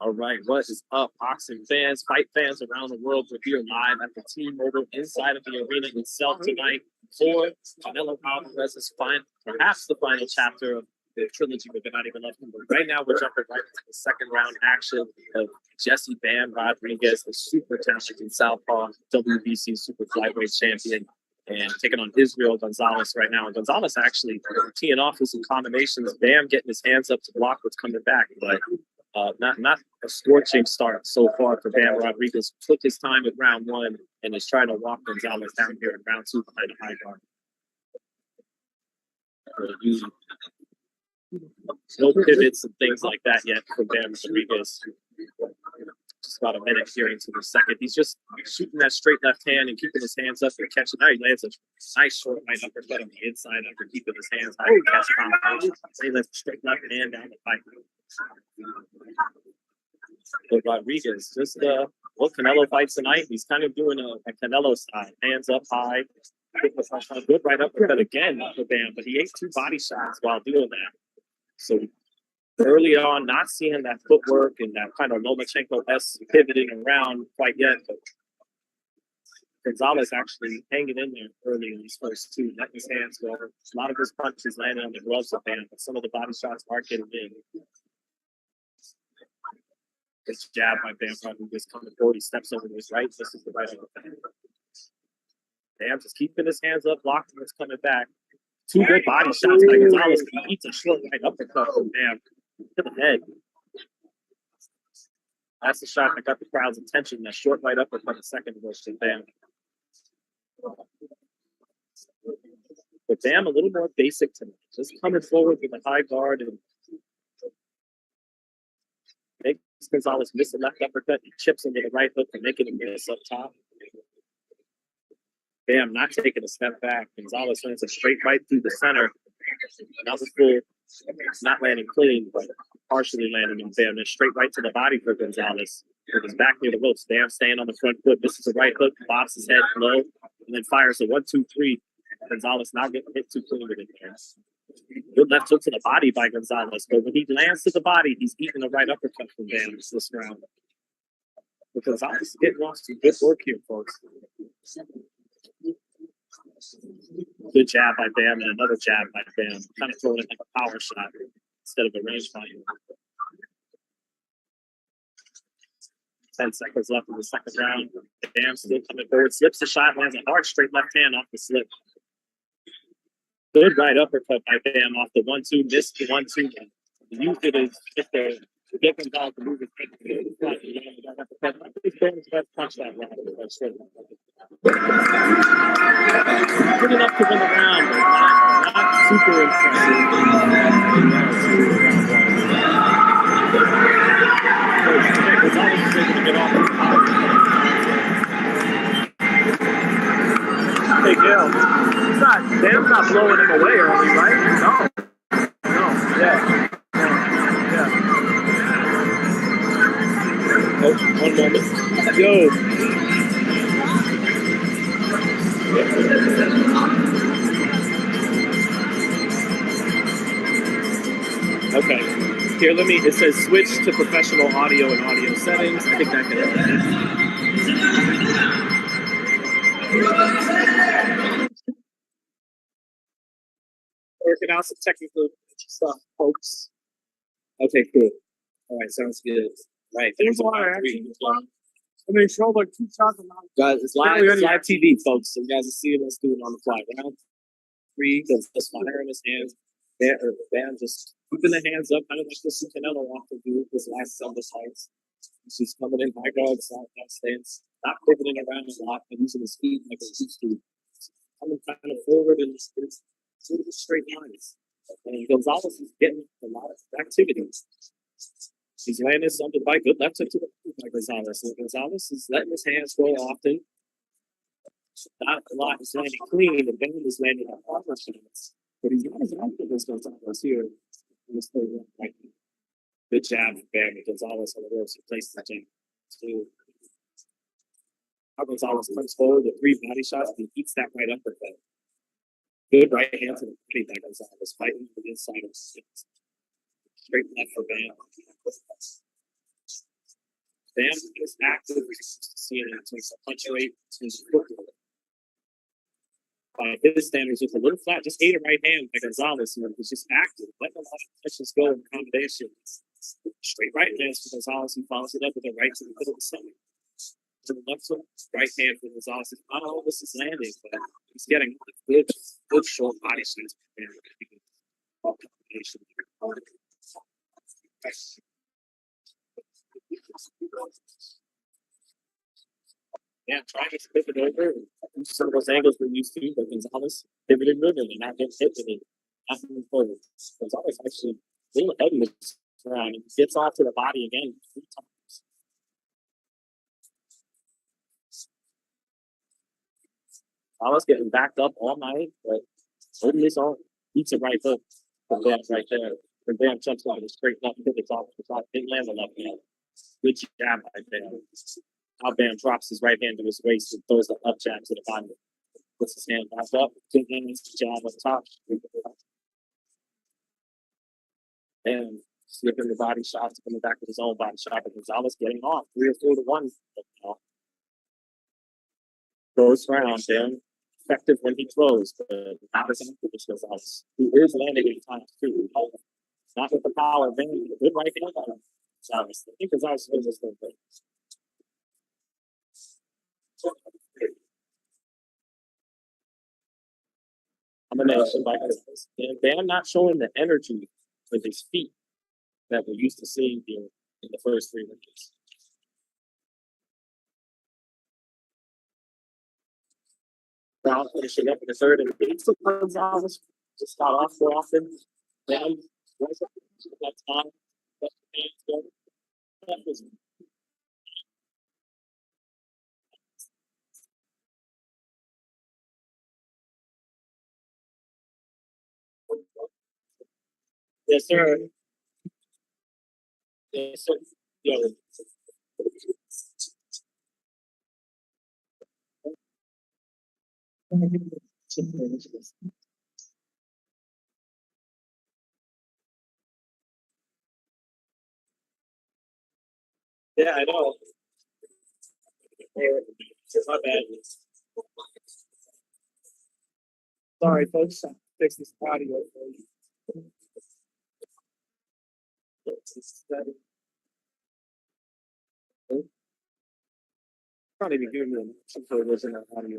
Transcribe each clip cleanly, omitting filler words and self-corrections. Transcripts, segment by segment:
All right, what is up, boxing fans, fight fans around the world? We're here live at the T-Mobile inside of the arena itself tonight for Canelo Alvarez's perhaps the final chapter of the trilogy with Gennadiy Golovkin. But right now, we're jumping right into the second round action of Jesse "Bam" Rodriguez, the super talented southpaw WBC super flyweight champion, and taking on Israel Gonzalez right now. And Gonzalez actually teeing off with some combinations. Bam getting his hands up to block what's coming back, but not a scorching start so far for Bam. Rodriguez took his time at round one and is trying to walk Gonzalez down here in round two behind the high guard. No pivots and things like that yet for Bam Rodriguez. Just about a minute here into the second. He's just shooting that straight left hand and keeping his hands up and catching. Now he lands a nice short right uppercut on the inside after keeping his hands high and catch combination. He lets straight left hand down the pipe. But Rodriguez, just what Canelo fights tonight, he's kind of doing a Canelo style. Hands up high. Good right uppercut again for Bam, but he ate 2 body shots while doing that. So early on, not seeing that footwork and that kind of Lomachenko-esque pivoting around quite yet, but Gonzalez actually hanging in there early in these first 2, letting his hands go. A lot of his punches landing on the gloves of Bam, but some of the body shots aren't getting in. This jab by Bam Rodriguez coming forward. He steps over to his right. This is the right hand. Bam just keeping his hands up, blocking what's coming back. 2 good body shots by Gonzalez. He eats a short right uppercut from Bam to the head. That's the shot that got the crowd's attention. That short right uppercut, the second was to Bam. But Bam a little more basic tonight. Just coming forward with a high guard and makes Gonzalez miss a left uppercut. He chips into the right hook and making him miss up top. Bam not taking a step back. Gonzalez lands a straight right through the center. That was full. Not landing clean, but partially landing on Bam. Then straight right to the body for Gonzalez. With his back near the ropes. Bam staying on the front foot. Misses a right hook, bobs his head low, and then fires a 1-2-3. Gonzalez not getting hit too clean with it there. Good left hook to the body by Gonzalez, but when he lands to the body, he's eating a right uppercut from Bam this round. But Gonzalez is getting off some good work here, folks. Good jab by Bam and another jab by Bam. Kind of throwing it like a power shot instead of a range fight. 10 seconds left in the second round. Bam still coming forward, slips the shot, lands a hard straight left hand off the slip. Good right uppercut by Bam off the 1-2, missed the 1-2. The youth it is if they get Gonzalez to move his head. I think Bam's best punch that round. Good enough to win the round, but not super impressive. Gonzalez is able to get off the top. Hey, Gil. Bam's not blowing him away early, right? No. Yeah. Oh, 1 moment. Yo. Okay. Here, it says switch to professional audio and audio settings. I think that can help. Working out some technical stuff, folks. Okay, cool. All right, sounds good. Right, there's water. I mean, show like 2 shots. Guys, it's live TV, folks. So you guys are seeing us doing on the fly. Round 3, just fire in his hands. Bam just keeping the hands up, kind of like this Canelo often do his last several fights. He's coming in high guard, side stance, not pivoting around a lot, but using his feet like a used to. Coming kind of forward in sort of straight lines. And Gonzalez is getting a lot of activities. He's landing something by good left hook to the by Gonzalez. And Gonzalez is letting his hands go often. Not a lot is landing clean, and Ben is landing on harder shots. But he's not as active as Gonzalez here in this third round. Right? Good jab from Bam. Gonzalez on the ropes. He places the jab. So, Gonzalez comes forward with 3 body shots and he eats that right uppercut. Good right hand to the body by Gonzalez, fighting from the inside of the six. Straight left for Bam. Bam is active. Seeing it takes a punch rate is football. By his standards, with a little flat, just ate a right hand by Gonzalez, who was just active. Let a lot of punches go in combination. Straight right hands for Gonzalez, who follows it up with a right to the middle of the stomach. To the left foot, right hand for Gonzalez. Not all this is landing, but he's getting good short body shots. Yeah, trying to pivot over. Some of those angles we're used to, but Gonzalez pivoted river and not getting hit with it. Not moving forward. Gonzalez actually a little heavy with this round. He gets off to the body again 3 times. Gonzalez getting backed up all night, but holding this on, beats it right hook. From Bam right there. From Bam jumps over the straight left, pivots off the top, didn't land the left hand. Good jab by Bam. Now Bam drops his right hand to his waist and throws the up jab to the bottom. Puts his hand back up, good hands, jab on top. And slipping the body shots, coming back with his own body shot. But Gonzalez getting off 3 or 4 to 1. Close round, Bam. Effective when he throws, but not as active as Gonzalez, who is landing at times too. Not with the power, Bam. Good right hand by Gonzalez. I think Gonzalez wins this thing. Combination by Gonzalez. And Bam not showing the energy with his feet that we're used to seeing here in the first 3 minutes. Brown finishing up in the third and 8 for Gonzalez. Just got off more often. Bam was up at that time. That was yes, sir. Yes, sir. Yeah. Yeah, I know. It's my bad. Sorry, folks. I fix this audio for you. Not even giving me some sort of listen to audio.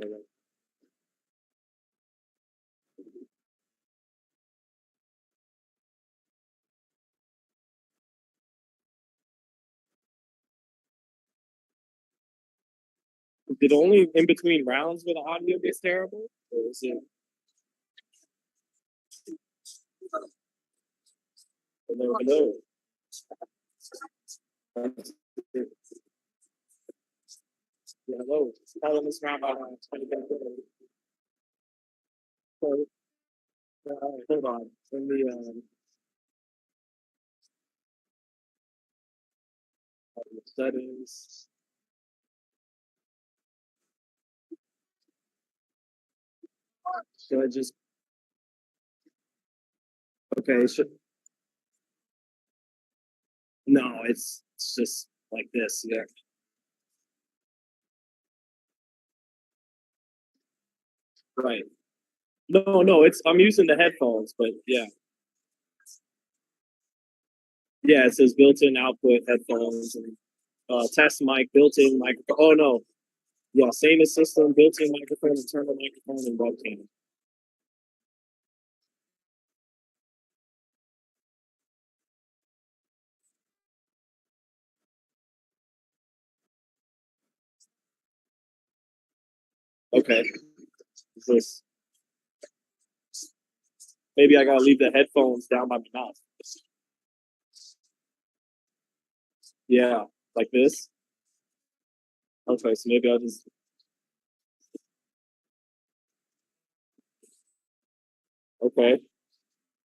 Is it only in between rounds where the audio gets terrible? Or is it? Hello, hello. Yeah, hello. Calling this round by 20 minutes. So, hold on. Let me settings. Should I just okay? No, it's just like this. Yeah. Right. No, it's I'm using the headphones, but yeah. Yeah, it says built-in output headphones and test mic, built-in microphone. Oh no. Yeah, same as system, built-in microphone, internal microphone, and webcam. Okay. This maybe I gotta leave the headphones down by my mouth. Yeah, like this. Okay, so maybe I'll just okay.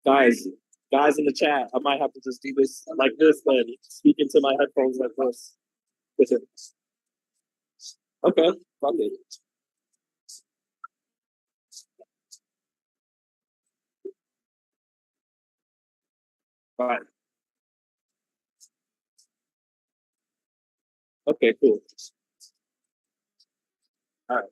Guys, guys in the chat, I might have to just do this like this then. Speak into my headphones like this. With it. Okay, fuck it. All right. Okay, cool. All right.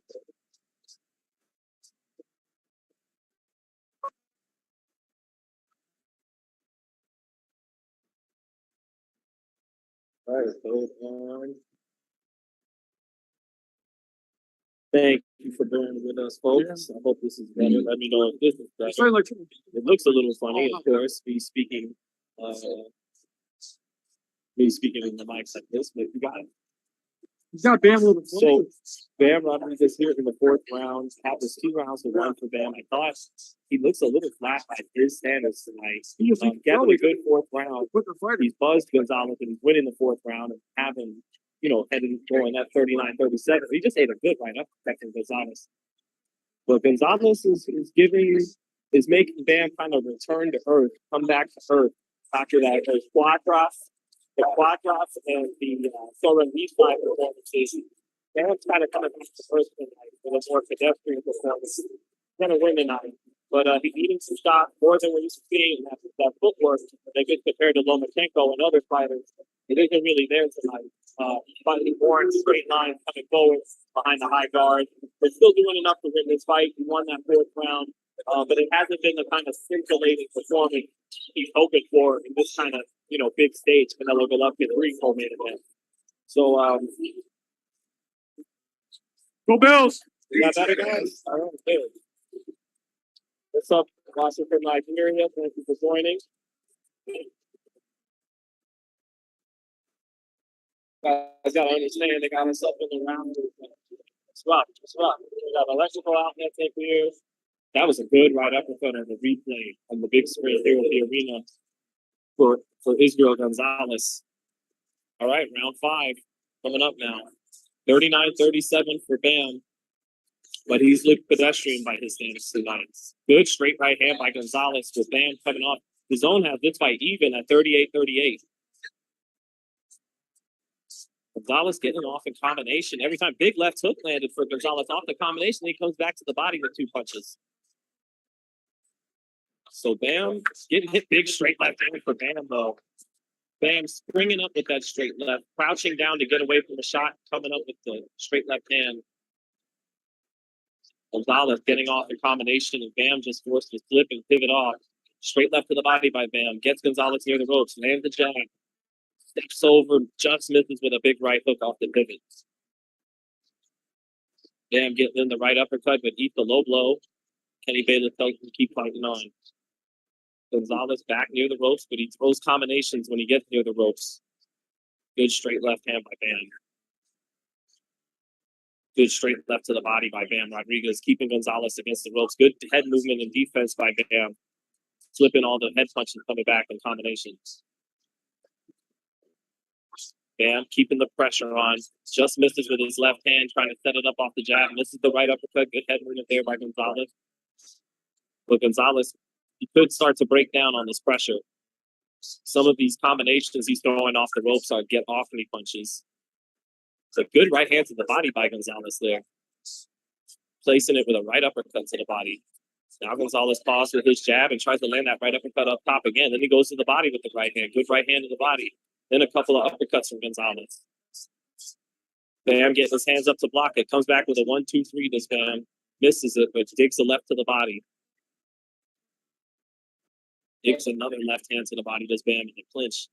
All right, hold on. Thank you for bearing with us, folks. I hope this is better. Let me know if this is better. It looks a little funny, of course, me speaking in the mics like this, but you got it. He's got Bam a little bit. So Bam Rodriguez here in the fourth round. That was 2 rounds to 1 for Bam. I thought he looks a little flat by his standards tonight. Getting a good fourth round. He's buzzed Gonzalez and he's winning the fourth round and having, heading going at 39-37. He just ate a good right up protecting Gonzalez. But Gonzalez is making Bam kind of return to earth, come back to earth after that quad drop. The quad drops and the sort of these 5 performances, Bam's kind of coming back to earth tonight with a more pedestrian performance. He's going to win tonight. But he's eating some shots more than we're used to seeing. That footwork that gets compared to Lomachenko and other fighters, it isn't really there tonight. Fighting more in straight line, coming forward behind the high guard. They're still doing enough to win this fight. He won that fourth round, but it hasn't been the kind of scintillating performance he's hoping for in this kind of big stage. Canelo Golovkin 3 co-main event. So go Bills! We got better guys. All right, good. What's up, watching from Nigeria? Thank you for joining. Guys gotta understand they got us up in the round. Swap. We got electrical outlet take here. That was a good right uppercut on the replay on the big screen here at the arena for Israel Gonzalez. All right, round 5 coming up now. 39-37 for Bam. But he's looked pedestrian by his standards tonight. Good straight right hand by Gonzalez with Bam coming off. The zone has this fight even at 38-38. Gonzalez getting off in combination. Every time big left hook landed for Gonzalez off the combination, he comes back to the body with 2 punches. So Bam getting hit big straight left hand for Bam though. Bam springing up with that straight left, crouching down to get away from the shot, coming up with the straight left hand. Gonzalez getting off in combination, and Bam just forced to flip and pivot off. Straight left to the body by Bam. Gets Gonzalez near the ropes, lands the jab. Steps over, just misses with a big right hook off the pivot. Bam getting in the right uppercut, but eat the low blow. Kenny Bayless tells him to keep fighting on. Gonzalez back near the ropes, but he throws combinations when he gets near the ropes. Good straight left hand by Bam. Good straight left to the body by Bam Rodriguez, keeping Gonzalez against the ropes. Good head movement and defense by Bam. Flipping all the head punches coming back in combinations. Bam keeping the pressure on. Just misses with his left hand, trying to set it up off the jab. Misses the right uppercut. Good head movement there by Gonzalez. But Gonzalez, he could start to break down on this pressure. Some of these combinations he's throwing off the ropes are get off me punches. It's a good right hand to the body by Gonzalez there. Placing it with a right uppercut to the body. Now Gonzalez pauses with his jab and tries to land that right uppercut up top again. Then he goes to the body with the right hand. Good right hand to the body. Then a couple of uppercuts from Gonzalez. Bam getting his hands up to block it. Comes back with a 1-2-3 this Bam. Misses it, but digs the left to the body. Digs another left hand to the body, does Bam in the clinch.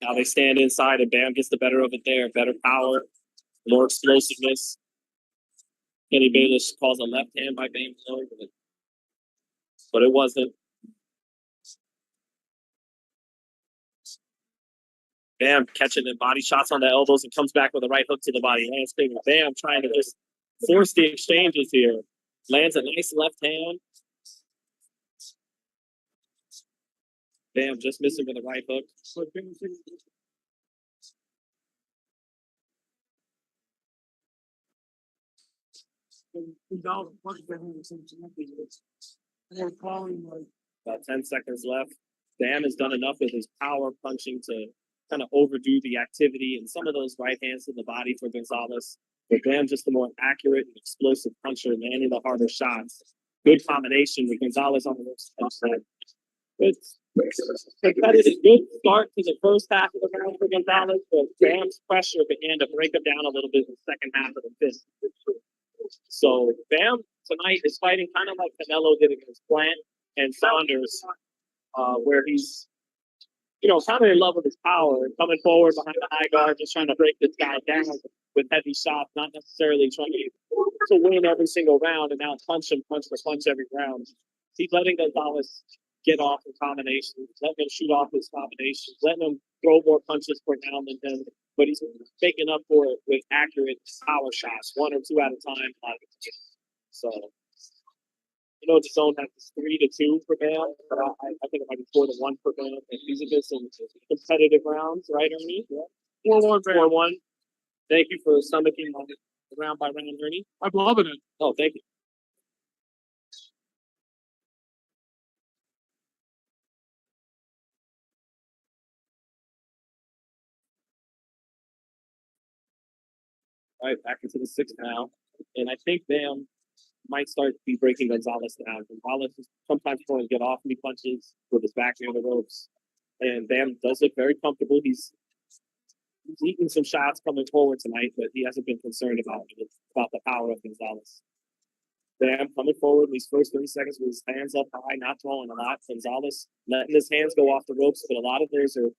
Now they stand inside and Bam gets the better of it there. Better power, more explosiveness. Kenny Bayless calls a left hand by Bam, but it wasn't. Bam catching the body shots on the elbows and comes back with a right hook to the body. Lands finger. Bam trying to just force the exchanges here. Lands a nice left hand. Bam just missing with a right hook. About 10 seconds left. Bam has done enough with his power punching to kind of overdo the activity and some of those right hands to the body for Gonzalez. But Bam just the more accurate and explosive puncher, landing the harder shots. Good combination with Gonzalez on the left side. Good Competitive, good start to the first half of the round for Gonzalez, but Bam's pressure began to break him down a little bit in the second half of the fifth. So Bam tonight is fighting kind of like Canelo did against Plant and Saunders, where he's, kind of in love with his power and coming forward behind the high guard, just trying to break this guy down with heavy shots, not necessarily trying to win every single round and now punch for punch every round. He's letting Gonzalez get off the combinations, letting him shoot off his combinations, letting him throw more punches per round than him, but he's making up for it with accurate power shots, 1 or 2 at a time. So, the zone has 3-2 for Bam, but I think it might be 4-1 for Bam. And these are just some competitive rounds, right, Ernie? Yeah. 4-1, 4-1. Thank you for stomaching my round by round, Ernie. I'm loving it. Oh, thank you. All right, back into the sixth now. And I think Bam might start to be breaking Gonzalez down. Gonzalez is sometimes going to get off me punches with his back near the ropes. And Bam does look very comfortable. He's eating some shots coming forward tonight, but he hasn't been concerned about the power of Gonzalez. Bam coming forward in these first 30 seconds with his hands up high, not throwing a lot. Gonzalez letting his hands go off the ropes, but a lot of those are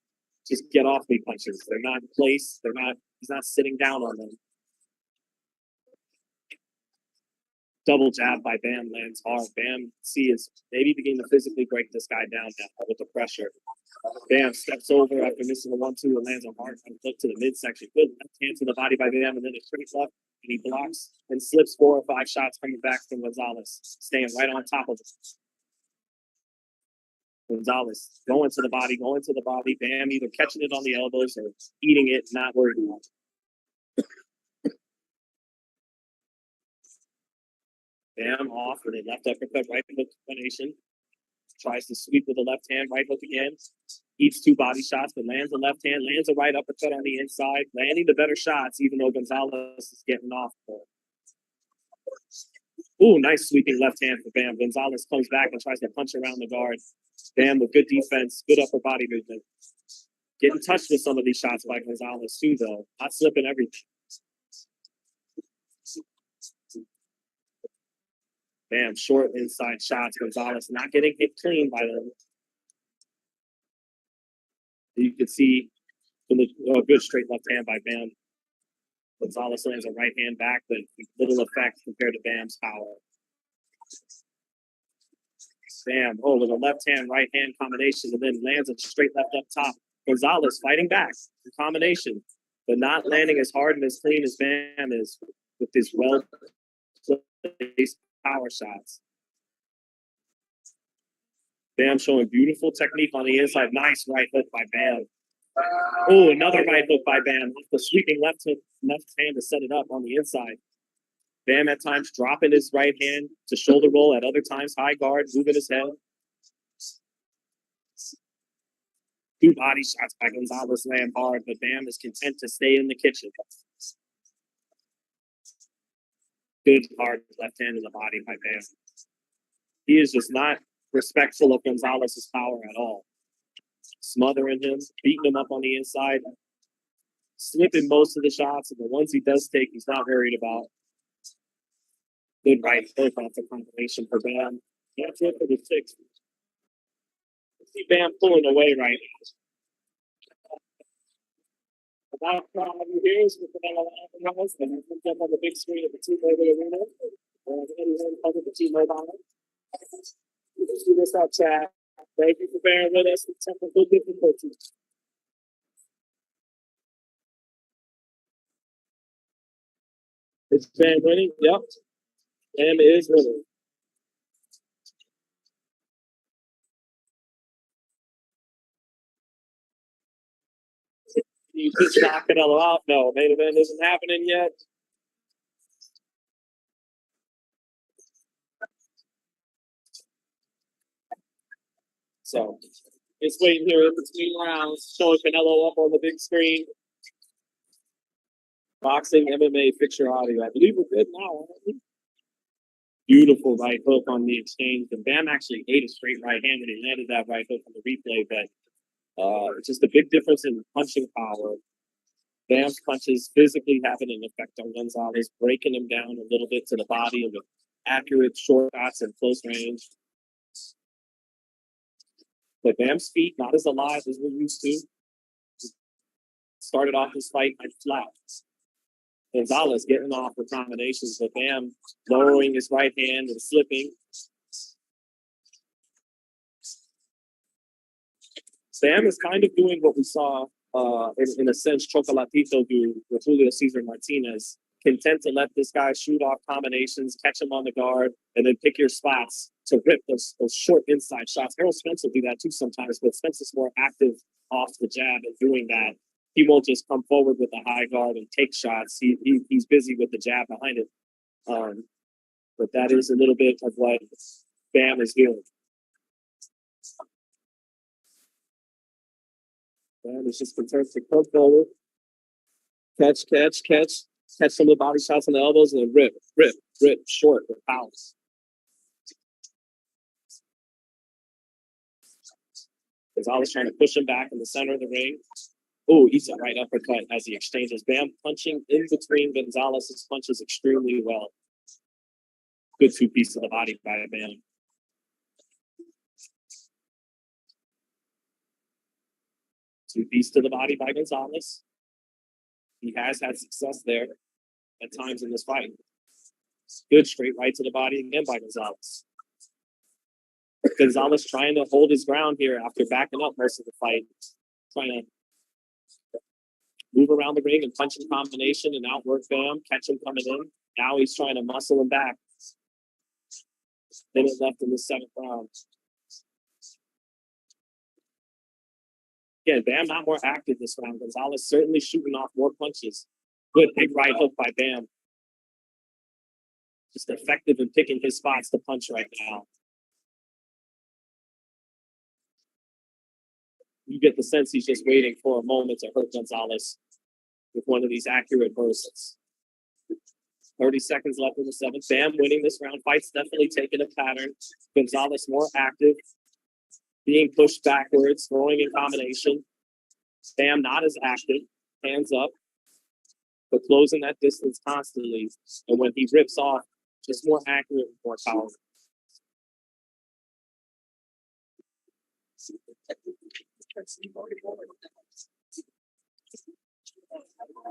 just get off me punches. They're not in place. He's not sitting down on them. Double jab by Bam lands hard. Bam is maybe beginning to physically break this guy down now with the pressure. Bam steps over after missing a 1-2 and lands a hard hook to the midsection. Good left hand to the body by Bam, and then a straight left, and he blocks and slips 4 or 5 shots coming back from Gonzalez, staying right on top of him. Gonzalez going to the body. Bam either catching it on the elbows or eating it, not worried about it. Bam off with a left uppercut, right hook combination. Tries to sweep with the left hand, right hook again. Eats 2 body shots, but lands a left hand, lands a right uppercut on the inside, landing the better shots, even though Gonzalez is getting off. Ooh, nice sweeping left hand for Bam. Gonzalez comes back and tries to punch around the guard. Bam with good defense, good upper body movement. Getting touched with some of these shots by Gonzalez too, though. Not slipping everything. Bam, short inside shots. Gonzalez not getting hit clean by them. You can see a good straight left hand by Bam. Gonzalez lands a right hand back, but little effect compared to Bam's power. Bam, with a left hand, right hand combination, and then lands a straight left up top. Gonzalez fighting back, the combination, but not landing as hard and as clean as Bam is with his well-placed power shots. Bam showing beautiful technique on the inside. Nice right hook by Bam. Oh, another right hook by Bam. The sweeping left hand to set it up on the inside. Bam at times dropping his right hand to shoulder roll. At other times, high guard, moving his head. 2 body shots by Gonzalez land hard, but Bam is content to stay in the kitchen. Good hard left hand in the body by Bam. He is just not respectful of Gonzalez's power at all. Smothering him, beating him up on the inside, slipping most of the shots, and the ones he does take, he's not worried about. Good right hook off the combination for Bam. That's it for the 6th. See Bam pulling away right now. About 5 years with Canelo Alvarez, and I think up on the big screen at the T-Mobile Arena. Anyone covered the T-Mobile? You can see this out chat. Thank you for bearing with us with technical difficulties. It's Bam winning? Yep. Bam is winning. You just knock Canelo out? No, main event isn't happening yet. So it's waiting here in between rounds, showing Canelo up on the big screen. Boxing, MMA, picture audio. I believe we're good now, aren't we? Beautiful right hook on the exchange. And Bam actually ate a straight right hand when he landed that right hook on the replay. But it's just a big difference in punching power. Bam's punches physically having an effect on Gonzalez, breaking him down a little bit to the body with accurate short shots and close range. But Bam's feet not as alive as we're used to. Started off this fight like flat. Gonzalez getting off the combinations, but Bam lowering his right hand and slipping. Bam is kind of doing what we saw, in a sense, Chocolatito do with Julio Cesar Martinez. Content to let this guy shoot off combinations, catch him on the guard, and then pick your spots to rip those short inside shots. Errol Spence will do that too sometimes, but Spence is more active off the jab and doing that. He won't just come forward with a high guard and take shots. He's busy with the jab behind it. But that is a little bit of what Bam is doing. Bam is just content to come forward, catch some of the body shots on the elbows, and then rip short with powers. Gonzalez trying to push him back in the center of the ring. Oh, eats a right uppercut as he exchanges. Bam punching in between Gonzalez's punches extremely well. Good two-piece to the body by Bam. Two-piece to the body by Gonzalez. He has had success there at times in this fight. Good straight right to the body again by Gonzalez. Gonzalez trying to hold his ground here after backing up most of the fight. Trying to move around the ring and punch in combination and outwork Bam, catch him coming in. Now he's trying to muscle him back. Minute left in the 7th round. Again, Bam not more active this round. Gonzalez certainly shooting off more punches. Good big right hook by Bam. Just effective in picking his spots to punch right now. You get the sense he's just waiting for a moment to hurt Gonzalez with one of these accurate bursts. 30 seconds left in the 7th. Bam winning this round. Fight's definitely taking a pattern. Gonzalez more active, being pushed backwards, throwing in combination. Bam not as active, hands up, but closing that distance constantly. And when he rips off, just more accurate and more powerful.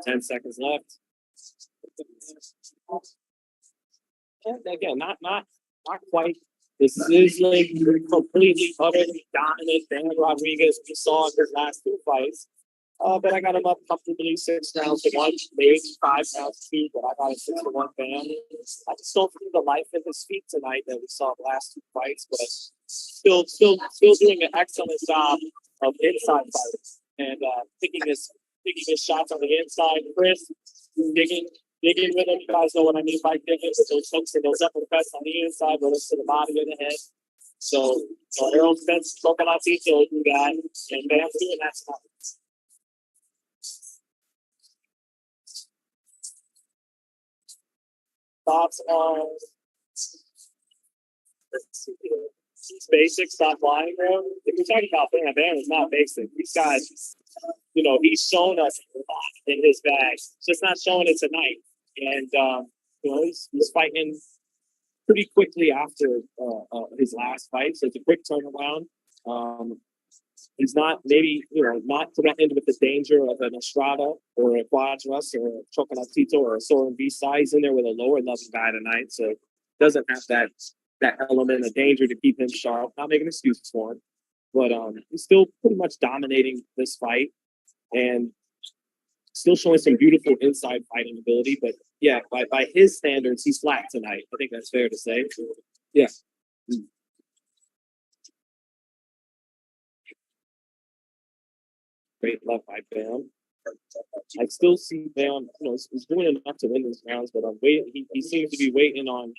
10 seconds left. And again, not quite the sizzling, completely, utterly dominant Dan Rodriguez we saw in his last 2 fights. But I got him up comfortably 6 rounds to 1, maybe 5 rounds to 2, but I got a 6-1 Bam. I just don't see the life in his feet tonight that we saw the last 2 fights, but still doing an excellent job of inside fights and picking his shots on the inside. Chris digging with him. You guys know what I mean by digging. Those hooks and those uppercuts on the inside, whether it's to the body or the head. So Errol Spence, Chocolatito do that, and Bam's doing that stuff. Thoughts on these basics? Stop lying, bro. If you're talking about Bam is not basic. These guys, he's shown us a lot in his bag. Just not showing it tonight. And he's fighting pretty quickly after his last fight, so it's a quick turnaround. He's not not threatened with the danger of an Estrada or a Cuadras or a Chocolatito or a Soren Visa. He's in there with a lower level guy tonight, so doesn't have that element of danger to keep him sharp. Not making excuses for him, but he's still pretty much dominating this fight and still showing some beautiful inside fighting ability. But yeah, by his standards, he's flat tonight. I think that's fair to say. Yeah. Great left by Bam. I still see Bam, he's doing enough to win these rounds, but I'm waiting. He seems to be waiting on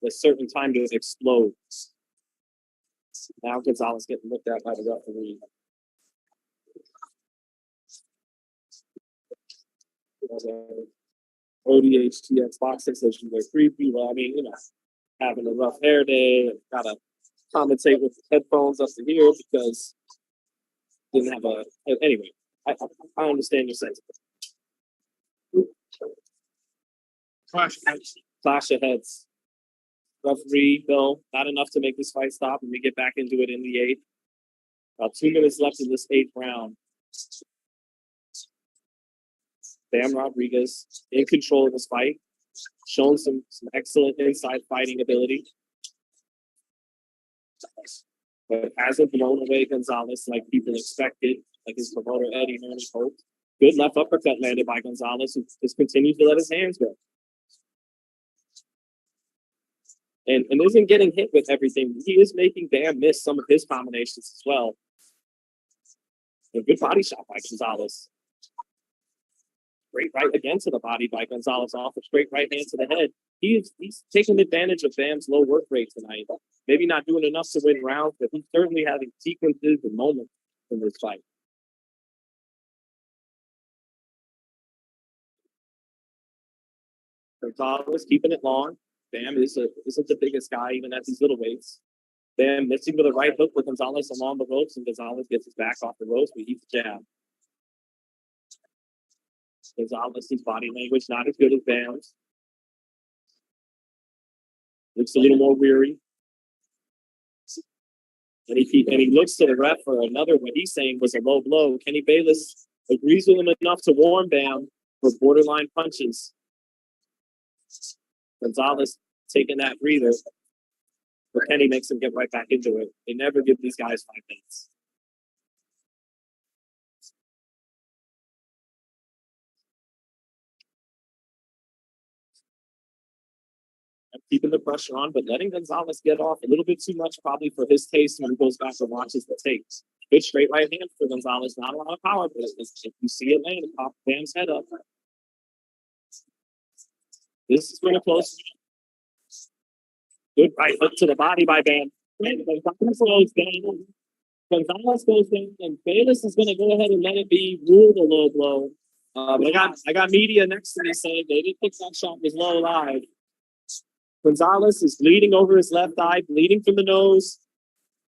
a certain time to explode. Now Gonzalez getting looked at by the referee. ODHTX boxing says you were creepy. Well, I mean, you know, having a rough hair day, gotta commentate with headphones up to here because didn't have a. Anyway, I understand your sense. Clash of heads. Referee, Bill, not enough to make this fight stop, and we get back into it in the 8th. About 2 minutes left in this 8th round. Bam Rodriguez in control of this fight, showing some excellent inside fighting ability, but hasn't blown away Gonzalez like people expected, like his promoter Eddie Hearn hoped. Good left uppercut landed by Gonzalez, who just continues to let his hands go. And isn't getting hit with everything. He is making Bam miss some of his combinations as well. A good body shot by Gonzalez. Great right again to the body by Gonzalez off a straight right hand to the head. He's taking advantage of Bam's low work rate tonight. Maybe not doing enough to win rounds, but he's certainly having sequences and moments in this fight. Gonzalez keeping it long. Bam isn't the biggest guy, even at these little weights. Bam missing with a right hook with Gonzalez along the ropes, and Gonzalez gets his back off the ropes, but he's jab. Gonzalez's body language not as good as Bam's. Looks a little more weary. And he looks to the ref for another, what he's saying was a low blow. Kenny Bayless agrees with him enough to warn Bam for borderline punches. Gonzalez taking that breather, but Kenny makes him get right back into it. They never give these guys 5 minutes. Keeping the pressure on, but letting Gonzalez get off a little bit too much, probably for his taste when he goes back and watches the tapes. Good straight right hand for Gonzalez, not a lot of power, but if you see it land, pop Bam's head up. This is really close. Good right hook to the body by Bam. Gonzalez goes down, and Bayless is going to go ahead and let it be ruled a low blow. But I got media next to me saying they didn't think that shot was low live. Gonzalez is bleeding over his left eye, bleeding from the nose,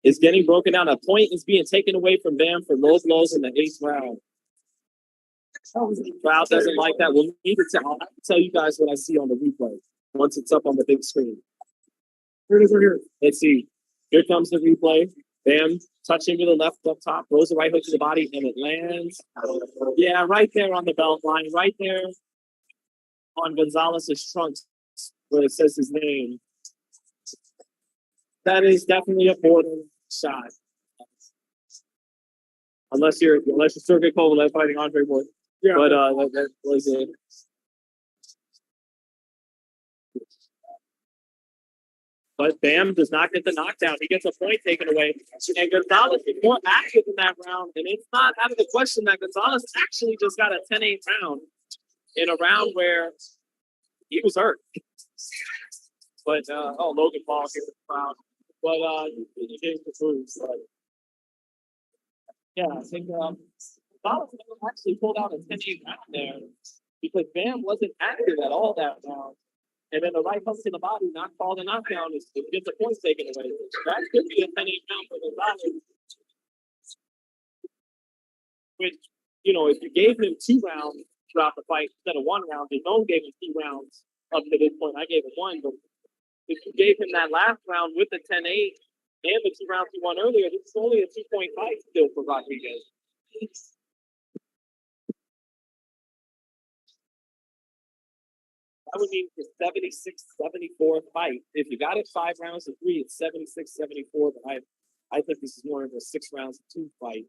is getting broken down. A point is being taken away from Bam for low blows in the 8th round. The crowd doesn't like that. We'll need to tell you guys what I see on the replay once it's up on the big screen. Here it is right here. Let's see. Here comes the replay. Bam touching with the left up top, throws the right hook to the body, and it lands. Yeah, right there on the belt line, right there on Gonzalez's trunk where it says his name. That is definitely a border shot. Unless you're Sergey Kovalev fighting Andre Ward. Yeah. But that was it. But Bam does not get the knockdown. He gets a point taken away. And Gonzalez is more active in that round. And it's not out of the question that Gonzalez actually just got a 10-8 round in a round where he was hurt. But, Logan Paul gets the crowd. But, he changed the moves. But, yeah, I think Gonzalez actually pulled out a 10-8 round there because Bam wasn't active at all that round. And then the right hook to the body, not called a knockdown, is gets the points taken away. That could be a 10-8 round for Gonzalez. Which, if you gave him 2 rounds throughout the fight instead of 1 round, Dazone gave him 2 rounds up to this point. I gave him 1, but if you gave him that last round with the 10-8 and the 2 rounds he won earlier, this is only a 2-point fight still for Rodriguez. That would mean it's a 76-74 fight. If you got it 5 rounds to 3, it's 76-74. But I think this is more of a 6 rounds to 2 fight.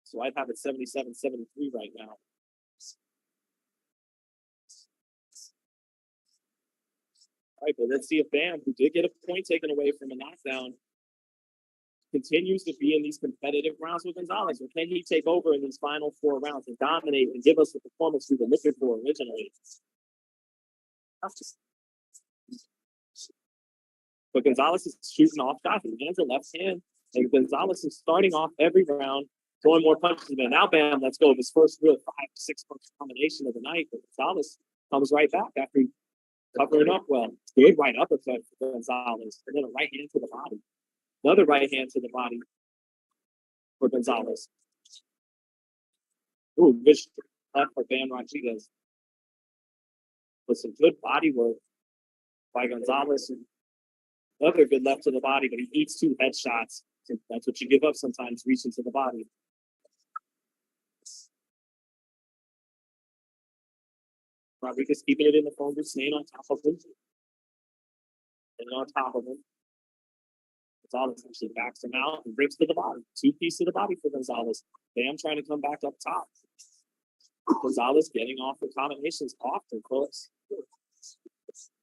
So I'd have it 77-73 right now. All right, but let's see if Bam, who did get a point taken away from a knockdown, continues to be in these competitive rounds with Gonzalez. Or can he take over in these final 4 rounds and dominate and give us the performance we were looking for originally? But Gonzalez is shooting off shots. He lands a left hand. And Gonzalez is starting off every round throwing more punches. But now, Bam, let's go. His first real 5-6 punch combination of the night. But Gonzalez comes right back after covering up well. Good right uppercut for Gonzalez. And then a right hand to the body. Another right hand to the body for Gonzalez. Ooh, good left for Bam Rodriguez. With some good body work by Gonzalez. And another good left to the body, but he eats 2 headshots. So that's what you give up sometimes, reaching to the body. Rodriguez keeping it in the phone booth, staying on top of him. And on top of him. Gonzalez actually backs him out and rips to the body. 2-piece to the body for Gonzalez. Bam trying to come back up top. Gonzalez getting off the combinations often, folks.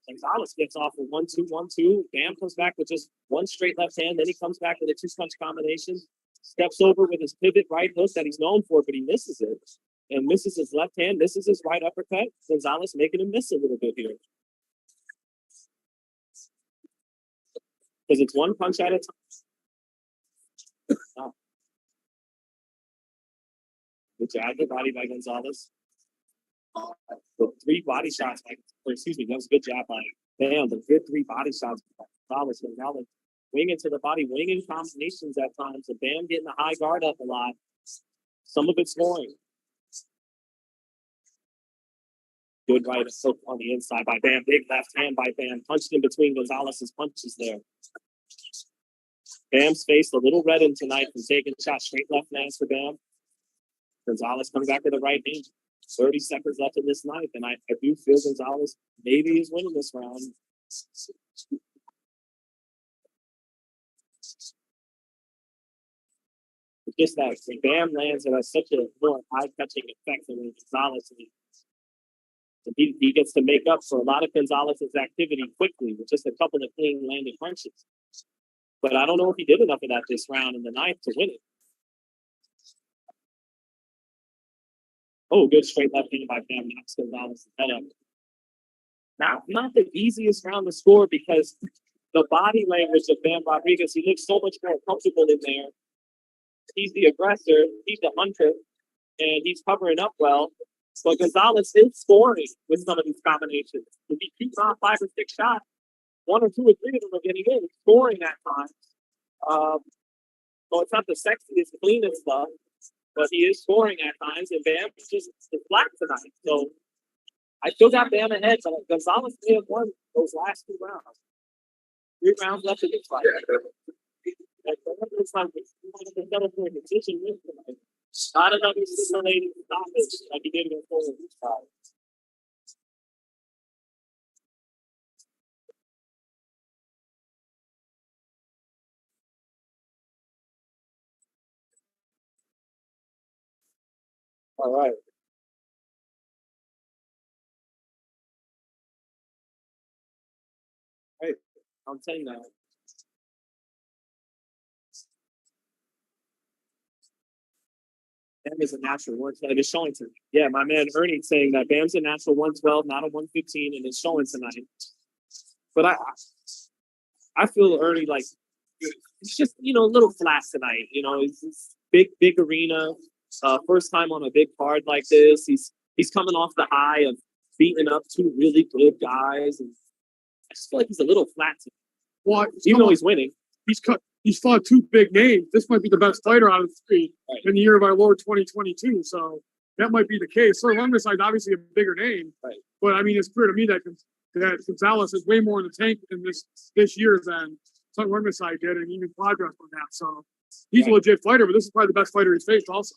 Gonzalez gets off with 1-2, 1-2. Bam comes back with just one straight left hand. Then he comes back with a 2-punch combination. Steps over with his pivot right hook that he's known for, but he misses it. And misses his left hand, misses his right uppercut. Gonzalez making him miss a little bit here. Because it's one punch at a time. Good jab to body by Gonzalez. 3 body shots by, excuse me, that was a good jab by Bam. The good 3 body shots by Gonzalez. Gonzalez winging to the body, winging combinations at times. And Bam getting the high guard up a lot. Some of it scoring. Good right hook on the inside by Bam. Big left hand by Bam. Punched in between Gonzalez's punches there. Bam's face a little reddened tonight from taking shots. Straight left hands for Bam. Gonzalez comes back with the right hand. 30 seconds left in this night, and I do feel Gonzalez maybe is winning this round. Just that when Bam lands, it has such a more eye-catching effect than when Gonzalez leads. He gets to make up for a lot of Gonzalez's activity quickly with just a couple of clean landed punches. But I don't know if he did enough of that this round in the ninth to win it. Oh, good straight left hand by Bam, knocks Gonzalez's head up. Not the easiest round to score because the body language of Bam Rodriguez, he looks so much more comfortable in there. He's the aggressor, he's the hunter, and he's covering up well. But Gonzalez is scoring with some of these combinations. If he keeps on 5 or 6 shots, 1 or 2 or 3 of them are getting in, scoring at times. So it's not the sexiest, cleanest stuff, but he is scoring at times, and Bam is just flat tonight. So I still got Bam ahead, but Gonzalez may have won those last 2 rounds. 3 rounds left in this fight. Not another simulated stoppage like he did in the forward side. All right. Hey, I'm saying that. Bam is a natural 112. It's showing tonight. Yeah, my man Ernie saying that Bam's a natural 112, not a 115, and it's showing tonight. But I feel Ernie like it's just a little flat tonight. It's big arena. First time on a big card like this. He's coming off the high of beating up 2 really good guys, and I just feel like he's a little flat tonight. Well, even though he's winning. He's fought 2 big names. This might be the best fighter out of the 3 in the year of our Lord 2022. So that might be the case. Sir Lundgren is obviously a bigger name, but I mean it's clear to me that Gonzalez is way more in the tank in this year than Sir Lundgren did, and even progress on that. So he's a legit fighter, but this is probably the best fighter he's faced also.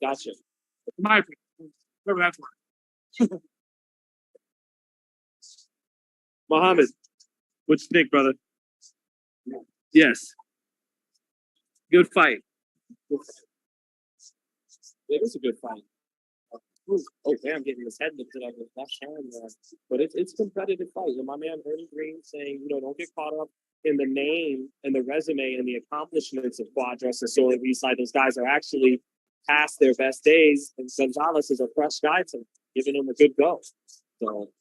Gotcha. In my opinion, whatever that's worth. Mohammed, what you think, brother? Yes. Good fight. It is a good fight. Oh, damn, getting his head lifted up with left hand there. But it's a competitive fight. And my man Ernie Green saying, don't get caught up in the name and the resume and the accomplishments of Cuadras and Soy Reside. Those guys are actually past their best days. And Gonzalez is a fresh guy to giving him a good go. So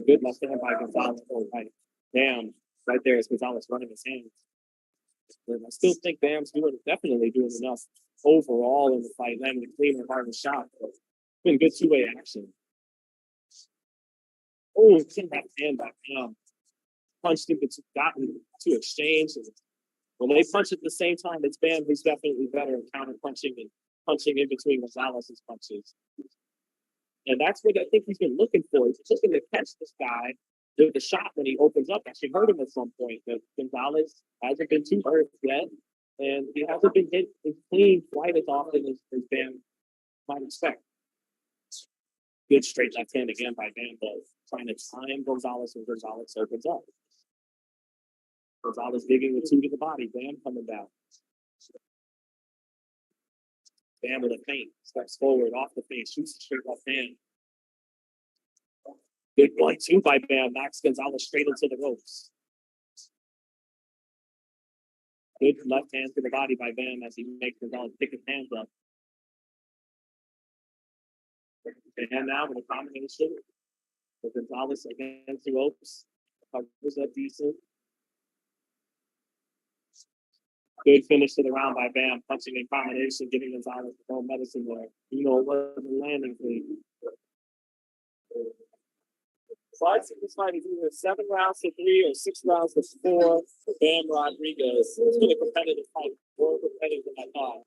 good left hand by Gonzalez. Oh, right. Bam, right there is Gonzalez running his hands. And I still think Bam's definitely doing enough overall in the fight, landing a clean and harder shot. It's been good two-way action. Oh, hit that hand by Bam. Punched him, gotten to exchange. And when they punch at the same time, it's Bam who's definitely better at counter punching and punching in between Gonzalez's punches. And that's what I think he's been looking for. He's looking to catch this guy with the shot when he opens up. Actually hurt him at some point, but Gonzalez hasn't been too hurt yet. And he hasn't been hit clean quite as often as Bam might expect. Good straight left hand again by Bam, though, trying to time Gonzalez when Gonzalez opens up. Gonzalez digging the two to the body. Bam coming down. Bam with a feint. Steps forward off the feint. Shoots a straight left hand. Good 1-2 by Bam. Knocks Gonzalez straight into the ropes. Good left hand to the body by Bam as he makes Gonzalez pick his hands up. And now with a combination with Gonzalez against the ropes. Covers up decent. Good finish to the round by Bam, punching in combination, giving Gonzalez his own medicine there. You know, it wasn't landing clean. So I think this fight is either 7 rounds to 3 or 6 rounds to 4 for Bam Rodriguez. It's been a competitive fight, more competitive than I thought.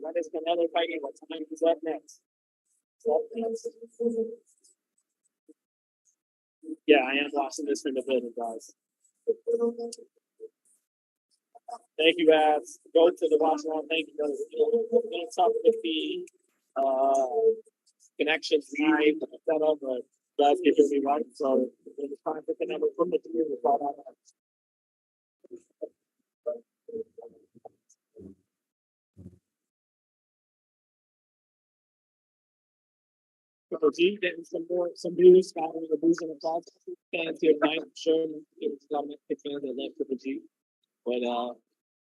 What is Canelo fighting? What time is up next? Yeah, I am watching this from the building, guys. Thank you, guys. Go to the watch along. Thank you, guys. It's tough with the connections tonight, the setup, but guys keeping me right. So it's time for Canelo from the team to call out. So G getting some views, following the boost in the applause. Fans here tonight. I'm sure it's a lot of Mexican fans that love Triple G. But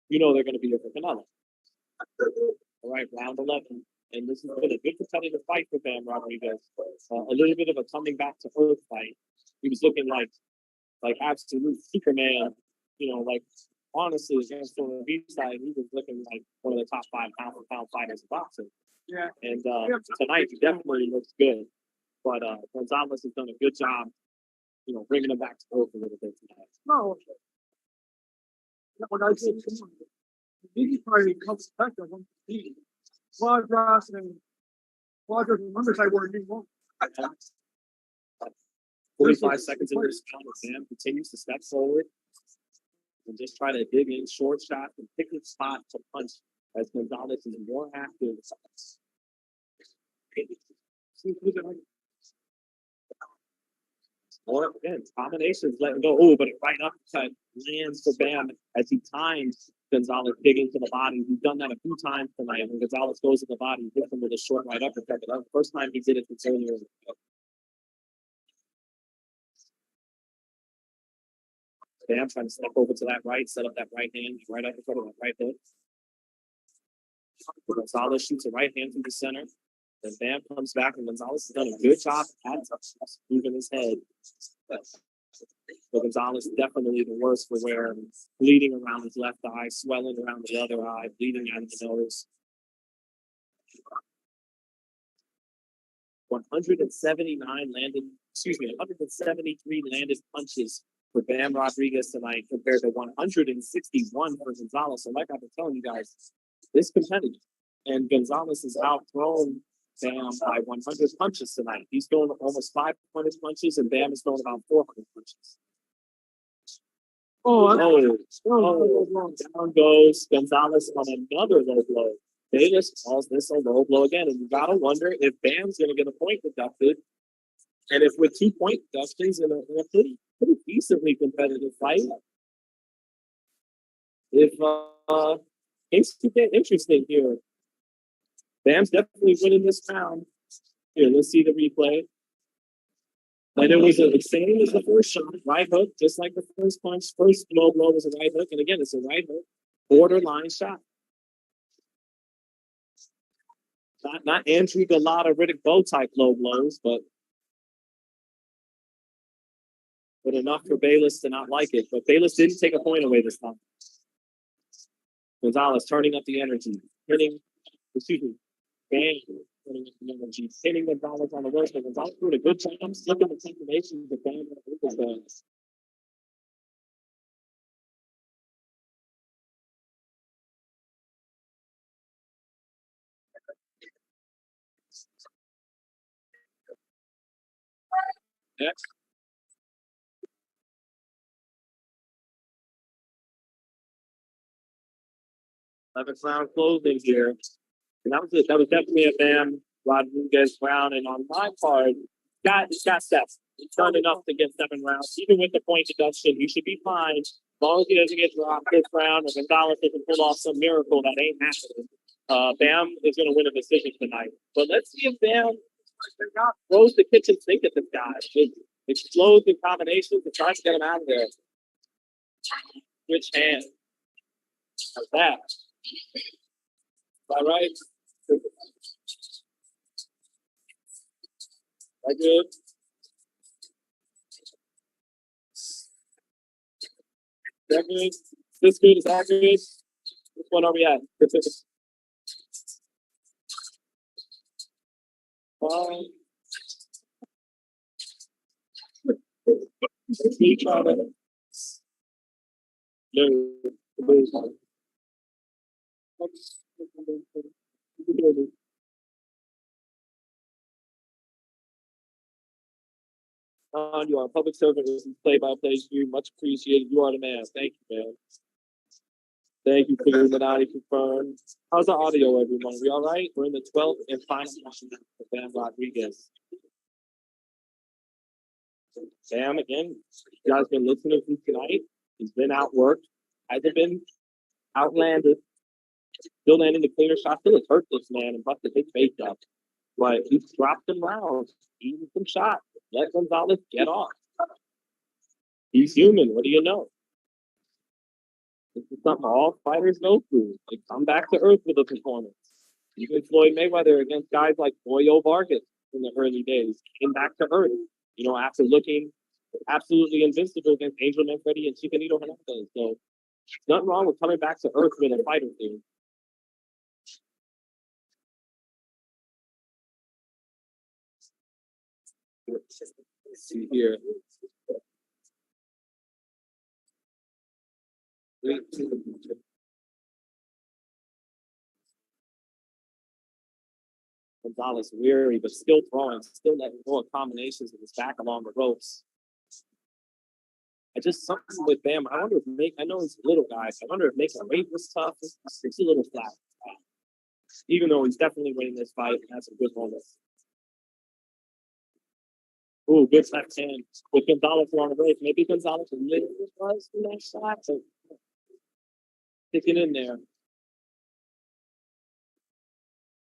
you know they're gonna be here for Canelo. All right, round 11. And this has been a good competitive fight for Bam Rodriguez. A little bit of a coming back to earth fight. He was looking like absolute Superman, you know, like honestly against the beach side, he was looking like one of the top 5 pound-for-pound fighters in boxing. Yeah. And tonight he definitely looks good. But Gonzalez has done a good job, you know, bringing him back to earth a little bit tonight. No. What I said, he probably comes back to 150. Quadras and numbers I weren't even 45 seconds into this round, Bam continues to step forward and just try to dig in short shot and pick a spot to punch as Gonzalez is more active. Or again, combinations letting go. Oh, but a right uppercut lands for Bam as he times Gonzalez digging to the body. He's done that a few times tonight. When Gonzalez goes to the body, he hits him with a short right uppercut. But that was the first time he did it since earlier in the fight. Bam trying to step over to that right, set up that right hand, right uppercut of that right hook. Gonzalez shoots a right hand through the center. Then Bam comes back, and Gonzalez has done a good job at moving his head. But Gonzalez definitely the worst for wear. Bleeding around his left eye, swelling around the other eye, bleeding out of the nose. 173 landed punches for Bam Rodriguez tonight compared to 161 for Gonzalez. So like I've been telling you guys, this competitive. And Gonzalez has outthrown Bam by 100 punches tonight. He's thrown almost 500 punches, and Bam is throwing about 400 punches. Down goes Gonzalez on another low blow. Davis calls this a low blow again, and you gotta wonder if Bam's gonna get a point deducted. And if with 2 point deductions in a pretty decently competitive fight, if things could get interesting here. Bam's definitely winning this round. Here, let's see the replay. And it was the same as the first shot, right hook, just like the first punch. First low blow was a right hook, and again, it's a right hook, borderline shot. Not Andrew Galata, Riddick Bowe type low blows, but enough for Bayless to not like it. But Bayless didn't take a point away this time. Gonzalez turning up the energy, bang, turning up the energy, hitting Gonzalez on the ropes. But Gonzalez doing a good job slipping the combinations of bang and next. 11th round closing here. And that was it. That was definitely a Bam Rodriguez round. And on my part, got steps. He's done enough to get 7 rounds. Even with the point deduction, he should be fine. As long as he doesn't get dropped this round or Gonzalez doesn't pull off some miracle that ain't happening. Bam is going to win a decision tonight. But let's see if Bam throws the kitchen sink at this guy. Just explodes in combinations and tries to get him out of there. Switch hand. How's that? All right. That good? That good? This good? Is that good? Which one are we at? Me trying to. No. You are a public servant. This is play-by-play. You much appreciated. You are the man. Thank you, man. Thank you for your Gennadiy confirmed. How's the audio, everyone? We all right? We're in the 12th and final session for Bam Rodriguez. Bam, again, you guys been listening to tonight. He's been outworked. Hasn't been outlanded. Still landing the cleaner shot. Still has hurt this man and busted his face up. But he's dropped some rounds, eating some shots. Let Gonzalez get off. He's human. What do you know? This is something all fighters go through. They come back to earth with a performance. Even Floyd Mayweather against guys like Boyo Vargas in the early days came back to earth. You know, after looking absolutely invincible against Angel Manfredi and Chicanito Hernandez. So there's nothing wrong with coming back to earth with a fighter team. Let's see here. Gonzalez weary, but still throwing, still letting go of combinations with his back along the ropes. I just something with Bam. I wonder if I know he's a little guy. So I wonder if making weight was tough. It's a little flat. Even though he's definitely winning this fight and has some good moments. Ooh, good left hand with Gonzalez on the race. Maybe Gonzalez was in that shot. So sticking in there.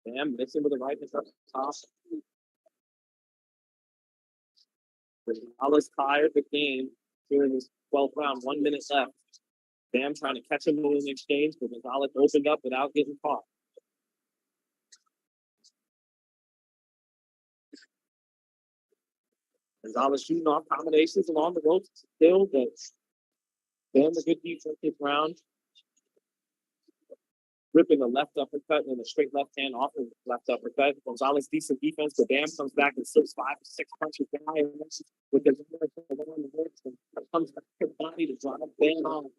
Bam, mixing with the right hand up top. Gonzalez tired the game during this 12th round. 1 minute left. Bam trying to catch him in the exchange, but Gonzalez opened up without getting caught. Gonzalez shooting off combinations along the ropes still, but Bam a good defensive round. Ripping the left uppercut and the straight left hand off the left uppercut. Gonzalez decent defense, but Bam comes back and slips 5 or 6 punches down with the comes back to the body to drive Bam on.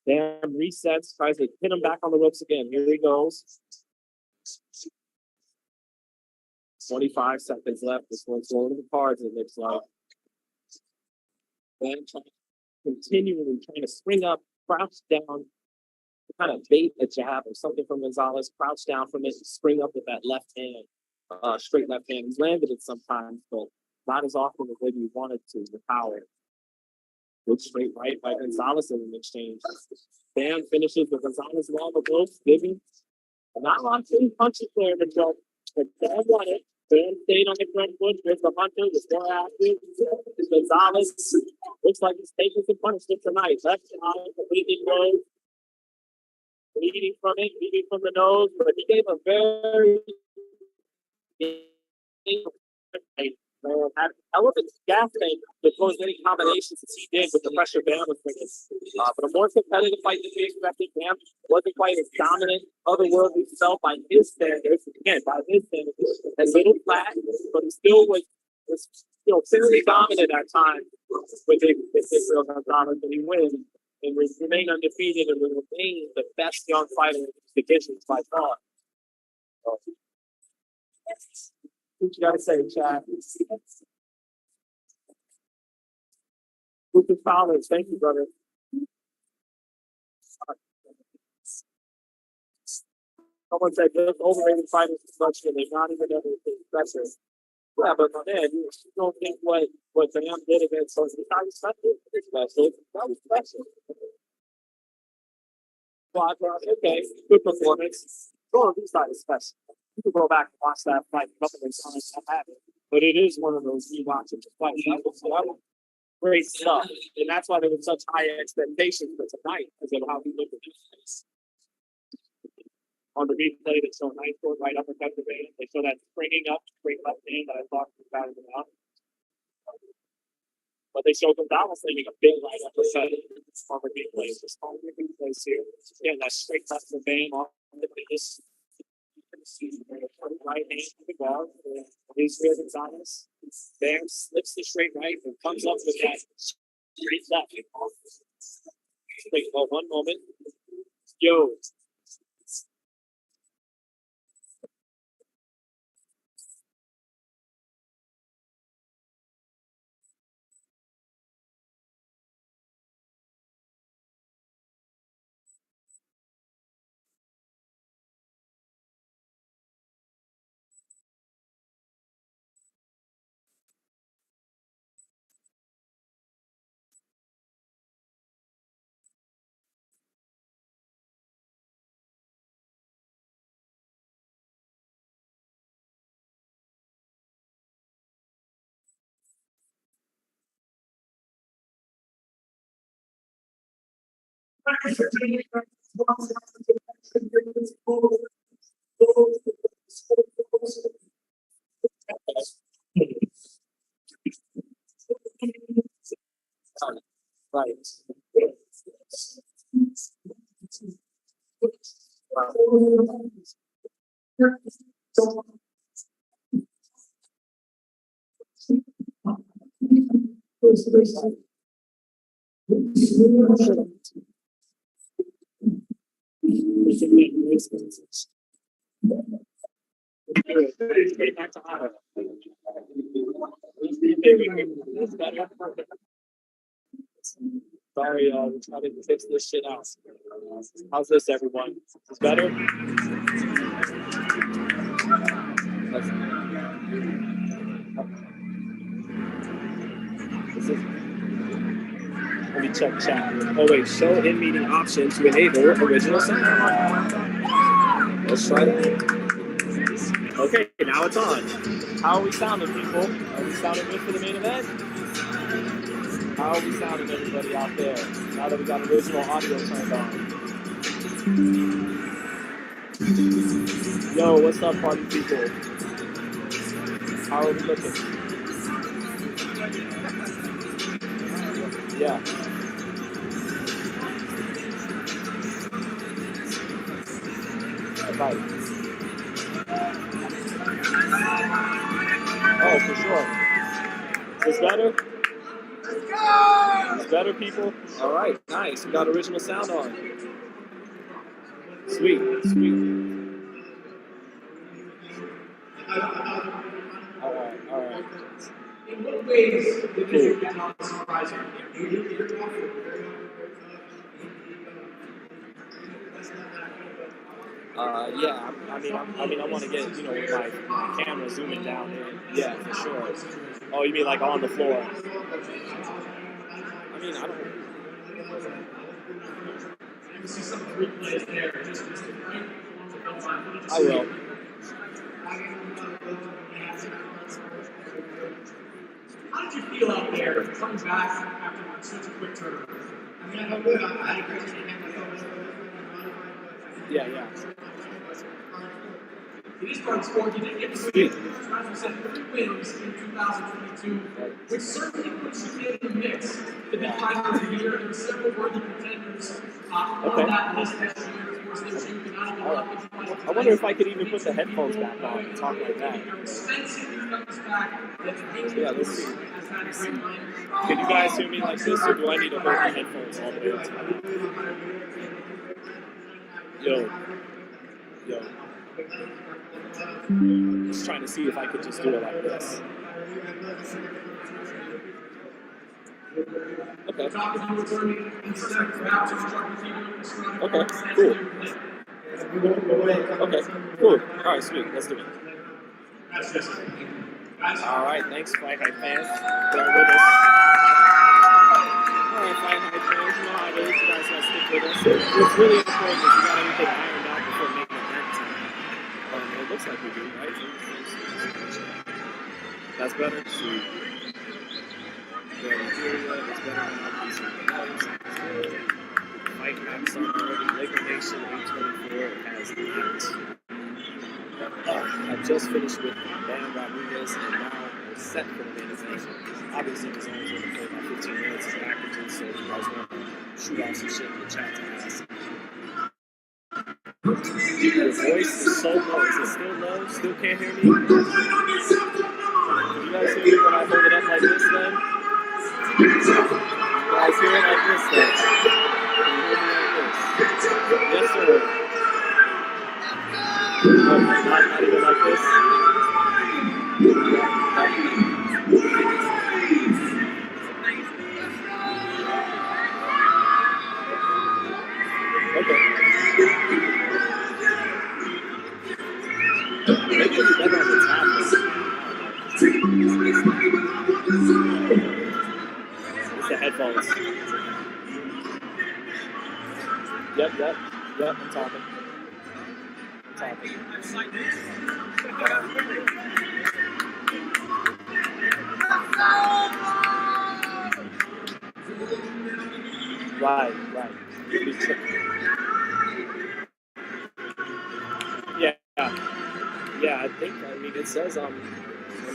Bam resets, tries to hit him back on the ropes again. Here he goes. 25 seconds left. This one's going to the cards, it looks like. Bam continually trying to spring up, crouch down, kind of bait a jab or something from Gonzalez, crouch down from it, spring up with that left hand, straight left hand. He's landed it sometimes, but not as often as maybe he wanted to, the power. Good straight right by Gonzalez in an exchange. Bam finishes with Gonzalez along the ropes, giving not a lot of punches there, but Bam won it. Bam stayed on the front foot. There's the hunter, the score active. Gonzalez looks like he's taking some punishment tonight. Left eye completely closed. Bleeding from it, bleeding from the nose, but he gave a very Had elephant gas tank with those many combinations as he did with the pressure Bam was bringing. But a more competitive fight than we expected. Bam wasn't quite as dominant, otherworldly felt by his standards. Again, by his standards, a little flat, but he still was fairly dominant at times with Israel Gonzalez, and he wins and remain undefeated and will remain the best young fighter in the divisions by far. What you gotta say, Chad? Lucas Fowlers, thank you, brother. Someone said those overrated fighters is much and they're not even anything special. Yeah, but man, you don't think what Bam did against those guys special? That was special. Well, okay, good performance. Oh, this side is special. You can go back and watch that fight a couple of times. I have it. But it is one of those rewatchable fights. That was great stuff. And that's why there was such high expectations for tonight because of how he looked at this. On the replay, they show a nice one right uppercut the vein. They show that springing up, straight left hand that I talked about about. But they show Gonzalez making a big right uppercut on the replays. Just on the replays here. Again, that straight left the vein off the face. Right hand to the guard. Israel Gonzalez. Bam slips the straight right and comes up with that straight left. Wait, well, one moment. Yo. Right. Sorry, we're trying to fix this shit out. How's this, everyone? Is this better? Let me check chat. Oh wait, show in meeting option to enable original sound. Let's try that. Okay, now it's on. How are we sounding, people? Are we sounding good for the main event? How are we sounding, everybody out there? Now that we got original audio turned on. Yo, what's up, party people? How are we looking? Yeah. Right. Oh, for sure. Is this better? Let's go! Is this better, people? All right, nice. We got original sound on. Sweet, sweet. All right. In what ways did Cool. surprise you? Yeah. I want to get with my camera zooming down in. Yeah, for sure. Oh, you mean like on the floor? I mean, I don't. I will. How did you feel out there coming back after such a quick turnaround? I mean, I know good. I had a great game. Yeah. He is part of the sport. He did get the win. As we said, 3 wins in 2022, which certainly puts him in the mix to be fighter of the year. There are several worthy contenders on that list this year. Of course, there's you, Gennadiy Golovkin. I wonder if I could even put the headphones back on and talk like that. Expensive comes back. Yeah, let's see. Can you guys hear me like this, or do I need to hold my headphones all the way up? Yo. Just trying to see if I could just do it like this. Okay. Okay, cool. Okay, cool. All right, sweet. Let's do it. All right, thanks, FightHype fans. They're with us. All right, FightHype fans, you know how it is. You guys gotta stick with us. What's really important is you got everything ironed out before making an event time. It looks like we do, right? That's better. Sweet. Fight maps on already. Laker Nation 824 has not. I just finished with Dan Rodriguez, and now we're set for the main event. Obviously, this only going to play about 15 minutes of packages, so if you guys want to shoot off some shit in the chat to ask. Your voice is so low. Is it still low? Still can't hear me? Can you guys hear me when I hold it up like this, then? You guys hear it like this, then? Can you hear me like this? Yes, sir. Not even like this. Okay. Maybe it'll be better on the top. It's the headphones. Yep, I'm talking. Right. Yeah, I mean, it says I'm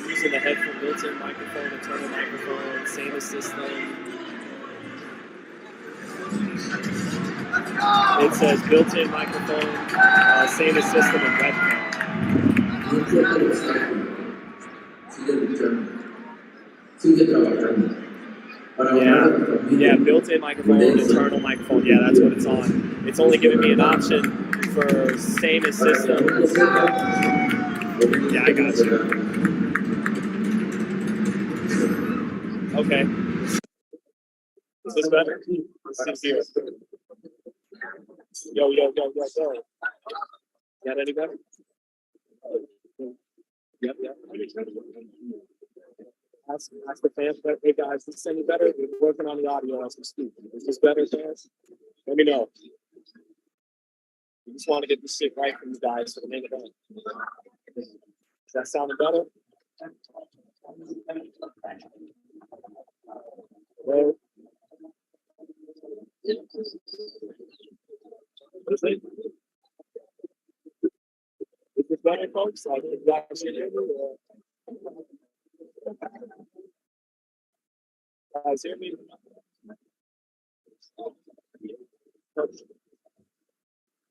using the headphone built-in microphone, internal microphone, same system. It says built-in microphone, same system, and webcam. Yeah, built-in microphone, internal microphone. Yeah, that's what it's on. It's only giving me an option for same system. Yeah, I got you. Okay. Is this better? Let's see here. Yo. Got any better? Yep. Ask the fans, hey guys, is this any better? We're working on the audio as we speak. Is this better, fans? Let me know. We just want to get this shit right for you guys for the main event. Is that sounding better? Well, is this better, folks? Like, is that guys hear me?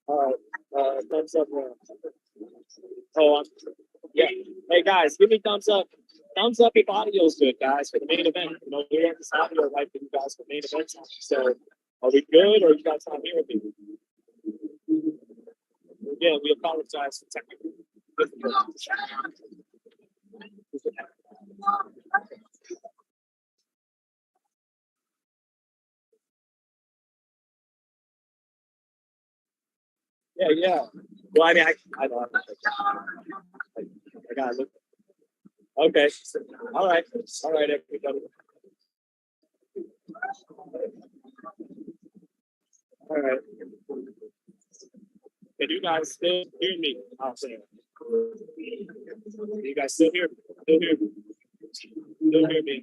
All right. Thumbs up. Yeah. Hey guys, give me thumbs up. Thumbs up if audio's good, guys, for the main event. You know, we have this audio right for you guys for the main event. So, are we good, or you guys not hearing me? Yeah, we apologize for technical difficulties. Yeah. Well, I mean, I know. I gotta look. Okay. All right, everybody. All right. Can you guys still hear me out there? You guys still hear me? Still hear me?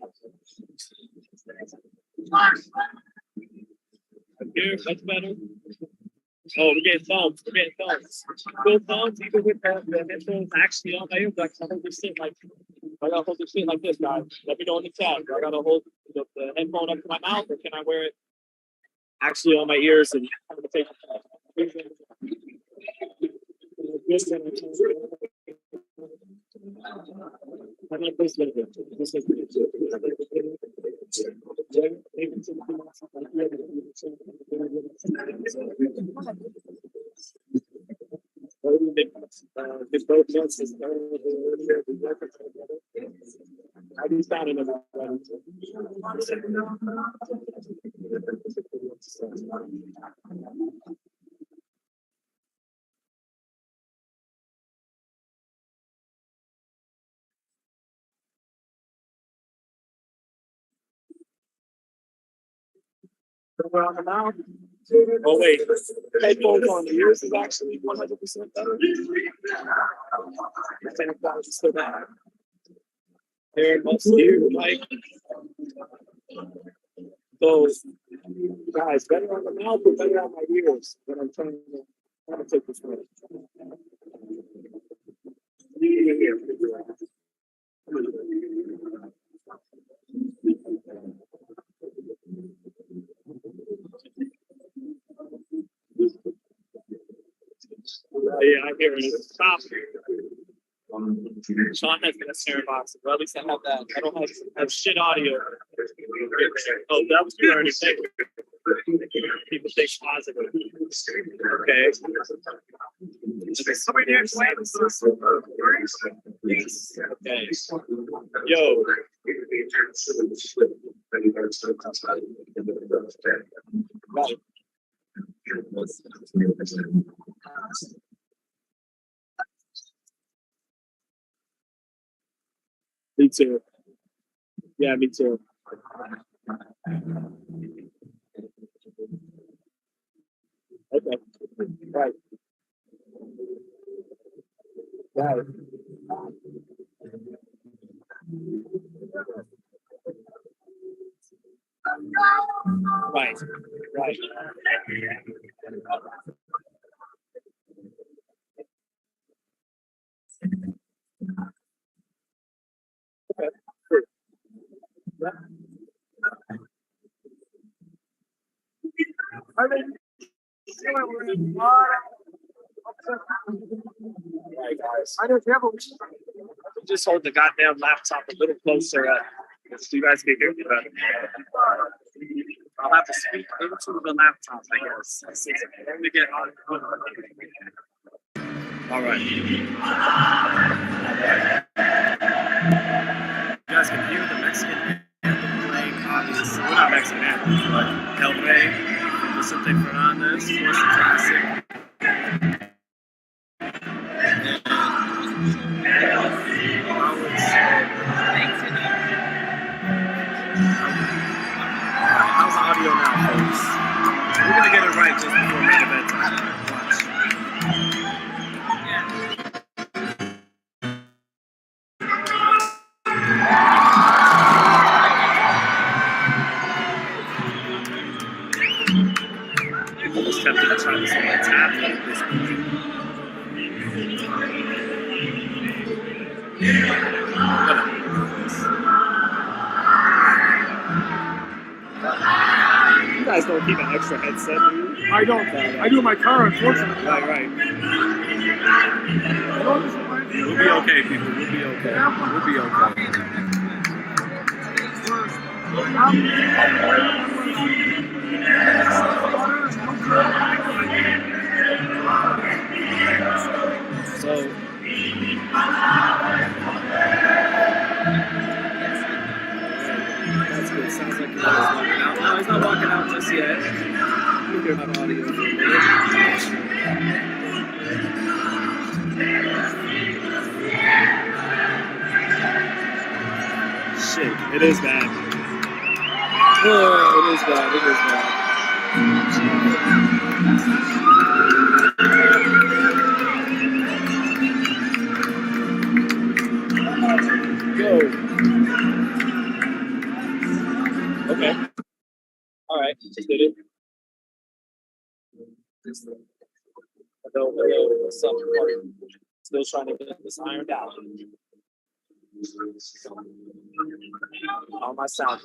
I'm here. That's better. Oh, we're getting thumbs. We're getting thumbs. Good thumbs, even with the headphones actually on my ears. I gotta hold this shit like this, guys. Let me know in the chat. I gotta hold the headphone up to my mouth, or can I wear it actually on my ears and take I like this little bit. This is around the mouth. Oh wait, headphones on the ears is actually 100% better. I think that was still bad. Here, most here, like those guys, better on the mouth or better on my ears when I'm trying to take this one. Yeah, I hear it. Stop. Sean has been a snare boxer, but at least I have that. I don't have shit audio. Oh, that was already saying. People think positive. Okay. Somebody next to okay. Yo. Right. Me too. Yeah, me too. Okay. Right. Right. Right. Right. Okay. Yeah. I mean, right, guys. I don't have just hold the goddamn laptop a little closer up so you guys can hear me better. I'll have to speak into the laptop, I guess. Let me get on. All right. You guys can hear the Mexican anthem playing, obviously. We're not Mexican anthems, but El Rey, Vicente Fernandez, of course, the classic. How's the audio now, folks? We're gonna get it right just before main event time. Watch. I'm just tempted to try this on my tab like this. You guys don't keep an extra headset, do you? I don't. I do in my car, unfortunately. Right. We'll be okay, people. We'll be okay. We'll be okay. So, that's good. Sounds like he's walking out. No, he's not walking out just yet. We'll hear about audio for a minute. Shit, it is bad. Oh, it is bad. It is bad. Go. Okay. All right. Just did it. Hello, what's up, party? Still trying to get this ironed out. All my sound.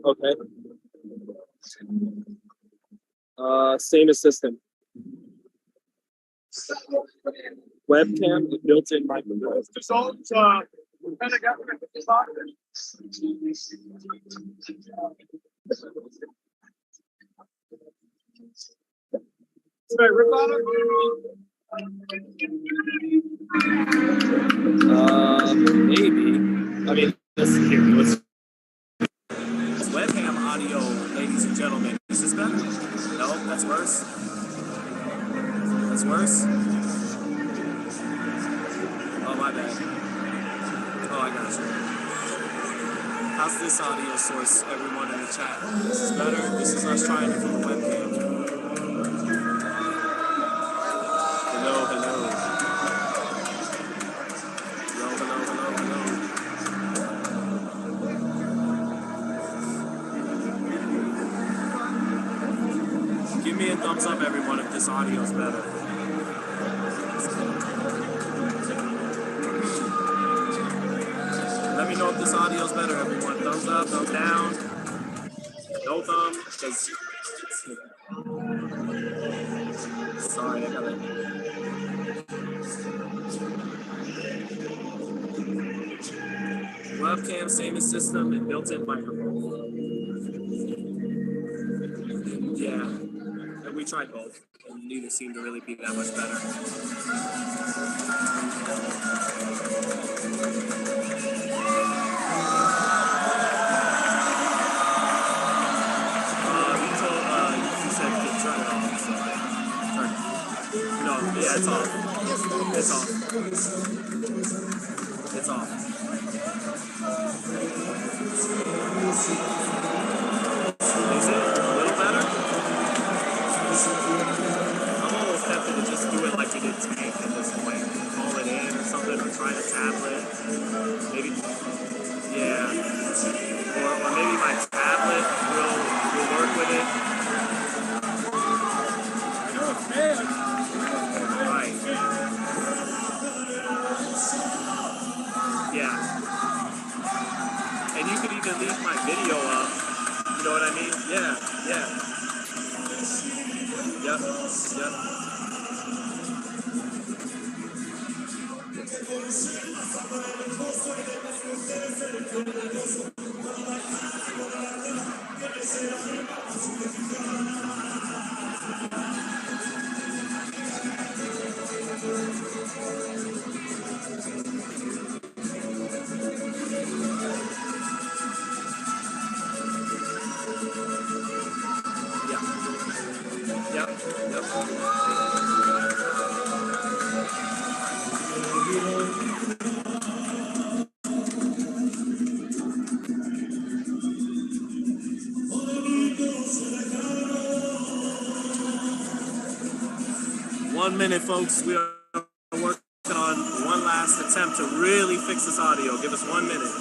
Okay. Same assistant. Webcam, the built-in microphone. Maybe. I mean, listen here. Webcam audio, ladies and gentlemen. Is this better? No, that's worse. That's worse. Oh, my bad. Oh, I got you. How's this audio source, everyone in the chat? This is better. This is us trying it from the webcam. Hello, hello. Hello, hello, hello, hello. Give me a thumbs up, everyone, if this audio is better. Let me know if this audio is better, everyone. Thumbs up, thumbs down. No thumb, because... Sorry, I gotta... Webcam, same system, and built-in microphone. Yeah, and we tried both, and neither seemed to really be that much better. You said to turn it off, so turn it. No, yeah, it's off. It's off. It's off. Is it a little better? I'm almost tempted to just do it like we did Tank at this point. Call it in or something, or try a tablet. Maybe, yeah. Or maybe my tablet will work with it. Right. Yeah. And you could even leave my video up. You know what I mean? Yeah, yeah. Yep, yep. Yep, yep. 1 minute, folks. We are working on one last attempt to really fix this audio. Give us 1 minute.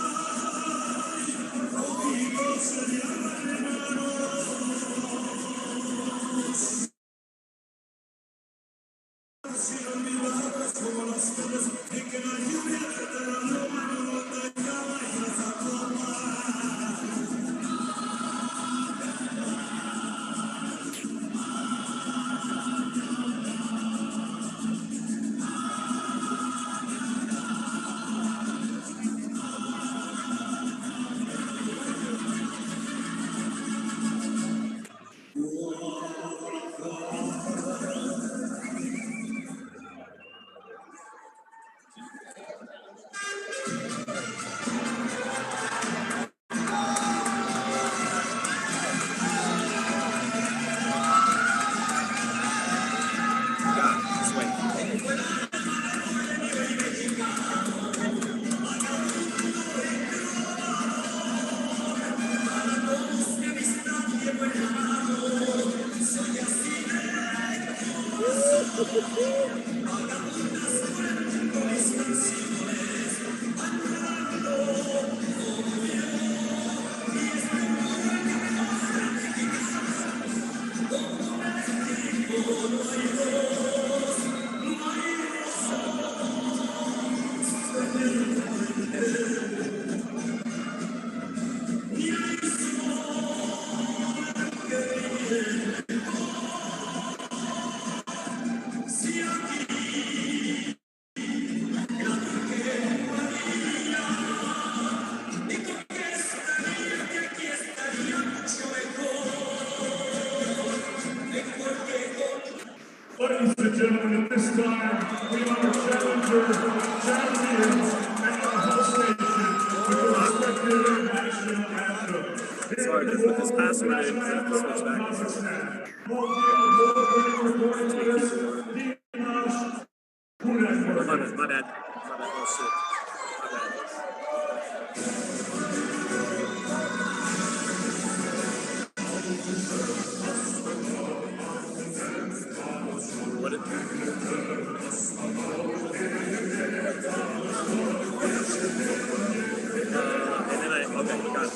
Ladies and gentlemen, at this time, we honor challenger, champions, and our host nation with the respective national anthem. Sorry, this password didn't have to switch back. My bad. Oh shit. My bad. What it? And then okay, got it.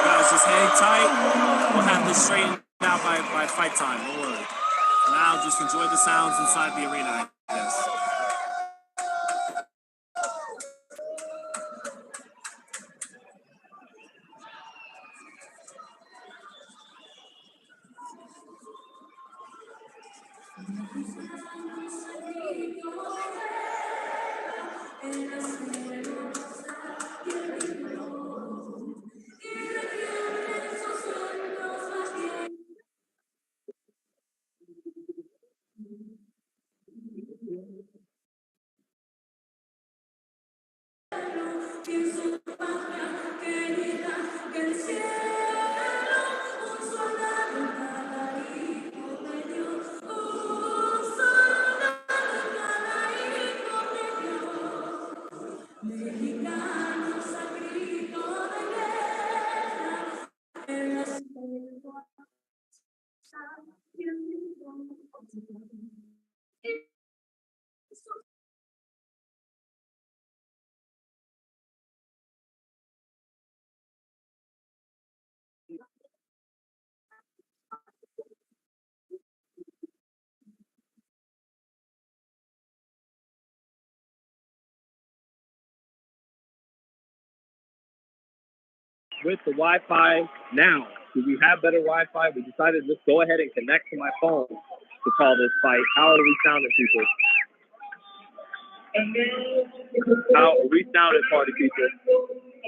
Guys, just hang tight. We'll have this straightened out by fight time. Don't worry. For now, just enjoy the sounds inside the arena, I guess. With the Wi-Fi now. Do we have better Wi-Fi? We decided to just go ahead and connect to my phone to call this fight. How are we sounding, people? How are we sounding, party people? Of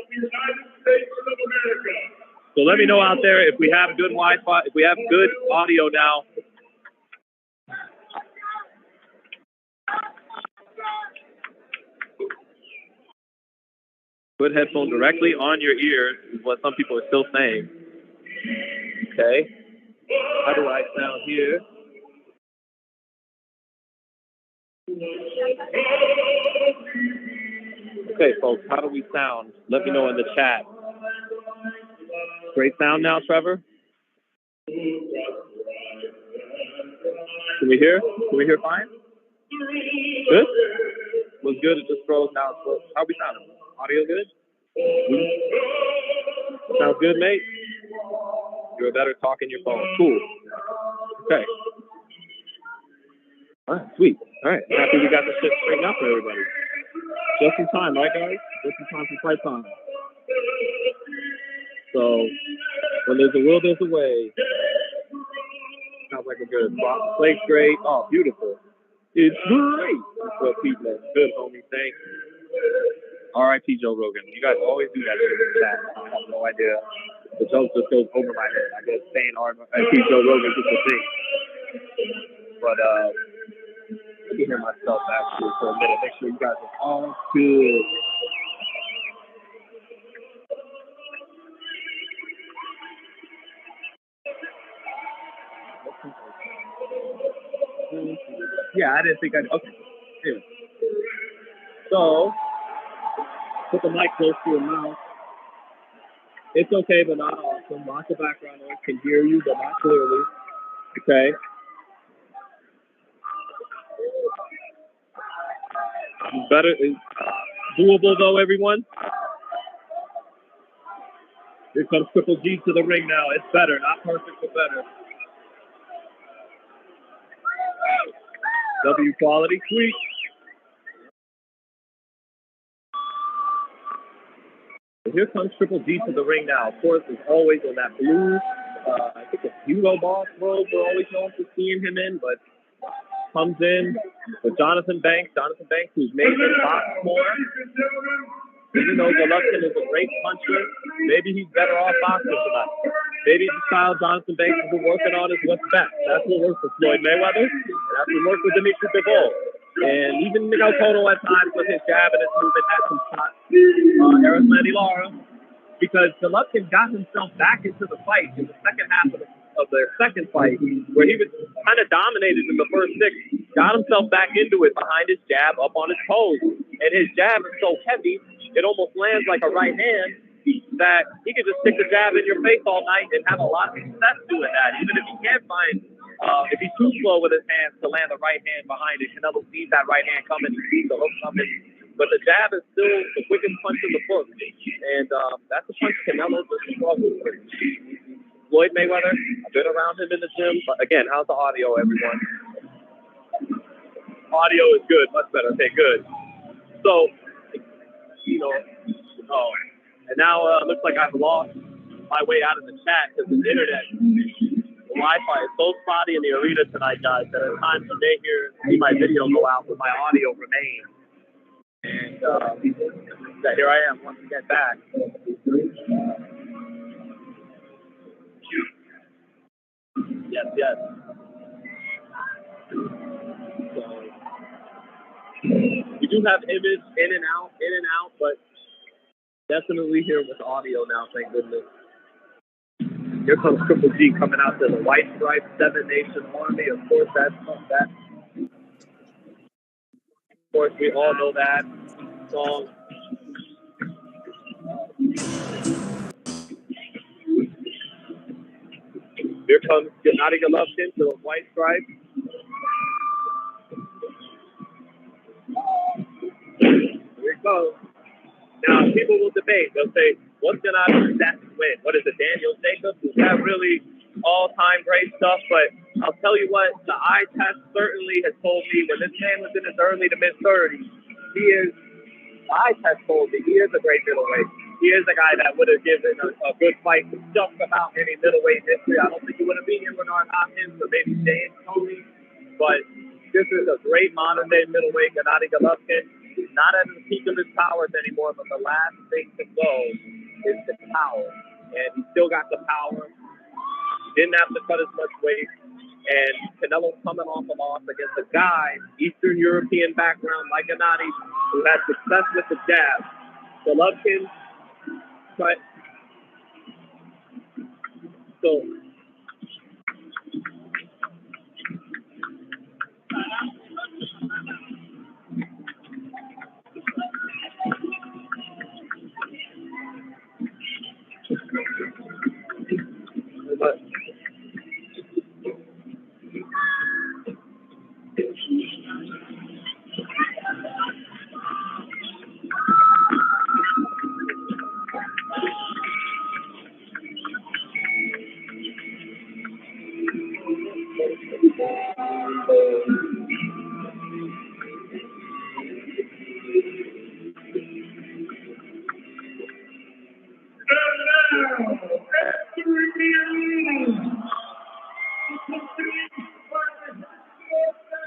the United States of America, So let me know out there if we have good Wi-Fi, if we have good audio now. Put headphones directly on your ears is what some people are still saying. Okay. How do I sound here? Okay, folks, how do we sound? Let me know in the chat. Great sound now, Trevor? Can we hear? Can we hear fine? Good? Was good, it just froze now. So how we sounding? Audio good? Sounds good, mate? You're better talking your phone. Cool. Okay. All right, sweet. All right, happy we got this shit straightened out for everybody. Just in time, right, guys? Just in time for fight time. So, when there's a will, there's a way. Sounds like a good spot. The plate's great. Oh, beautiful. It's great. That's what people are. Good, homie. Thank you. R.I.P. Joe Rogan. You guys always do that shit in the chat. I have no idea. The joke just goes over my head. I guess saying R.I.P. Joe Rogan is just a thing. But, let me hear myself actually for a minute. Make sure you guys are all good. Yeah, I didn't think I'd. Okay. Here. So, put the mic close to your mouth. It's okay, but not awesome. Lots of background noise. Can hear you, but not clearly. Okay. Better is doable though, everyone. Here comes Triple G to the ring now. It's better, not perfect, but better. W quality, sweet. And here comes Triple G to the ring now. Of course, as always in that blue, I think it's Hugo Boss robe we're always known for seeing him in, but comes in with Jonathan Banks. Jonathan Banks, who's made him box more. Even though Golovkin is a great puncher, maybe he's better off boxing tonight. Maybe the style Jonathan Banks has been working on is what's best. That's what works for Floyd Mayweather, and that's what works for Dimitri Bivol. And even Miguel Cotto at times with his jab and his movement had some shots. Erislandy Lara, because Golovkin got himself back into the fight in the second half of their second fight, where he was kind of dominated in the first six, got himself back into it behind his jab up on his toes. And his jab is so heavy, it almost lands like a right hand that he can just stick the jab in your face all night and have a lot of success doing that. Even if he can't find, if he's too slow with his hands to land the right hand behind it, Canelo sees that right hand coming, he sees the hook coming. But the jab is still the quickest punch in the book. And that's a punch Canelo just struggles with. Floyd Mayweather, I've been around him in the gym. But again, how's the audio, everyone? Audio is good, much better. Okay, good. So, you know, and now looks like I've lost my way out of the chat because the internet, the Wi-Fi is so spotty in the arena tonight, guys, that at times you may see my video go out, but my audio remains. And here I am once again back. Yes. So, we do have image in and out, but definitely here with audio now, thank goodness. Here comes Triple G coming out to the White Stripe 7 Nation Army. Of course, that. Of course, we all know that song. Here comes Gennadiy Golovkin to the White Stripe. Here it goes. Now, people will debate. They'll say, what's Gennady's best win? What is it, Daniel Jacobs? Is that really all-time great stuff? But I'll tell you what, the eye test certainly has told me when this man was in his early to mid-30s, the eye test told me he is a great middleweight. He is a guy that would have given a good fight to just about any middleweight in history. I don't think he would have beaten Bernard Hopkins or maybe James Tony, but this is a great modern-day middleweight, Gennadiy Golovkin. Not at the peak of his powers anymore, but the last thing to go is the power. and he still got the power. He didn't have to cut as much weight. And Canelo's coming off a loss against a guy, Eastern European background like Gennadiy, who had success with the jab. Golovkin, but so. But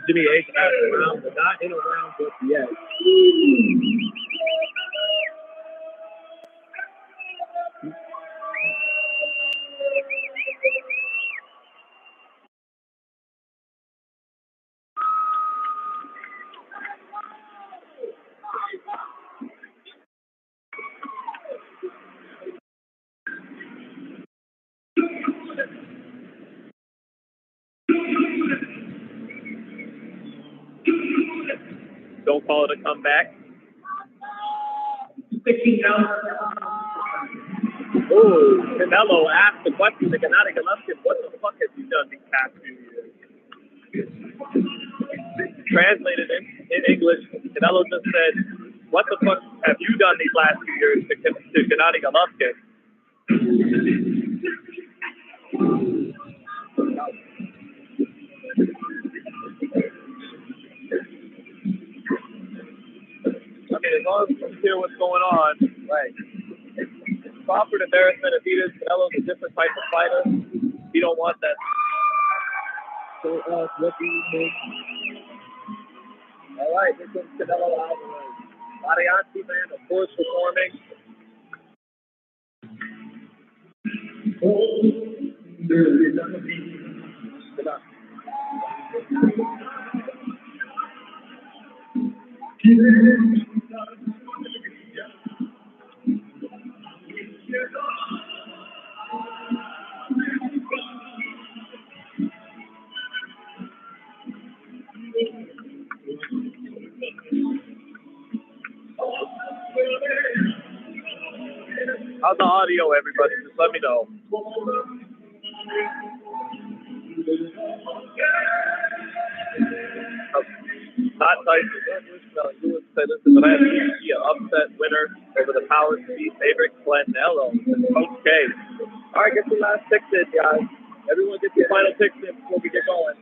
Jimmy H has a round, but not in a round just yet. Don't call it a comeback. Oh, Canelo asked the question to Gennadiy Golovkin, what the fuck have you done these past few years? Translated in English, Canelo just said, what the fuck have you done these last few years to Gennadiy Golovkin? I mean, as long as we hear what's going on, right. Crawford, embarrassment, Adidas, Canelo's a different type of fighter. You don't want that. So, what do you think? All right, here comes Canelo Alvarez. Mariachi man, of course, performing. How's the audio, everybody? Just let me know. Not Tyson. You would say this is last year upset winner over the power speed favorite Canelo. Coach K. All right, get your last picks in, guys. Everyone get your final picks in before we get going.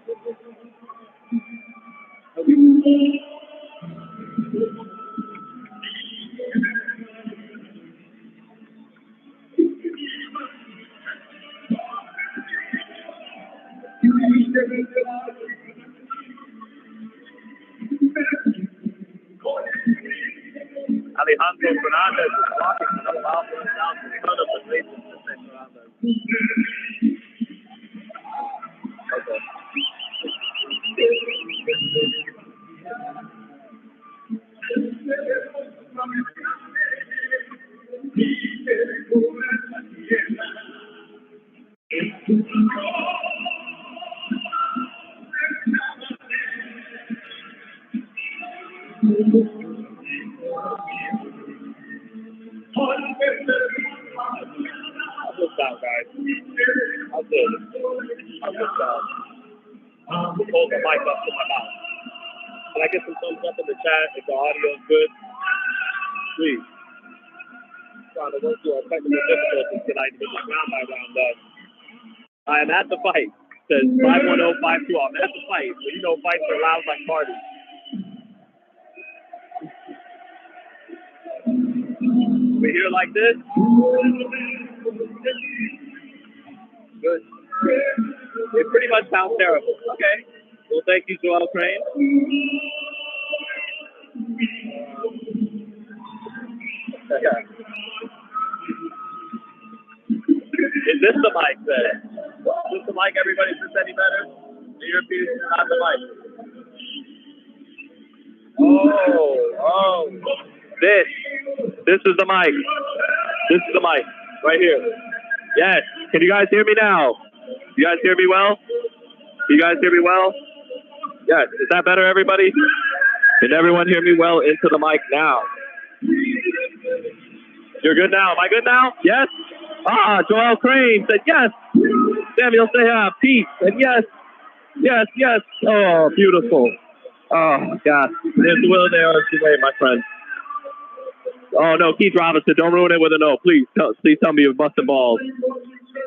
Alejandro Fernandez is walking Canelo Alvarez down to the front of the races to say Fernandez. Okay. I'll just down, guys. I'll just down. Hold the mic up to my mouth. Can I get some thumbs up in the chat if the audio is good? Please. Trying to work through our technical difficulties tonight to get this round by round done. I am at the fight. Says 51052. I'm at the fight. But you know fights are loud like parties. We hear like this? Good. It pretty much sounds terrible. Okay. Well, thank you, Joel Crane. Is this the mic then? Is this the mic? Everybody, is this any better? The earpiece is not the mic. Oh. This is the mic. This is the mic right here. Yes. Can you guys hear me now? You guys hear me well? You guys hear me well? Yes. Is that better, everybody? Can everyone hear me well into the mic now? You're good now. Am I good now? Yes? Joel Crane said yes. Samuel Seha, Pete said yes. Yes. Oh, beautiful. Oh, gosh. There's the will, there is the way, my friend. Oh, no, Keith Robinson, don't ruin it with a no. Please tell me you're busting balls.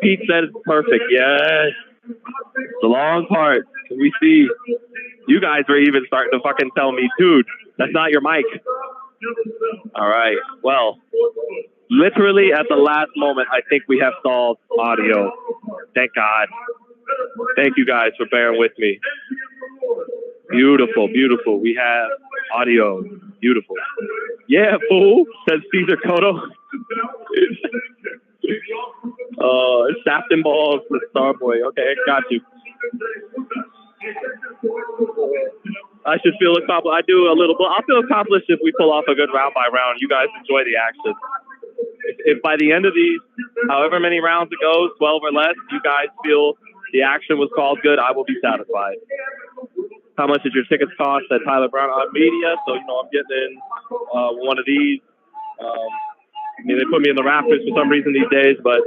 Pete said it's perfect. Yes. The long part. Can we see? You guys were even starting to fucking tell me, dude, that's not your mic. All right. Well, literally at the last moment, I think we have solved audio. Thank God. Thank you guys for bearing with me. Beautiful. We have audio. Beautiful. Yeah, fool, says Caesar Cotto. Shafton balls, the Starboy. Okay, got you. I should feel accomplished. I do a little, but I'll feel accomplished if we pull off a good round by round. You guys enjoy the action. If by the end of these, however many rounds it goes, 12 or less, you guys feel the action was called good, I will be satisfied. How much did your tickets cost at Tyler Brown on Media? So, I'm getting in one of these. They put me in the Raptors for some reason these days, but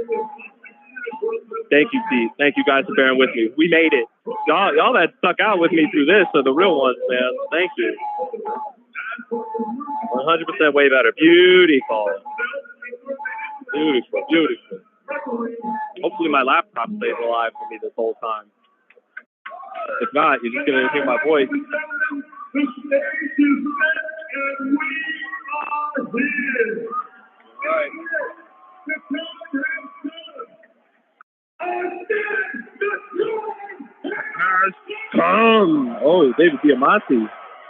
thank you, Steve. Thank you guys for bearing with me. We made it. Y'all that stuck out with me through this are the real ones, man. Thank you. 100% way better. Beautiful. Hopefully my laptop stays alive for me this whole time. If not, you're just going to hear my voice. All right. Come. Oh, David Diamante.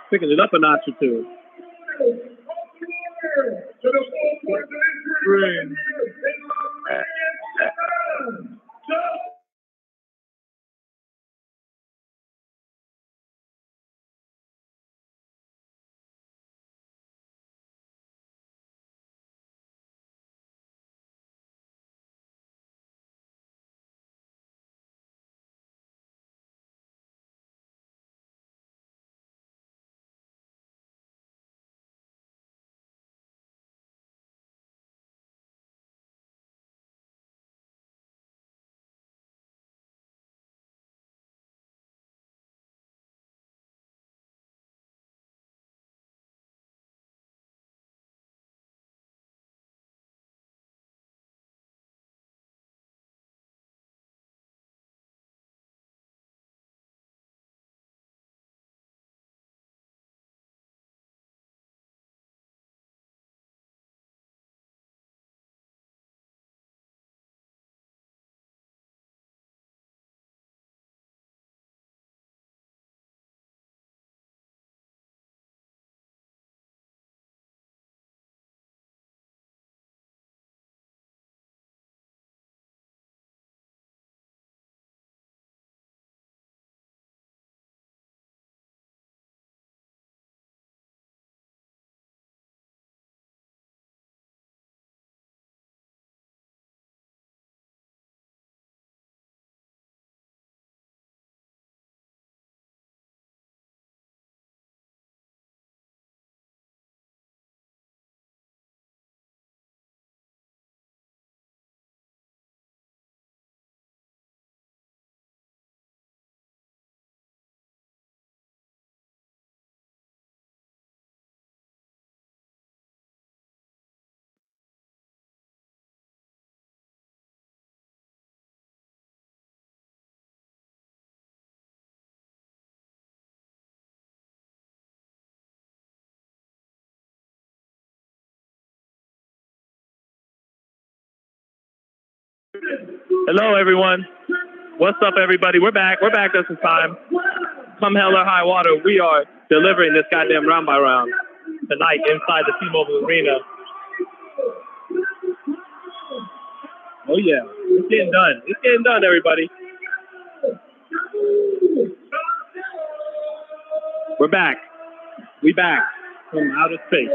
Picking it up a notch or two. Hello, everyone. What's up, everybody? We're back. We're back this time. Come hell or high water, we are delivering this goddamn round by round tonight inside the T-Mobile Arena. Oh yeah, it's getting done. It's getting done, everybody. We're back. We back from outer space.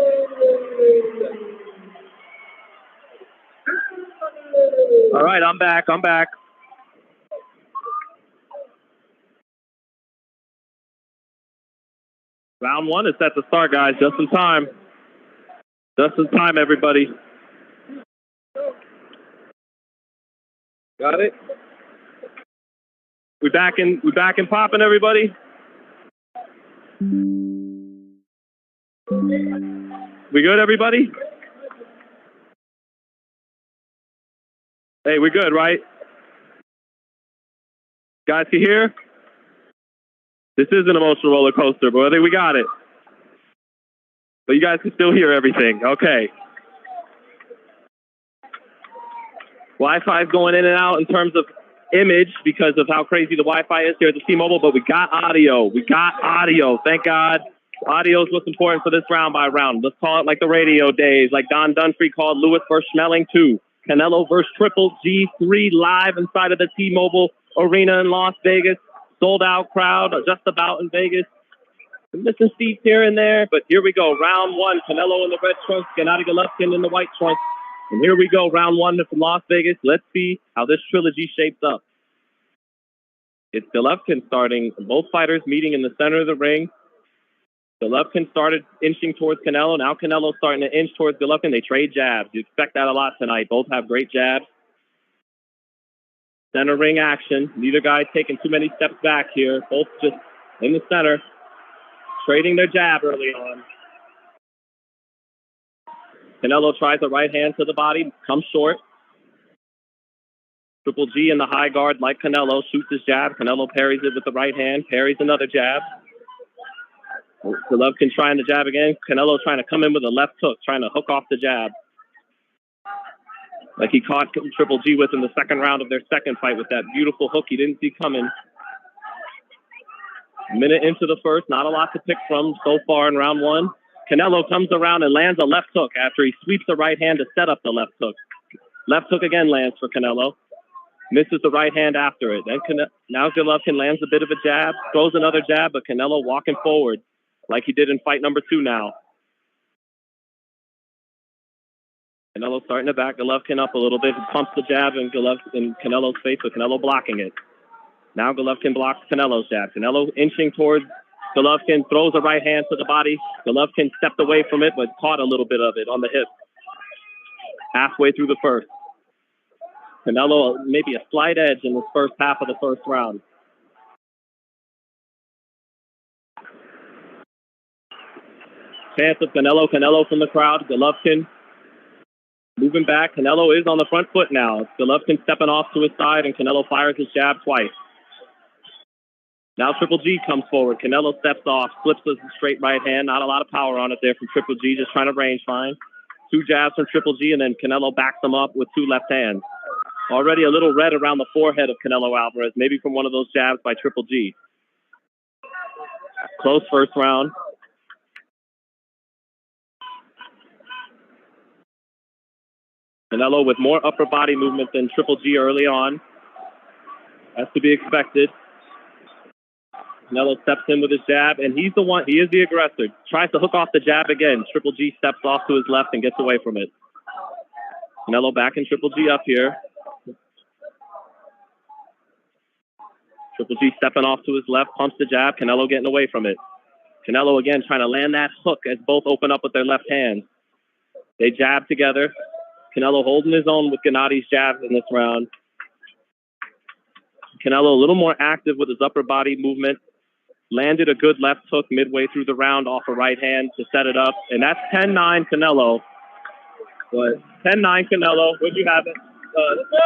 All right, I'm back. Round one is set to start, guys. Just in time. Just in time, everybody. Got it? We back and popping, everybody. We good, everybody? Hey, we good, right? Guys, you hear? This is an emotional roller coaster, but I think we got it. But you guys can still hear everything. Okay. Wi-Fi is going in and out in terms of image because of how crazy the Wi-Fi is here at the T-Mobile, but we got audio. We got audio. Thank God. Audio is what's important for this round by round. Let's call it like the radio days, like Don Dunphy called Lewis versus Schmeling 2. Canelo versus Triple G 3 live inside of the T-Mobile Arena in Las Vegas. Sold out crowd, just about in Vegas. Missing seats here and there, but here we go. Round one, Canelo in the red trunks, Gennadiy Golovkin in the white trunks. And here we go, round one from Las Vegas. Let's see how this trilogy shapes up. It's Golovkin starting, both fighters meeting in the center of the ring. Golovkin started inching towards Canelo. Now Canelo's starting to inch towards Golovkin. They trade jabs. You expect that a lot tonight. Both have great jabs. Center ring action. Neither guy taking too many steps back here. Both just in the center, trading their jab early on. Canelo tries a right hand to the body, comes short. Triple G in the high guard like Canelo, shoots his jab. Canelo parries it with the right hand, parries another jab. Golovkin trying to jab again. Canelo trying to come in with a left hook, trying to hook off the jab. Like he caught Triple G with in the second round of their second fight with that beautiful hook he didn't see coming. A minute into the first, not a lot to pick from so far in round one. Canelo comes around and lands a left hook after he sweeps the right hand to set up the left hook. Left hook again lands for Canelo. Misses the right hand after it. Then now Golovkin lands a bit of a jab, throws another jab, but Canelo walking forward like he did in fight number 2 now. Canelo starting to back Golovkin up a little bit. He pumps the jab in Canelo's face, but Canelo blocking it. Now Golovkin blocks Canelo's jab. Canelo inching towards Golovkin, throws a right hand to the body. Golovkin stepped away from it, but caught a little bit of it on the hip. Halfway through the first. Canelo maybe a slight edge in the first half of the first round. Chance of Canelo from the crowd. Golovkin moving back. Canelo is on the front foot now. Golovkin stepping off to his side, and Canelo fires his jab twice. Now Triple G comes forward. Canelo steps off, flips a straight right hand. Not a lot of power on it there from Triple G, just trying to range find. 2 jabs from Triple G, and then Canelo backs him up with 2 left hands. Already a little red around the forehead of Canelo Alvarez, maybe from one of those jabs by Triple G. Close first round. Canelo with more upper body movement than Triple G early on. That's to be expected. Canelo steps in with his jab, and he is the aggressor. Tries to hook off the jab again. Triple G steps off to his left and gets away from it. Canelo backing Triple G up here. Triple G stepping off to his left, pumps the jab. Canelo getting away from it. Canelo again trying to land that hook as both open up with their left hands. They jab together. Canelo holding his own with Gennadiy's jabs in this round. Canelo a little more active with his upper body movement. Landed a good left hook midway through the round off a right hand to set it up. And that's 10-9 Canelo. But 10-9 Canelo. What'd you have it?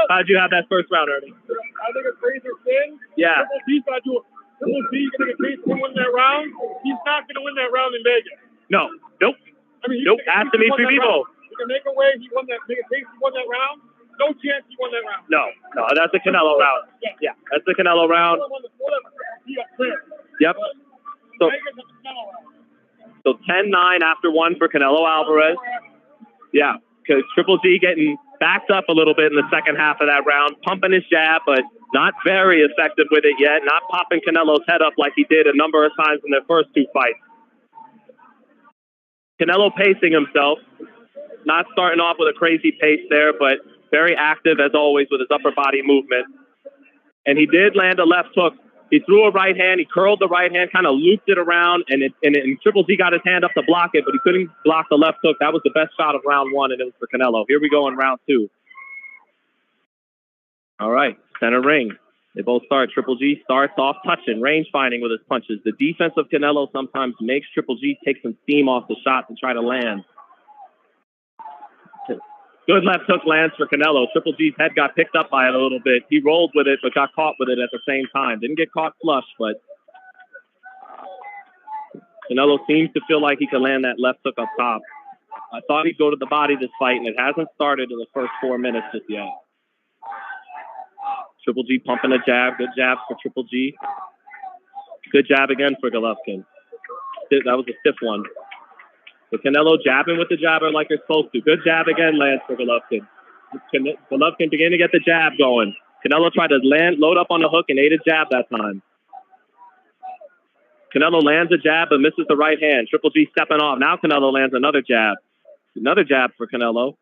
How'd you have that first round, Ernie? I think it's razor thin. Yeah. Triple G's going to get paid to win that round. He's not going to win that round in Vegas. No. Nope. I mean, nope. Ask Dimitri Bivol. He can make a way. He won that. Make a case. He won that round. No chance he won that round. No, that's the Canelo round. Yeah, that's the Canelo round. Yep. So 10-9 after 1 for Canelo Alvarez. Yeah, because Triple G getting back slacked up a little bit in the second half of that round, pumping his jab, but not very effective with it yet, not popping Canelo's head up like he did a number of times in their first two fights. Canelo pacing himself, not starting off with a crazy pace there, but very active as always with his upper body movement. And he did land a left hook. He threw a right hand, he curled the right hand, kind of looped it around, and Triple G got his hand up to block it, but he couldn't block the left hook. That was the best shot of round one, and it was for Canelo. Here we go in round two. All right, center ring. They both start. Triple G starts off touching, range finding with his punches. The defense of Canelo sometimes makes Triple G take some steam off the shot and try to land. Good left hook lands for Canelo. Triple G's head got picked up by it a little bit. He rolled with it, but got caught with it at the same time. Didn't get caught flush, but Canelo seems to feel like he can land that left hook up top. I thought he'd go to the body this fight, and it hasn't started in the first 4 minutes just yet. Triple G pumping a jab. Good jab for Triple G. Good jab again for Golovkin. That was a stiff one. But Canelo jabbing with the jabber like they're supposed to. Good jab again lands for Golovkin. Golovkin beginning to get the jab going. Canelo tried to load up on the hook and ate a jab that time. Canelo lands a jab but misses the right hand. Triple G stepping off. Now Canelo lands another jab. Another jab for Canelo.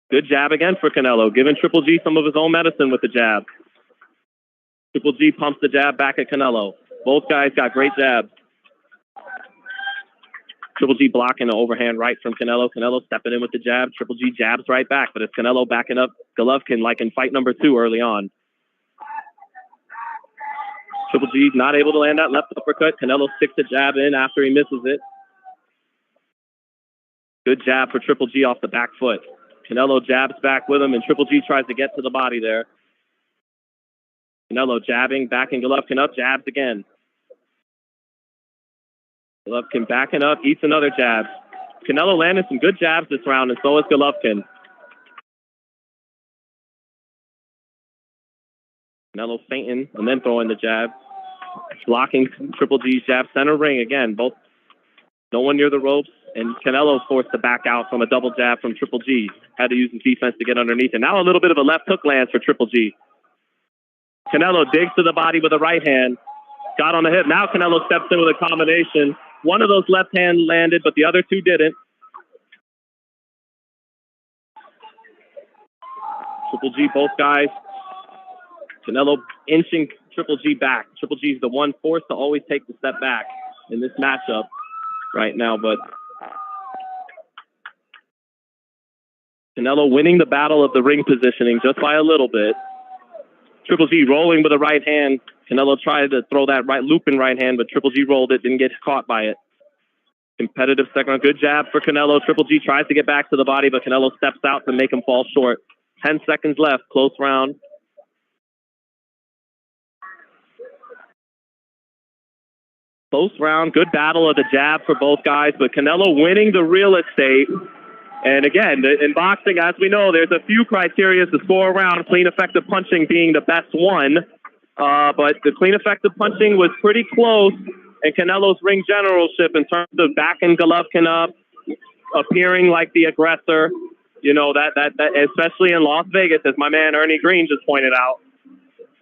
Good jab again for Canelo, giving Triple G some of his own medicine with the jab. Triple G pumps the jab back at Canelo. Both guys got great jabs. Triple G blocking the overhand right from Canelo. Canelo stepping in with the jab. Triple G jabs right back, but it's Canelo backing up Golovkin like in fight number 2 early on. Triple G not able to land that left uppercut. Canelo sticks the jab in after he misses it. Good jab for Triple G off the back foot. Canelo jabs back with him, and Triple G tries to get to the body there. Canelo jabbing, backing Golovkin up, jabs again. Golovkin backing up, eats another jab. Canelo landed some good jabs this round, and so is Golovkin. Canelo feinting and then throwing the jab. Blocking Triple G's jab. Center ring again. Both no one near the ropes, and Canelo forced to back out from a double jab from Triple G. Had to use his defense to get underneath. And now a little bit of a left hook lands for Triple G. Canelo digs to the body with a right hand. Got on the hip. Now Canelo steps in with a combination. One of those left hand landed, but the other two didn't. Triple G, both guys. Canelo inching Triple G back. Triple G's the one forced to always take the step back in this matchup right now, but Canelo winning the battle of the ring positioning just by a little bit. Triple G rolling with a right hand. Canelo tried to throw that looping right hand, but Triple G rolled it, didn't get caught by it. Competitive second round. Good jab for Canelo. Triple G tries to get back to the body, but Canelo steps out to make him fall short. 10 seconds left. Close round. Close round. Good battle of the jab for both guys, but Canelo winning the real estate. And again, in boxing, as we know, there's a few criteria to score a round, clean effective punching being the best one. But the clean effective punching was pretty close. And Canelo's ring generalship in terms of backing Golovkin up, appearing like the aggressor, you know, that especially in Las Vegas, as my man Ernie Green just pointed out.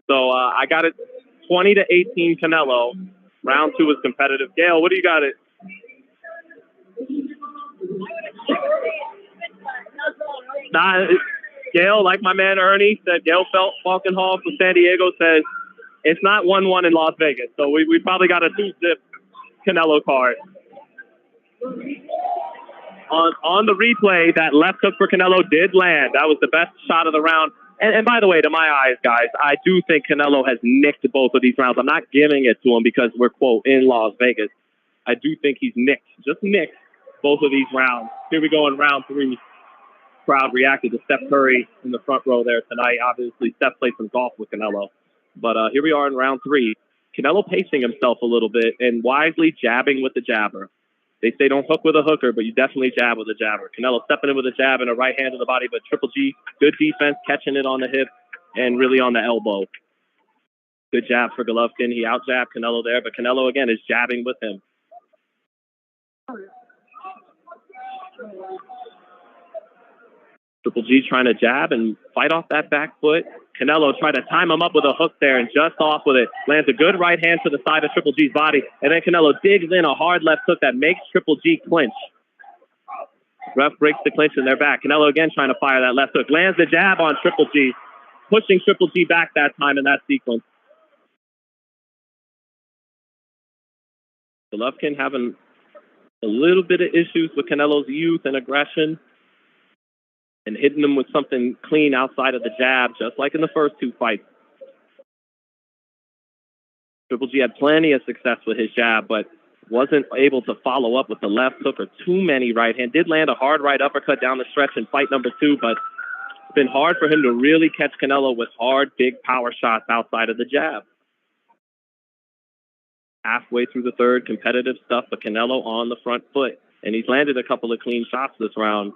So I got it 20-18 Canelo. Round 2 is competitive. Gail, what do you got it? Gail, like my man Ernie said, Gail Falcon Hall from San Diego says it's not 1-1 in Las Vegas. So we probably got a 2-zip Canelo card. On the replay, that left hook for Canelo did land. That was the best shot of the round. And by the way, to my eyes, guys, I do think Canelo has nicked both of these rounds. I'm not giving it to him because we're, quote, in Las Vegas. I do think he's just nicked both of these rounds. Here we go in round 3. Crowd reacted to Steph Curry in the front row there tonight. Obviously, Steph played some golf with Canelo. But here we are in round 3. Canelo pacing himself a little bit and wisely jabbing with the jabber. They say don't hook with a hooker, but you definitely jab with a jabber. Canelo stepping in with a jab and a right hand to the body, but Triple G, good defense, catching it on the hip and really on the elbow. Good jab for Golovkin. He out-jabbed Canelo there, but Canelo, again, is jabbing with him. Triple G trying to jab and fight off that back foot. Canelo tried to time him up with a hook there and just off with it. Lands a good right hand to the side of Triple G's body. And then Canelo digs in a hard left hook that makes Triple G clinch. Ref breaks the clinch and they're back. Canelo again trying to fire that left hook. Lands the jab on Triple G, pushing Triple G back that time in that sequence. Golovkin having a little bit of issues with Canelo's youth and aggression and hitting him with something clean outside of the jab, just like in the first two fights. Triple G had plenty of success with his jab, but wasn't able to follow up with the left hook or too many right hand. Did land a hard right uppercut down the stretch in fight number 2, but it's been hard for him to really catch Canelo with hard, big power shots outside of the jab. Halfway through the third, competitive stuff, but Canelo on the front foot. And he's landed a couple of clean shots this round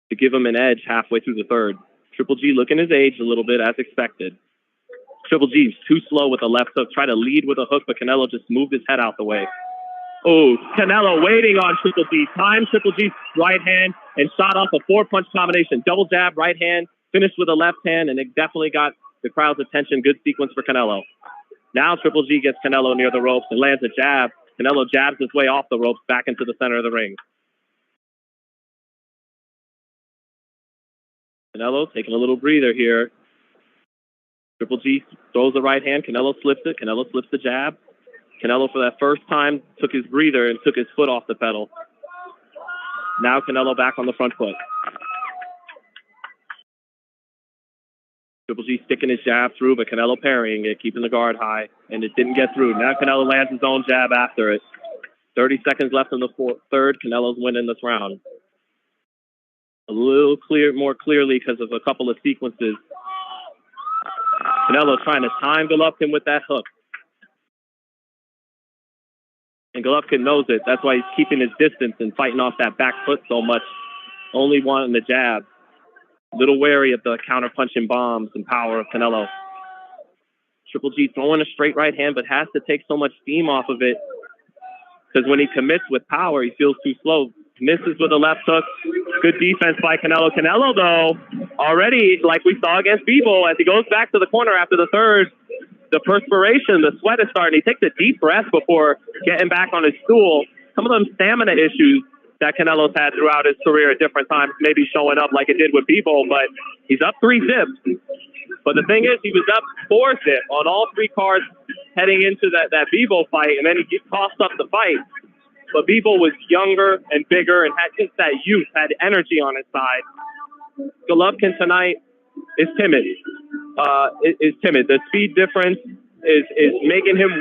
to give him an edge halfway through the third. Triple G looking his age a little bit as expected. Triple G's too slow with the left hook. Try to lead with a hook, but Canelo just moved his head out the way. Oh, Canelo waiting on Triple G. Timed Triple G's right hand and shot off a 4-punch combination. Double jab, right hand, finished with a left hand, and it definitely got the crowd's attention. Good sequence for Canelo. Now Triple G gets Canelo near the ropes and lands a jab. Canelo jabs his way off the ropes back into the center of the ring. Canelo taking a little breather here. Triple G throws the right hand. Canelo slips it. Canelo slips the jab. Canelo, for that first time, took his breather and took his foot off the pedal. Now Canelo back on the front foot. Triple G sticking his jab through, but Canelo parrying it, keeping the guard high, and it didn't get through. Now Canelo lands his own jab after it. 30 seconds left in the third. Canelo's winning this round. A little more clearly because of a couple of sequences. Canelo trying to time Golovkin with that hook. And Golovkin knows it. That's why he's keeping his distance and fighting off that back foot so much. Only wanting the jab. A little wary of the counter-punching bombs and power of Canelo. Triple G throwing a straight right hand, but has to take so much steam off of it. Because when he commits with power, he feels too slow. Misses with a left hook. Good defense by Canelo. Canelo, though, already, like we saw against Bivol, as he goes back to the corner after the third, the perspiration, the sweat is starting. He takes a deep breath before getting back on his stool. Some of them stamina issues that Canelo's had throughout his career at different times, maybe showing up like it did with Bivol, but he's up 3-0. But the thing is, he was up 4-0 on all 3 cards heading into that Bivol fight, and then he tossed up the fight. But Bivol was younger and bigger and had just that youth, had energy on his side. Golovkin tonight is timid. Is timid. The speed difference is making him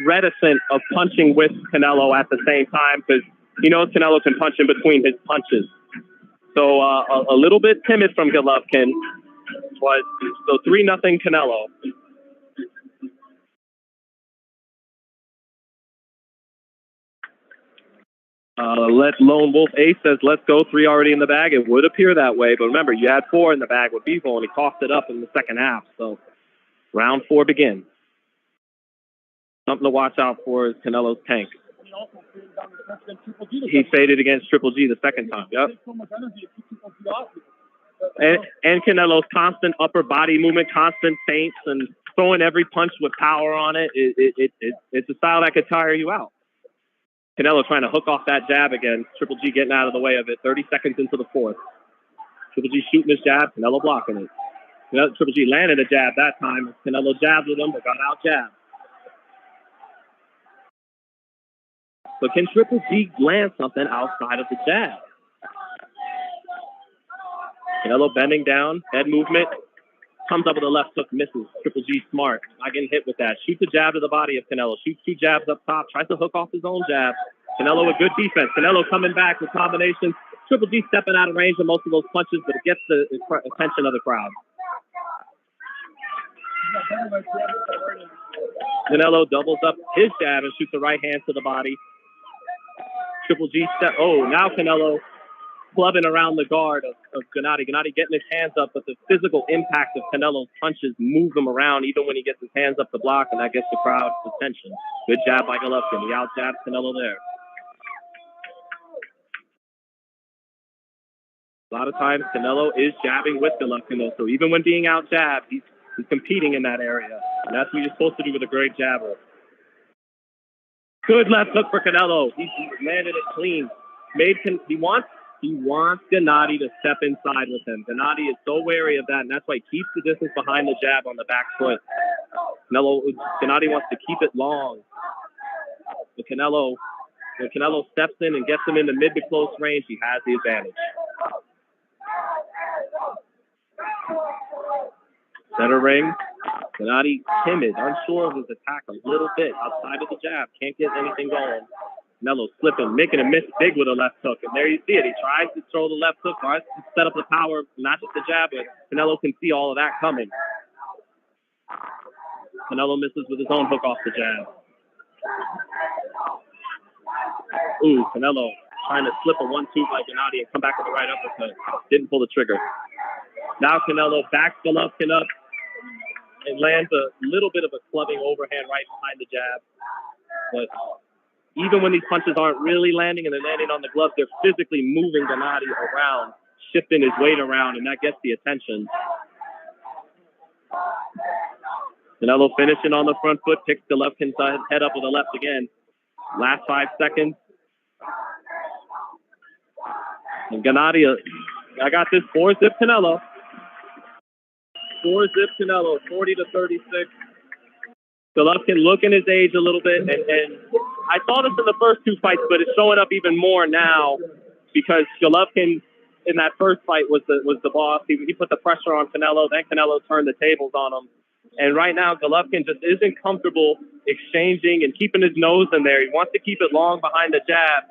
reticent of punching with Canelo at the same time because he knows Canelo can punch in between his punches. So a little bit timid from Golovkin. But so 3-0 Canelo. Let Lone Wolf Ace says, let's go, 3 already in the bag. It would appear that way, but remember, you had 4 in the bag with Bivol, and he coughed it up in the second half. So round 4 begins. Something to watch out for is Canelo's tank. He faded against Triple G the second time. Yep. And Canelo's constant upper body movement, constant feints, and throwing every punch with power on it. It's a style that could tire you out. Canelo trying to hook off that jab again. Triple G getting out of the way of it. 30 seconds into the fourth. Triple G shooting his jab. Canelo blocking it. Triple G landed a jab that time. Canelo jabbed with him, but got out jabbed. But can Triple G land something outside of the jab? Canelo bending down, head movement. Comes up with a left hook, misses. Triple G smart. Not getting hit with that. Shoots a jab to the body of Canelo. Shoots 2 jabs up top. Tries to hook off his own jab. Canelo with good defense. Canelo coming back with combinations. Triple G stepping out of range of most of those punches, but it gets the attention of the crowd. Canelo doubles up his jab and shoots a right hand to the body. Triple G step. Oh, now Canelo clubbing around the guard of Gennadiy. Gennadiy getting his hands up, but the physical impact of Canelo's punches move him around even when he gets his hands up the block, and that gets the crowd's attention. Good jab by Golovkin. He out-jabs Canelo there. A lot of times Canelo is jabbing with Golovkin though, so even when being out jabbed, he's competing in that area. And that's what you're supposed to do with a great jabber. Good left hook for Canelo. He landed it clean. He wants Gennadiy to step inside with him. Gennadiy is so wary of that, and that's why he keeps the distance behind the jab on the back foot. Gennadiy wants to keep it long. When Canelo steps in and gets him in the mid to close range, he has the advantage. Center ring. Gennadiy timid, unsure of his attack a little bit outside of the jab. Can't get anything going. Canelo slipping, making a miss big with a left hook. And there you see it. He tries to throw the left hook, tries to set up the power, not just the jab, but Canelo can see all of that coming. Canelo misses with his own hook off the jab. Ooh, Canelo trying to slip a 1-2 by Gennadiy and come back with the right uppercut. Didn't pull the trigger. Now Canelo backs Golovkin up and lands a little bit of a clubbing overhand right behind the jab. But even when these punches aren't really landing and they're landing on the gloves, they're physically moving Gennadiy around, shifting his weight around, and that gets the attention. Canelo finishing on the front foot, picks Golovkin's head up with a left again. Last 5 seconds. And Gennadiy, I got this 4-zip Canelo. 4-zip Canelo, 40-36. Golovkin looking his age a little bit, and I saw this in the first 2 fights, but it's showing up even more now because Golovkin in that first fight was the boss. He put the pressure on Canelo, then Canelo turned the tables on him. And right now, Golovkin just isn't comfortable exchanging and keeping his nose in there. He wants to keep it long behind the jab.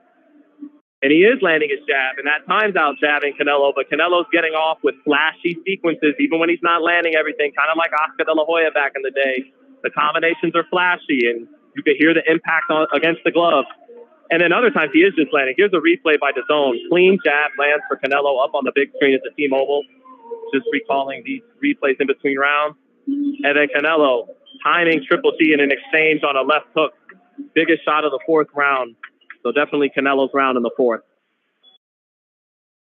And he is landing his jab, and at times out jabbing Canelo, but Canelo's getting off with flashy sequences, even when he's not landing everything, kind of like Oscar De La Hoya back in the day. The combinations are flashy, and you can hear the impact against the glove. And then other times he is just landing. Here's a replay by DAZN. Clean jab lands for Canelo up on the big screen at the T-Mobile. Just recalling these replays in between rounds. And then Canelo timing Triple G in an exchange on a left hook. Biggest shot of the 4th round. So definitely Canelo's round in the 4th.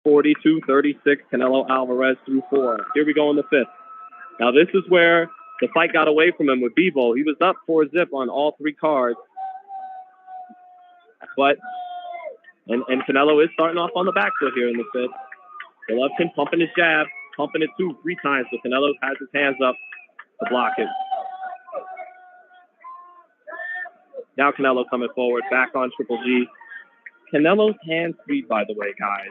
42-36, Canelo Alvarez through 4. Here we go in the 5th. Now this is where the fight got away from him with Bivol. He was up 4-zip on all 3 cards. But, and Canelo is starting off on the back foot here in the 5th. Golovkin pumping his jab, pumping it 2-3 times, but Canelo has his hands up to block it. Now Canelo coming forward, back on Triple G. Canelo's hand speed, by the way, guys,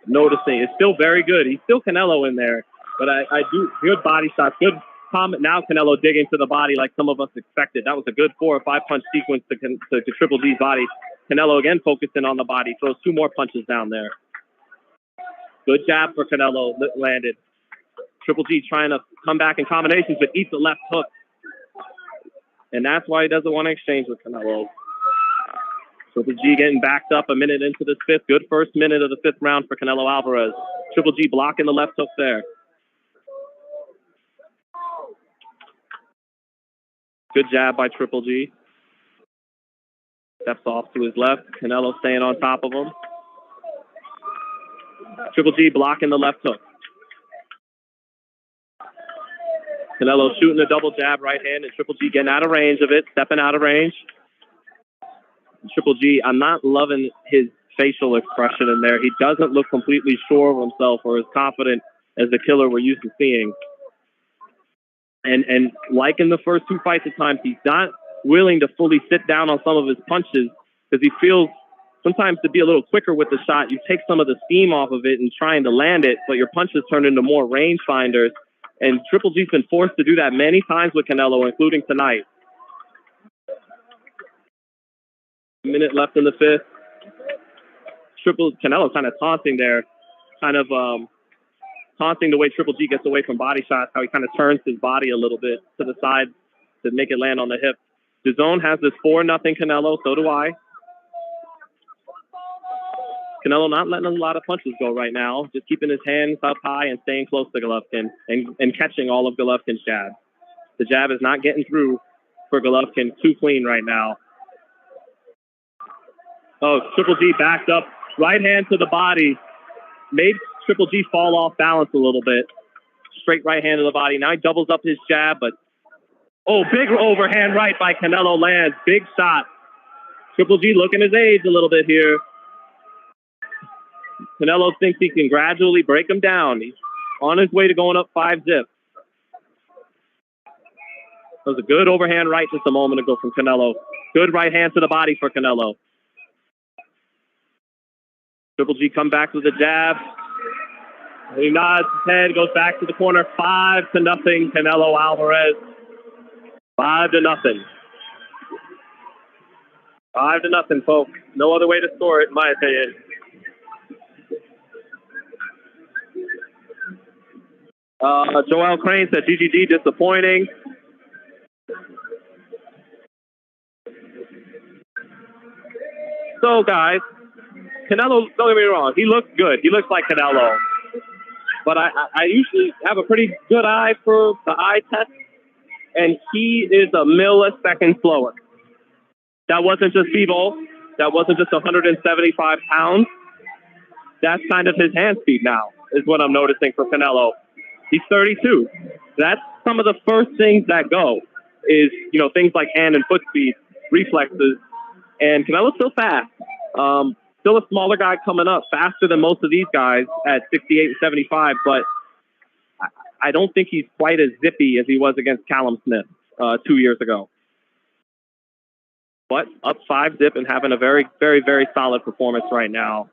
noticing, it's still very good. He's still Canelo in there, but I do good body shots, good comment. Now Canelo digging to the body like some of us expected. That was a good 4 or 5 punch sequence to Triple G's body. Canelo again focusing on the body, throws 2 more punches down there. Good jab for Canelo, landed. Triple G trying to come back in combinations, but eats the left hook. And that's why he doesn't want to exchange with Canelo. Triple G getting backed up a minute into this 5th. Good first minute of the 5th round for Canelo Alvarez. Triple G blocking the left hook there. Good jab by Triple G. Steps off to his left. Canelo staying on top of him. Triple G blocking the left hook. Canelo shooting a double jab right hand, and Triple G getting out of range of it, stepping out of range. And Triple G, I'm not loving his facial expression in there. He doesn't look completely sure of himself or as confident as the killer we're used to seeing. And like in the first 2 fights at times, he's not willing to fully sit down on some of his punches because he feels sometimes to be a little quicker with the shot, you take some of the steam off of it and trying to land it, but your punches turn into more range finders. And Triple G's been forced to do that many times with Canelo, including tonight. A minute left in the 5th. Canelo kind of taunting there, kind of taunting the way Triple G gets away from body shots, how he kind of turns his body a little bit to the side to make it land on the hip. DAZN has this 4-0 Canelo, so do I. Canelo not letting a lot of punches go right now, just keeping his hands up high and staying close to Golovkin and catching all of Golovkin's jabs. The jab is not getting through for Golovkin too clean right now. Oh, Triple G backed up, right hand to the body, Triple G fall off balance a little bit. Straight right hand to the body. Now he doubles up his jab, but big overhand right by Canelo lands. Big shot. Triple G looking his age a little bit here. Canelo thinks he can gradually break him down. He's on his way to going up 5-0. That was a good overhand right just a moment ago from Canelo. Good right hand to the body for Canelo. Triple G come back with a jab. He nods his head, goes back to the corner. 5-0, Canelo Alvarez. 5-0. 5-0, folks. No other way to score it, in my opinion. Joel Crane said GGG disappointing. So, guys, Canelo, don't get me wrong, he looks good. He looks like Canelo. But I usually have a pretty good eye for the eye test, and he is a millisecond slower. That wasn't just feeble. That wasn't just 175 pounds. That's kind of his hand speed now, is what I'm noticing for Canelo. He's 32. That's some of the first things that go is, things like hand and foot speed, reflexes, and Canelo's still fast. Still a smaller guy coming up, faster than most of these guys at 68 and 75, but I don't think he's quite as zippy as he was against Callum Smith 2 years ago. But up 5-0 and having a very, very, very solid performance right now.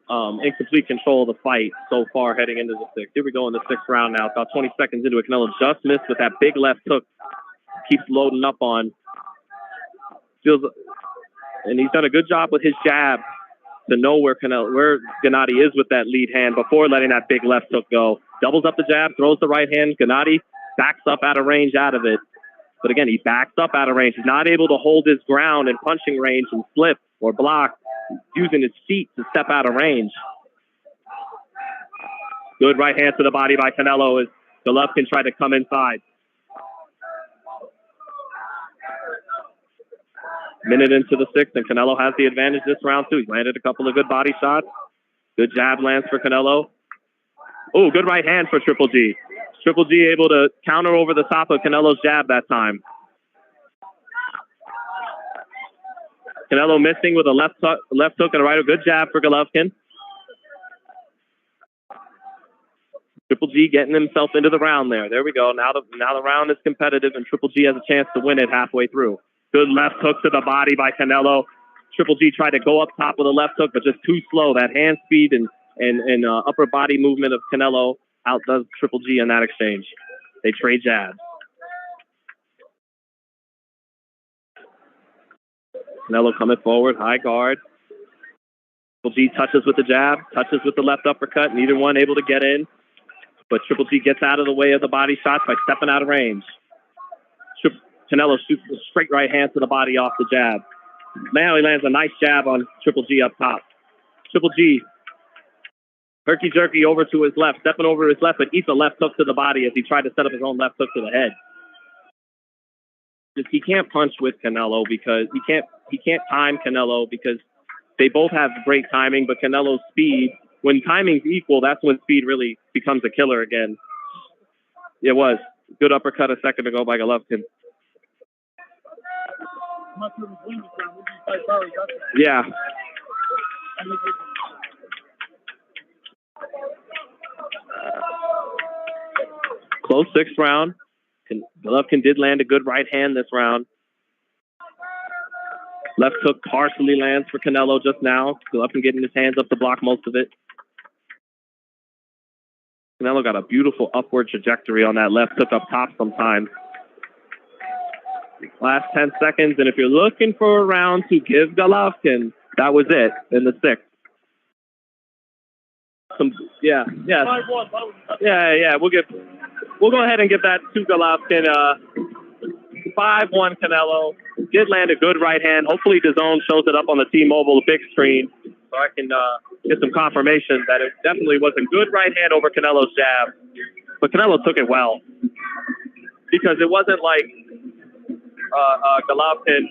In complete control of the fight so far heading into the sixth. Here we go in the sixth round now. About 20 seconds into it. Canelo just missed with that big left hook. Keeps loading up on. And he's done a good job with his jab to know where Gennadiy is with that lead hand before letting that big left hook go. Doubles up the jab, throws the right hand. Gennadiy backs up out of range out of it. But again, he backs up out of range. He's not able to hold his ground in punching range and slip or block, using his feet to step out of range. Good right hand to the body by Canelo as Golovkin tried to come inside. Minute into the sixth, and Canelo has the advantage this round too. He's landed a couple of good body shots. Good jab lands for Canelo. Oh, good right hand for Triple G. Triple G able to counter over the top of Canelo's jab that time. Canelo missing with a left hook and a right. A good jab for Golovkin. Triple G getting himself into the round there. There we go. Now the round is competitive, and Triple G has a chance to win it halfway through. Good left hook to the body by Canelo. Triple G tried to go up top with a left hook, but just too slow. That hand speed and upper body movement of Canelo outdoes Triple G in that exchange. They trade jabs. Canelo coming forward, high guard. Triple G touches with the jab, touches with the left uppercut, neither one able to get in. But Triple G gets out of the way of the body shots by stepping out of range. Canelo shoots a straight right hand to the body off the jab. Now he lands a nice jab on Triple G up top. Triple G, herky-jerky over to his left, stepping over his left, but eats a left hook to the body as he tried to set up his own left hook to the head. He can't punch with Canelo because he can't time Canelo because they both have great timing, but Canelo's speed, when timing's equal, that's when speed really becomes a killer again. It was. Good uppercut a second ago by Golovkin. Yeah. Close sixth round. Golovkin did land a good right hand this round. Left hook partially lands for Canelo just now. Golovkin getting his hands up to block most of it. Canelo got a beautiful upward trajectory on that left hook up top sometimes. Last 10 seconds, and if you're looking for a round to give Golovkin, that was it in the sixth. Yeah. We'll go ahead and give that to Golovkin. 5-1 Canelo. Did land a good right hand. Hopefully DAZN shows it up on the T-Mobile big screen so I can get some confirmation that it definitely was a good right hand over Canelo's jab. But Canelo took it well because it wasn't like Golovkin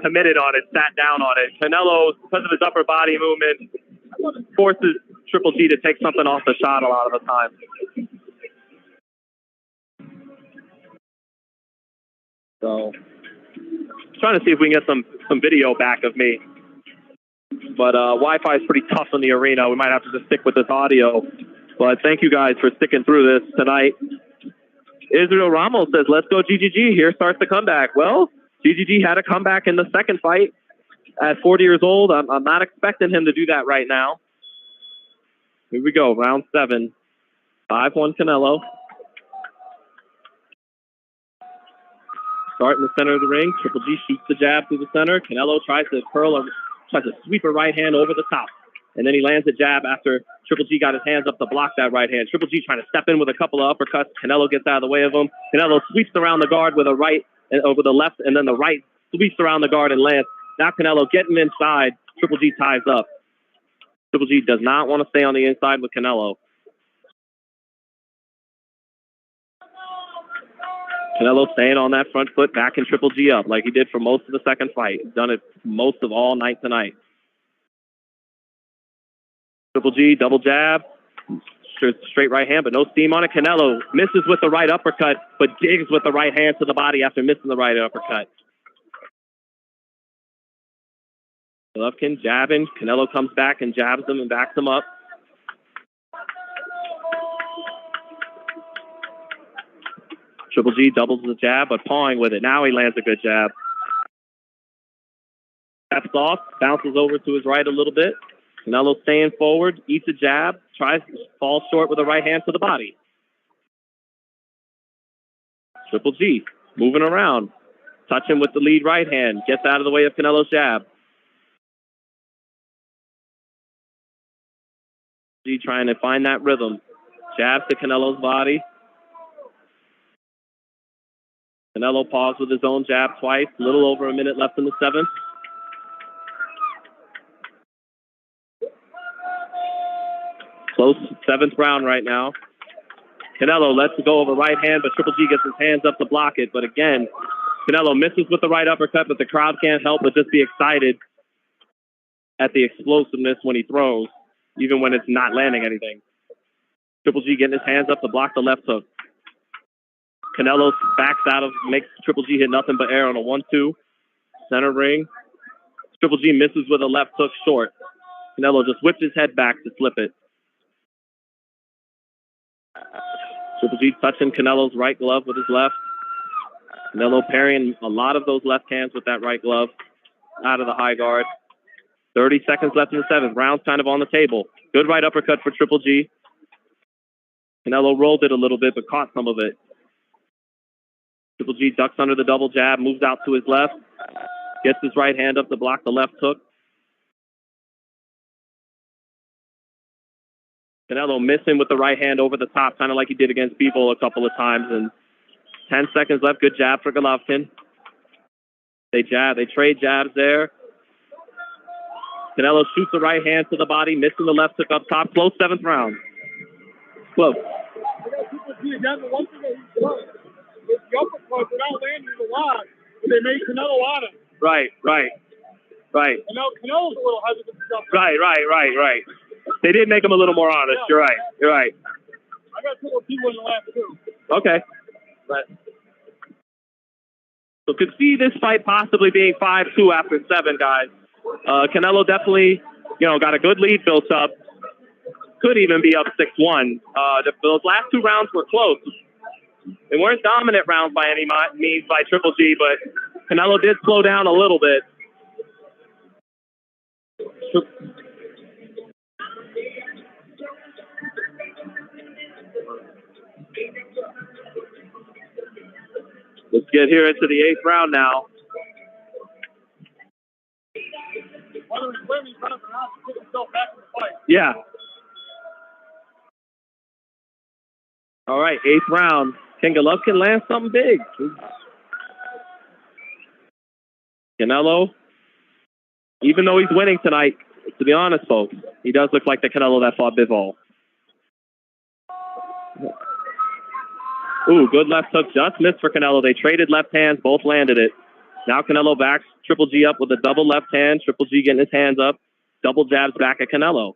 committed on it, sat down on it. Canelo, because of his upper body movement, forces Triple G to take something off the shot a lot of the time. So, trying to see if we can get some video back of me. But Wi-Fi is pretty tough in the arena. We might have to just stick with this audio. But thank you guys for sticking through this tonight. Israel Ramos says, let's go GGG. Here starts the comeback. Well, GGG had a comeback in the second fight at 40 years old. I'm not expecting him to do that right now. Here we go, round 7. 5-1 Canelo. Start in the center of the ring. Triple G shoots the jab through the center. Canelo tries to sweep a right hand over the top. And then he lands a jab after Triple G got his hands up to block that right hand. Triple G trying to step in with a couple of uppercuts. Canelo gets out of the way of him. Canelo sweeps around the guard with a right and over the left, and then the right sweeps around the guard and lands. Now Canelo getting inside. Triple G ties up. Triple G does not want to stay on the inside with Canelo. Canelo staying on that front foot, backing Triple G up like he did for most of the second fight. He's done it most of all night tonight. Triple G, double jab, straight right hand, but no steam on it. Canelo misses with the right uppercut, but digs with the right hand to the body after missing the right uppercut. Golovkin jabbing. Canelo comes back and jabs him and backs him up. Triple G doubles the jab, but pawing with it. Now he lands a good jab. Steps off, bounces over to his right a little bit. Canelo staying forward, eats a jab, tries to fall short with a right hand to the body. Triple G moving around, touching with the lead right hand, gets out of the way of Canelo's jab. G trying to find that rhythm. Jabs to Canelo's body. Canelo paused with his own jab twice. A little over a minute left in the 7th. Close 7th round right now. Canelo lets go of a right hand, but Triple G gets his hands up to block it. But again, Canelo misses with the right uppercut, but the crowd can't help but just be excited at the explosiveness when he throws, even when it's not landing anything. Triple G getting his hands up to block the left hook. Canelo backs out of, makes Triple G hit nothing but air on a 1-2. Center ring. Triple G misses with a left hook short. Canelo just whips his head back to flip it. Triple G touching Canelo's right glove with his left. Canelo parrying a lot of those left hands with that right glove out of the high guard. 30 seconds left in the 7th. Round's kind of on the table. Good right uppercut for Triple G. Canelo rolled it a little bit, but caught some of it. Triple G ducks under the double jab, moves out to his left, gets his right hand up to block the left hook. Canelo missing with the right hand over the top, kind of like he did against Bivol a couple of times. And 10 seconds left. Good jab for Golovkin. They trade jabs there. Canelo shoots the right hand to the body, missing the left hook up top. Close 7th round. Close. The uppercut without landing a lot, but they made Canelo on him. Right. And now Canelo's a little hesitant to jump. Right. They did make him a little more honest. Yeah. You're right. I got two more people in the last 2. Okay. So could see this fight possibly being 5-2 after 7, guys. Canelo definitely, got a good lead built up. Could even be up 6-1. Those last 2 rounds were close. They weren't dominant rounds by any means by Triple G, but Canelo did slow down a little bit. Let's get here into the 8th round now. Yeah. All right, 8th round. Can Golovkin land something big? Canelo, even though he's winning tonight, to be honest, folks, he does look like the Canelo that fought Bivol. Ooh, good left hook, just missed for Canelo. They traded left hands, both landed it. Now Canelo backs Triple G up with a double left hand. Triple G getting his hands up, double jabs back at Canelo.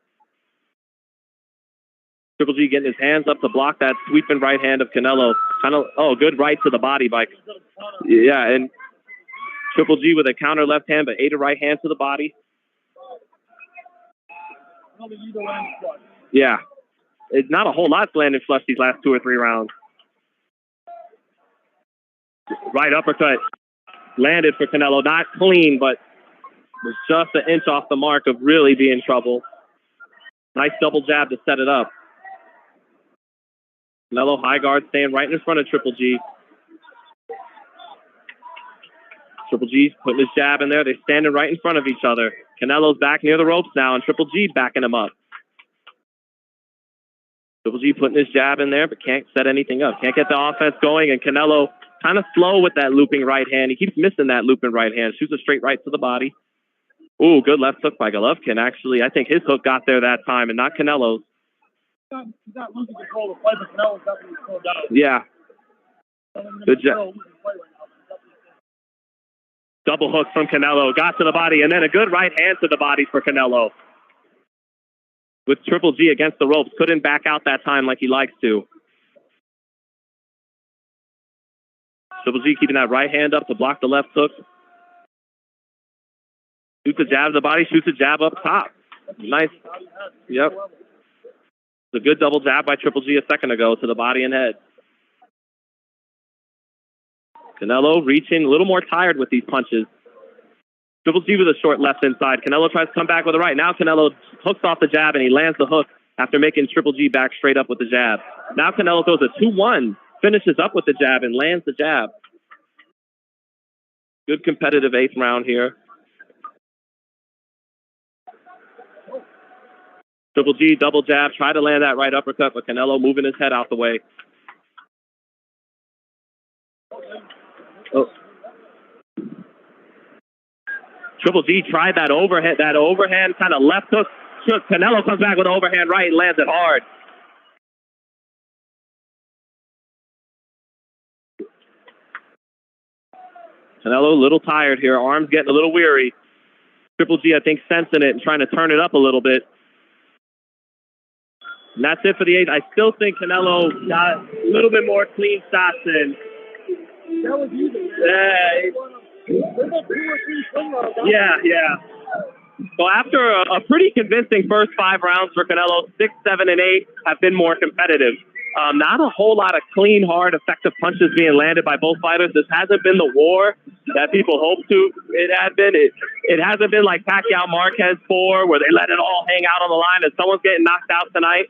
Triple G getting his hands up to block that sweeping right hand of Canelo. Kind of, oh, good right to the body by, yeah, and Triple G with a counter left hand, but ate a right hand to the body. Yeah, it's not a whole lot landing flush these last 2 or 3 rounds. Right uppercut landed for Canelo, not clean, but was just an inch off the mark of really being in trouble. Nice double jab to set it up. Canelo high guard staying right in front of Triple G. Triple G's putting his jab in there. They're standing right in front of each other. Canelo's back near the ropes now, and Triple G backing him up. Triple G putting his jab in there, but can't set anything up. Can't get the offense going, and Canelo kind of slow with that looping right hand. He keeps missing that looping right hand. Shoots a straight right to the body. Ooh, good left hook by Golovkin. Actually, I think his hook got there that time and not Canelo's. He's not losing control of the fight, but Canelo's definitely slowed down. Yeah. Good job. Double hook from Canelo. Got to the body, and then a good right hand to the body for Canelo. With Triple G against the ropes. Couldn't back out that time like he likes to. Triple G keeping that right hand up to block the left hook. Shoots a jab to the body, shoots a jab up top. Nice. Yep. It's a good double jab by Triple G a second ago to the body and head. Canelo reaching, a little more tired with these punches. Triple G with a short left inside. Canelo tries to come back with a right. Now Canelo hooks off the jab and he lands the hook after making Triple G back straight up with the jab. Now Canelo goes a 2-1, finishes up with the jab and lands the jab. Good competitive 8th round here. Triple G double jab, try to land that right uppercut, but Canelo moving his head out the way. Oh. Triple G tried that overhand kind of left hook. Canelo comes back with an overhand right and lands it hard. Canelo a little tired here, arms getting a little weary. Triple G, I think, sensing it and trying to turn it up a little bit. And that's it for the 8th. I still think Canelo got a little bit more clean shots in. That was easy. Yeah. So after a pretty convincing first 5 rounds for Canelo, 6, 7, and 8 have been more competitive. Not a whole lot of clean, hard, effective punches being landed by both fighters. This hasn't been the war that people hoped to. It had been. It hasn't been like Pacquiao-Marquez 4, where they let it all hang out on the line and someone's getting knocked out tonight.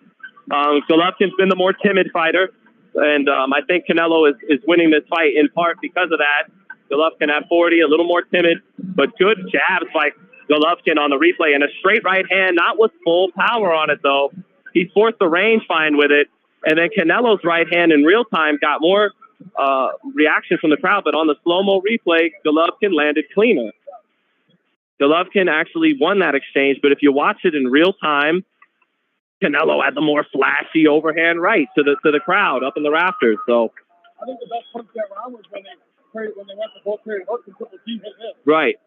Golovkin's been the more timid fighter, and I think Canelo is winning this fight in part because of that. Golovkin at 40, a little more timid, but good jabs by Golovkin on the replay, and a straight right hand, not with full power on it, though. He forced the range find with it, and then Canelo's right hand in real time got more reaction from the crowd, but on the slow-mo replay, Golovkin landed cleaner. Golovkin actually won that exchange, but if you watch it in real time, Canelo had the more flashy overhand right to the crowd up in the rafters. So I think the best punch that round was when they went to both carried hooks and Triple G hit him. Right.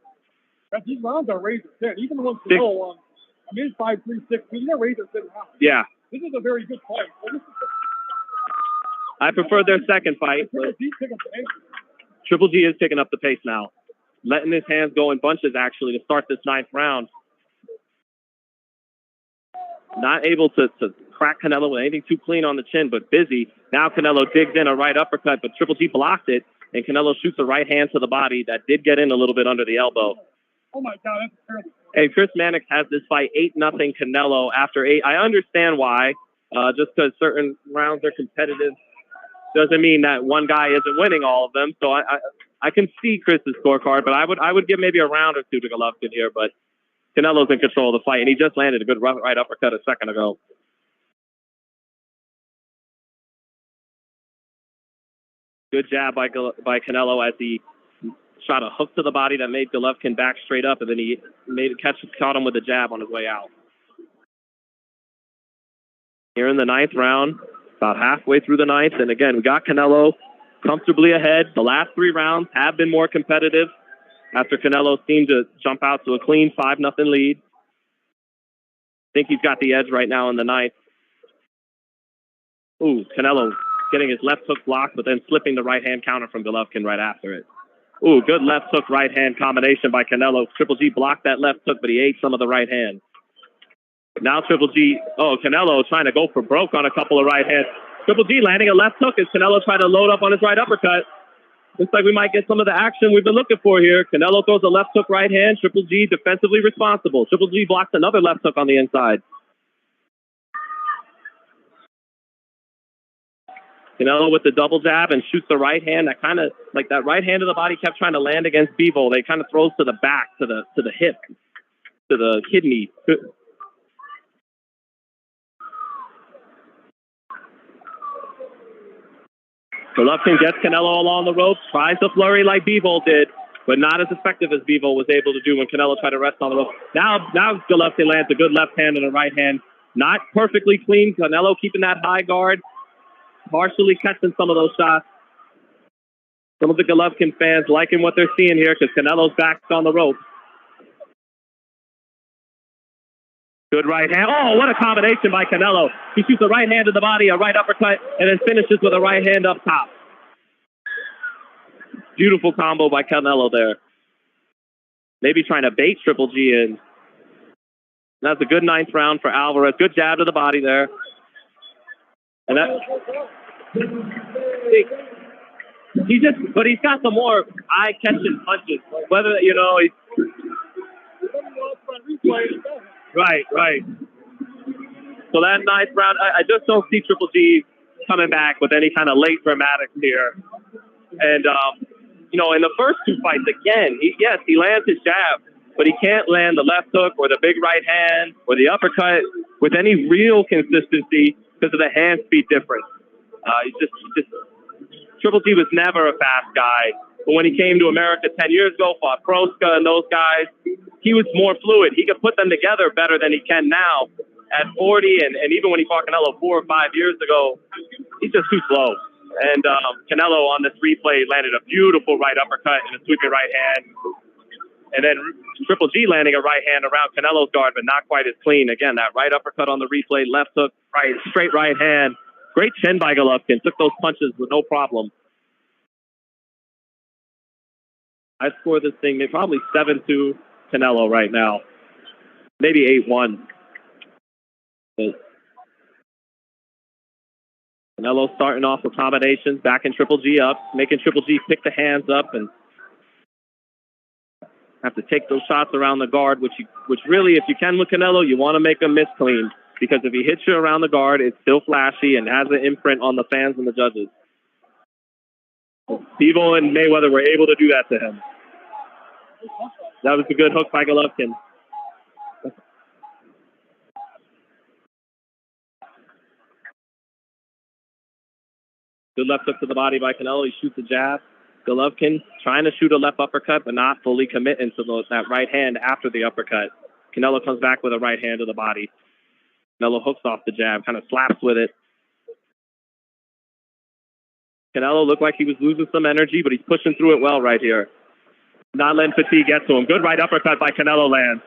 But these rounds are razor thin. Even the ones Canelo won, I mean, 5, 3, 6. These are razor thin rounds. Yeah. This is a very good fight. I prefer their second fight. Triple G is picking up the pace now, letting his hands go in bunches actually to start this 9th round. Not able to crack Canelo with anything too clean on the chin, but busy. Now Canelo digs in a right uppercut, but Triple G blocked it, and Canelo shoots a right hand to the body that did get in a little bit under the elbow. Oh my God, that's terrible. Hey, Chris Mannix has this fight 8-0 Canelo after 8. I understand why. Just because certain rounds are competitive doesn't mean that one guy isn't winning all of them. So I can see Chris's scorecard, but I would give maybe a round or two to Golovkin here, but Canelo's in control of the fight, and he just landed a good right uppercut a second ago. Good jab by Canelo as he shot a hook to the body that made Golovkin back straight up, and then he caught him with a jab on his way out. Here in the 9th round, about halfway through the 9th, and again, we got Canelo comfortably ahead. The last 3 rounds have been more competitive after Canelo seemed to jump out to a clean 5-0 lead. I think he's got the edge right now in the 9th. Ooh, Canelo getting his left hook blocked, but then slipping the right hand counter from Golovkin right after it. Ooh, good left hook, right hand combination by Canelo. Triple G blocked that left hook, but he ate some of the right hand. Now Triple G, Canelo trying to go for broke on a couple of right hands. Triple G landing a left hook as Canelo tried to load up on his right uppercut. Looks like we might get some of the action we've been looking for here. Canelo throws a left hook, right hand. Triple G defensively responsible. Triple G blocks another left hook on the inside. Canelo with the double jab and shoots the right hand. That kind of, like that right hand of the body kept trying to land against Bivol. They kind of throws to the back, to the hip, to the kidney. Golovkin gets Canelo along the ropes, tries to flurry like Bivol did, but not as effective as Bivol was able to do when Canelo tried to rest on the ropes. Now Golovkin lands a good left hand and a right hand. Not perfectly clean. Canelo keeping that high guard, partially catching some of those shots. Some of the Golovkin fans liking what they're seeing here because Canelo's back on the ropes. Good right hand. Oh, what a combination by Canelo. He shoots a right hand to the body, a right uppercut, and then finishes with a right hand up top. Beautiful combo by Canelo there. Maybe trying to bait Triple G in. That's a good ninth round for Alvarez. Good jab to the body there. And that... But he's got some more eye-catching punches. Whether, he's... Right. So that ninth round, I just don't see Triple G coming back with any kind of late dramatics here. And, in the first two fights, again, he lands his jab, but he can't land the left hook or the big right hand or the uppercut with any real consistency because of the hand speed difference. Triple G was never a fast guy. But when he came to America 10 years ago, fought Proska and those guys, he was more fluid. He could put them together better than he can now at 40. And even when he fought Canelo 4 or 5 years ago, he's just too slow. And Canelo on this replay landed a beautiful right uppercut and a sweeping right hand. And then Triple G landing a right hand around Canelo's guard, but not quite as clean. Again, that right uppercut on the replay, left hook, right, straight right hand. Great chin by Golovkin. Took those punches with no problem. I'd score this thing probably 7-2 Canelo right now. Maybe 8-1. But Canelo starting off with combinations, backing Triple G up, making Triple G pick the hands up and have to take those shots around the guard, which really, if you can with Canelo, you want to make them miss clean. Because if he hits you around the guard, it's still flashy and has an imprint on the fans and the judges. Bivol and Mayweather were able to do that to him. That was a good hook by Golovkin. Good left hook to the body by Canelo. He shoots a jab. Golovkin trying to shoot a left uppercut, but not fully committing to that right hand after the uppercut. Canelo comes back with a right hand to the body. Canelo hooks off the jab, kind of slaps with it. Canelo looked like he was losing some energy, but he's pushing through it well right here. Not letting fatigue get to him. Good right uppercut by Canelo lands.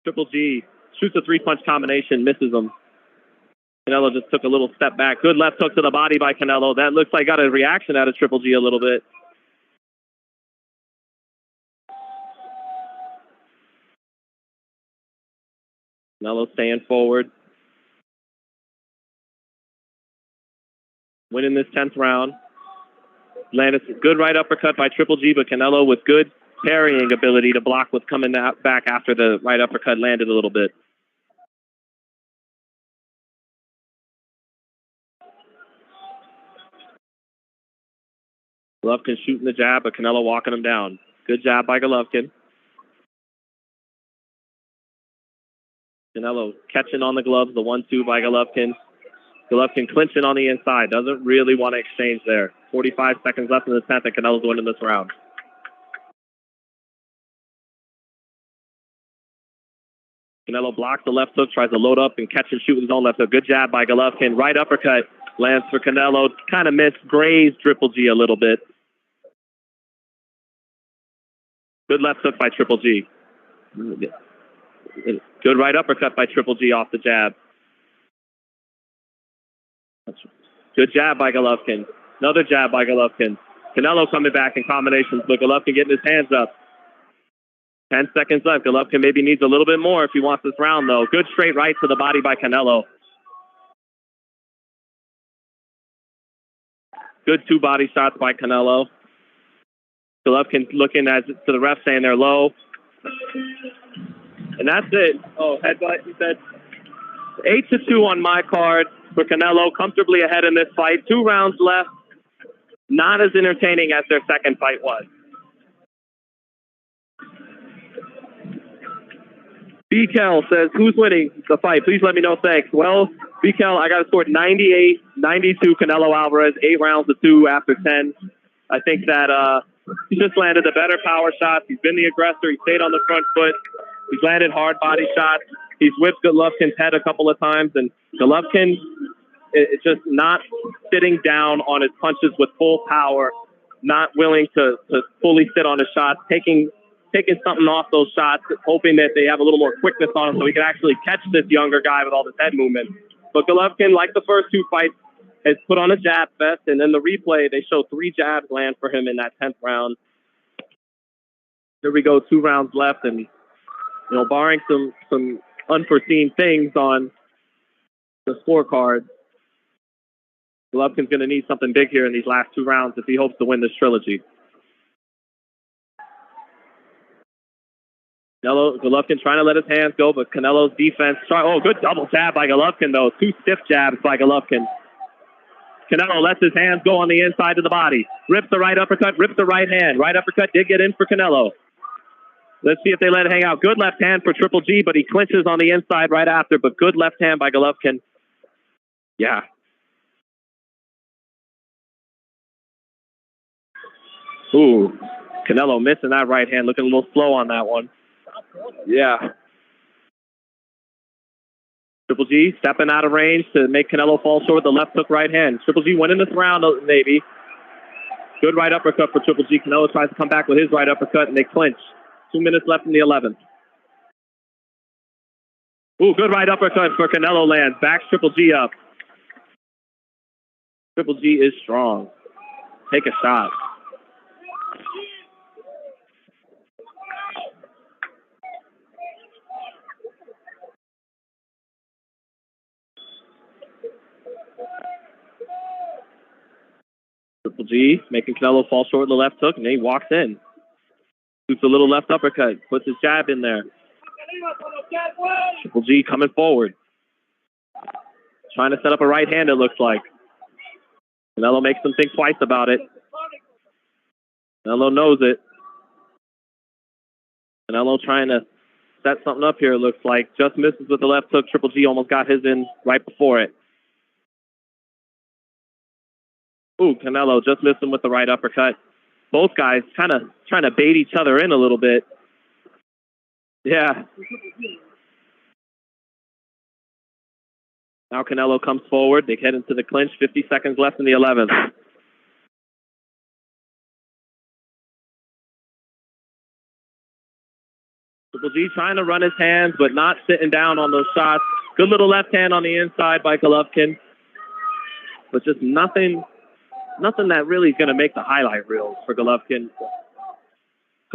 Triple G shoots a three-punch combination, misses him. Canelo just took a little step back. Good left hook to the body by Canelo. That looks like got a reaction out of Triple G a little bit. Canelo staying forward. Winning this 10th round. Landed a good right uppercut by Triple G, but Canelo with good parrying ability to block what's coming back after the right uppercut landed a little bit. Golovkin shooting the jab, but Canelo walking him down. Good jab by Golovkin. Canelo catching on the gloves, the 1-2 by Golovkin. Golovkin clinching on the inside. Doesn't really want to exchange there. 45 seconds left in the 10th, and Canelo's winning this round. Canelo blocks the left hook, tries to load up and catch and shoot with his own left hook. Good jab by Golovkin. Right uppercut lands for Canelo. Kind of missed, grazed Triple G a little bit. Good left hook by Triple G. Good right uppercut by Triple G off the jab. Good jab by Golovkin. Another jab by Golovkin. Canelo coming back in combinations, but Golovkin getting his hands up. 10 seconds left. Golovkin maybe needs a little bit more if he wants this round, though. Good straight right to the body by Canelo. Good two body shots by Canelo. Golovkin looking to the ref saying they're low. And that's it. Oh, headbutt, he said. 8-2 on my card for Canelo. Comfortably ahead in this fight. 2 rounds left. Not as entertaining as their second fight was. BKL says, who's winning the fight? Please let me know. Thanks. Well, BKL, I got a score 98-92 Canelo Alvarez, 8 rounds to 2 after 10. I think that he just landed the better power shots. He's been the aggressor. He stayed on the front foot. He's landed hard body shots. He's whipped Golovkin's head a couple of times. And Golovkin is just not sitting down on his punches with full power, not willing to fully sit on his shots, taking something off those shots, hoping that they have a little more quickness on him so he can actually catch this younger guy with all this head movement. But Golovkin, like the first 2 fights, has put on a jab fest, and then the replay, they show 3 jabs land for him in that 10th round. Here we go, 2 rounds left, and barring some unforeseen things on the scorecard, Golovkin's going to need something big here in these last 2 rounds if he hopes to win this trilogy. Golovkin trying to let his hands go, but Canelo's defense. Good double jab by Golovkin, though. 2 stiff jabs by Golovkin. Canelo lets his hands go on the inside of the body. Rips the right uppercut, rips the right hand. Right uppercut did get in for Canelo. Let's see if they let it hang out. Good left hand for Triple G, but he clinches on the inside right after. But good left hand by Golovkin. Yeah. Ooh, Canelo missing that right hand. Looking a little slow on that one. Yeah. Triple G stepping out of range to make Canelo fall short with the left hook right hand. Triple G winning this round, maybe. Good right uppercut for Triple G. Canelo tries to come back with his right uppercut, and they clinch. 2 minutes left in the 11th. Ooh, good right uppercut for Canelo lands. Backs Triple G up. Triple G is strong. Take a shot. Triple G making Canelo fall short with the left hook, and then he walks in. Shoots a little left uppercut, puts his jab in there. Triple G coming forward. Trying to set up a right hand, it looks like. Canelo makes him think twice about it. Canelo knows it. Canelo trying to set something up here, it looks like. Just misses with the left hook. Triple G almost got his in right before it. Ooh, Canelo just missed him with the right uppercut. Both guys kind of trying to bait each other in a little bit. Yeah. Now Canelo comes forward. They head into the clinch. 50 seconds left in the 11th. Triple G trying to run his hands, but not sitting down on those shots. Good little left hand on the inside by Golovkin. But just nothing that really is going to make the highlight reel for Golovkin.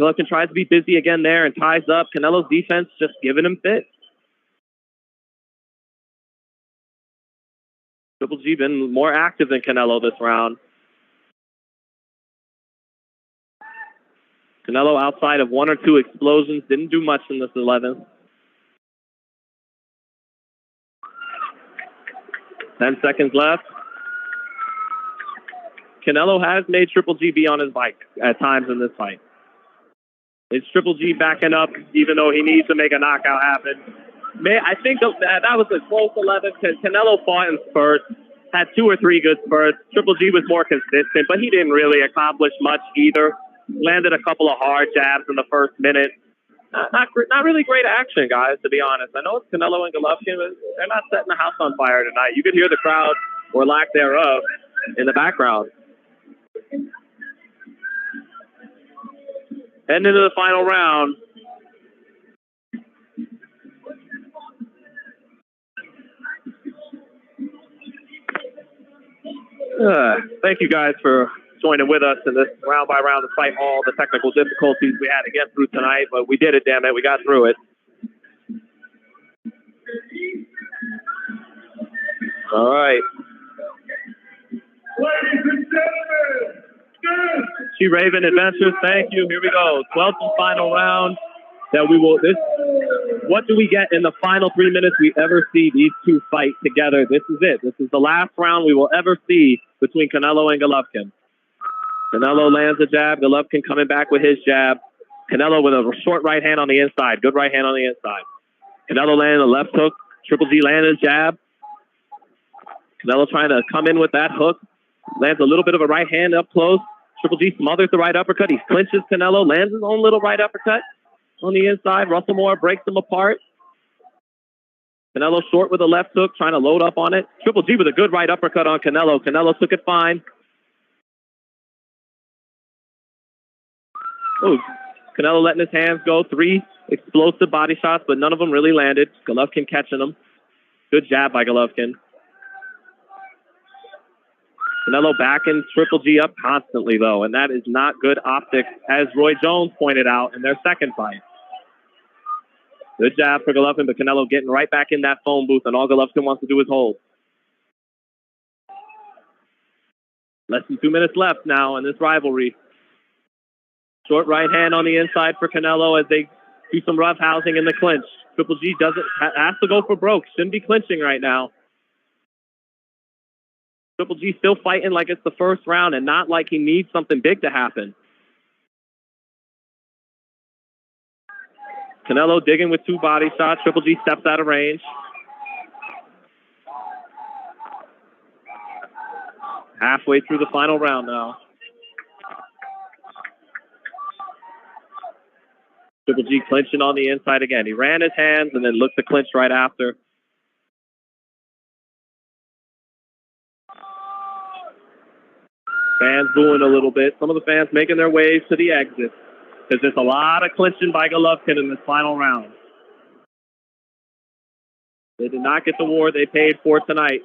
Golovkin tries to be busy again there and ties up. Canelo's defense just giving him fits. Triple G been more active than Canelo this round. Canelo, outside of 1 or 2 explosions, didn't do much in this 11th. 10 seconds left. Canelo has made Triple G be on his bike at times in this fight. It's Triple G backing up, even though he needs to make a knockout happen. I think that was a close 11 because Canelo fought in spurts, had 2 or 3 good spurts. Triple G was more consistent, but he didn't really accomplish much either. Landed a couple of hard jabs in the first minute. Not really great action, guys, to be honest. I know it's Canelo and Golovkin, but they're not setting the house on fire tonight. You could hear the crowd, or lack thereof, in the background. Heading into the final round. Thank you guys for joining with us in this round by round despite all the technical difficulties we had to get through tonight, but we did it, damn it. We got through it. All right. Ladies and gentlemen, She Raven Adventures, thank you. Here we go. 12th and final round. What do we get in the final 3 minutes we ever see these two fight together? This is it. This is the last round we will ever see between Canelo and Golovkin. Canelo lands a jab. Golovkin coming back with his jab. Canelo with a short right hand on the inside. Good right hand on the inside. Canelo landing a left hook. Triple G landing a jab. Canelo trying to come in with that hook. Lands a little bit of a right hand up close. Triple G smothers the right uppercut. He clinches Canelo. Lands his own little right uppercut on the inside. Russell Moore breaks them apart. Canelo short with a left hook, trying to load up on it. Triple G with a good right uppercut on Canelo. Canelo took it fine. Oh, Canelo letting his hands go. 3 explosive body shots, but none of them really landed. Golovkin catching them. Good jab by Golovkin. Canelo backing Triple G up constantly, though, and that is not good optics, as Roy Jones pointed out in their second fight. Good jab for Golovkin, but Canelo getting right back in that phone booth, and all Golovkin wants to do is hold. Less than 2 minutes left now in this rivalry. Short right hand on the inside for Canelo as they do some rough housing in the clinch. Triple G has to go for broke. Shouldn't be clinching right now. Triple G still fighting like it's the first round and not like he needs something big to happen. Canelo digging with 2 body shots. Triple G steps out of range. Halfway through the final round now. Triple G clinching on the inside again. He ran his hands and then looked to clinch right after. Fans booing a little bit. Some of the fans making their ways to the exit because there's a lot of clinching by Golovkin in this final round. They did not get the war they paid for tonight.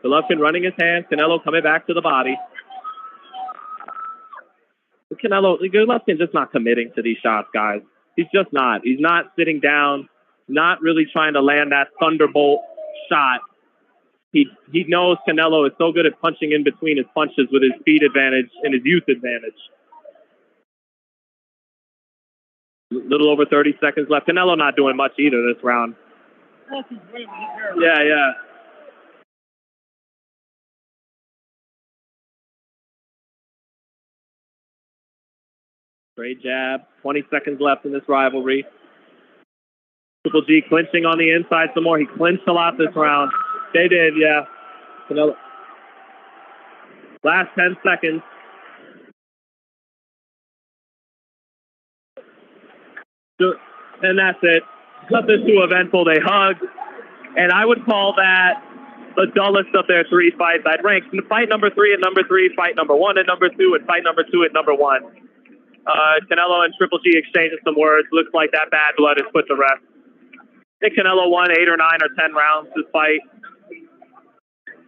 Golovkin running his hands. Canelo coming back to the body. Golovkin just not committing to these shots, guys. He's just not. He's not sitting down, not really trying to land that thunderbolt shot. He knows Canelo is so good at punching in between his punches with his speed advantage and his youth advantage. Little over 30 seconds left. Canelo not doing much either this round. Yeah. Great jab. 20 seconds left in this rivalry. Triple G clinching on the inside some more. He clinched a lot this round. They did, yeah. Canelo. Last 10 seconds. And that's it. Nothing too eventful. They hugged. And I would call that the dullest of their 3 fights. I'd rank fight number 3 at number 3, fight number 1 at number 2, and fight number 2 at number 1. Canelo and Triple G exchanging some words. Looks like that bad blood is put to rest. I think Canelo won 8 or 9 or 10 rounds this fight.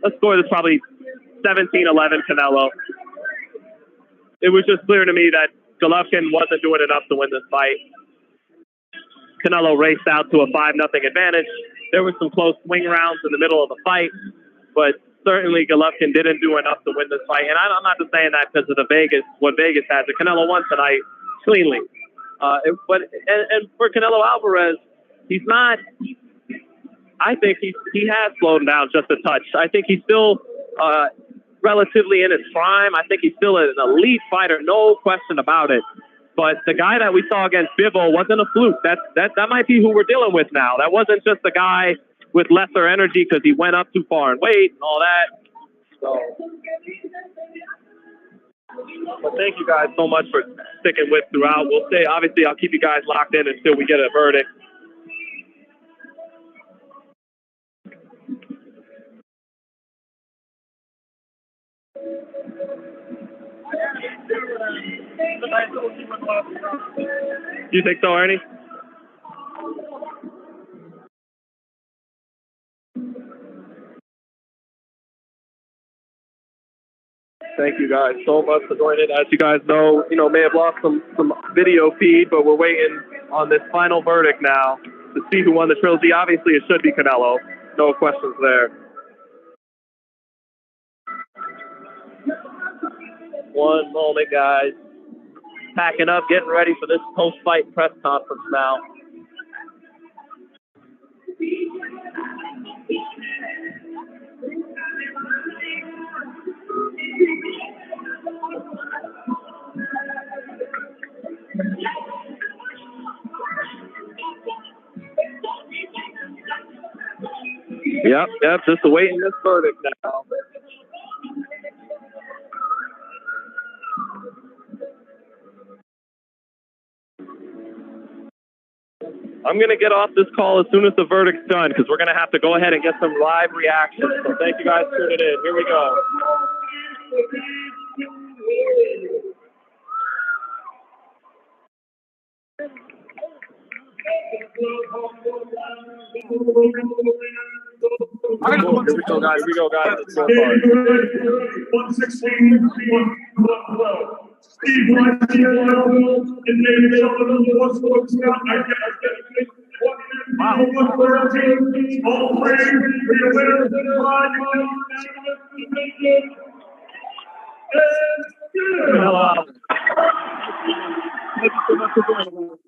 The score is probably 17-11 Canelo. It was just clear to me that Golovkin wasn't doing enough to win this fight. Canelo raced out to a 5-0 advantage. There were some close swing rounds in the middle of the fight, but certainly Golovkin didn't do enough to win this fight. And I'm not just saying that because of what Vegas had. The Canelo won tonight cleanly. But for Canelo Alvarez, he's not. I think he has slowed down just a touch. I think he's still relatively in his prime. I think he's still an elite fighter, no question about it. But the guy that we saw against Bivol wasn't a fluke. That might be who we're dealing with now. That wasn't just a guy with lesser energy because he went up too far in weight and all that. So, but thank you guys so much for sticking with throughout. We'll stay. Obviously, I'll keep you guys locked in until we get a verdict. You think so, Ernie? Thank you guys so much for joining. As you guys know, may have lost some video feed, but we're waiting on this final verdict now to see who won the trilogy. Obviously, it should be Canelo. No questions there. One moment, guys. Packing up, getting ready for this post-fight press conference now. Yep, just awaiting this verdict now. I'm going to get off this call as soon as the verdict's done because we're going to have to go ahead and get some live reactions. So thank you guys for tuning in. Here we go. Here we go, guys. Here we go, guys. It's so hard. 116, 112. Steve Garcia, and David Sheldon, one score count. Wow. All three for your winners and Thank you so much for joining.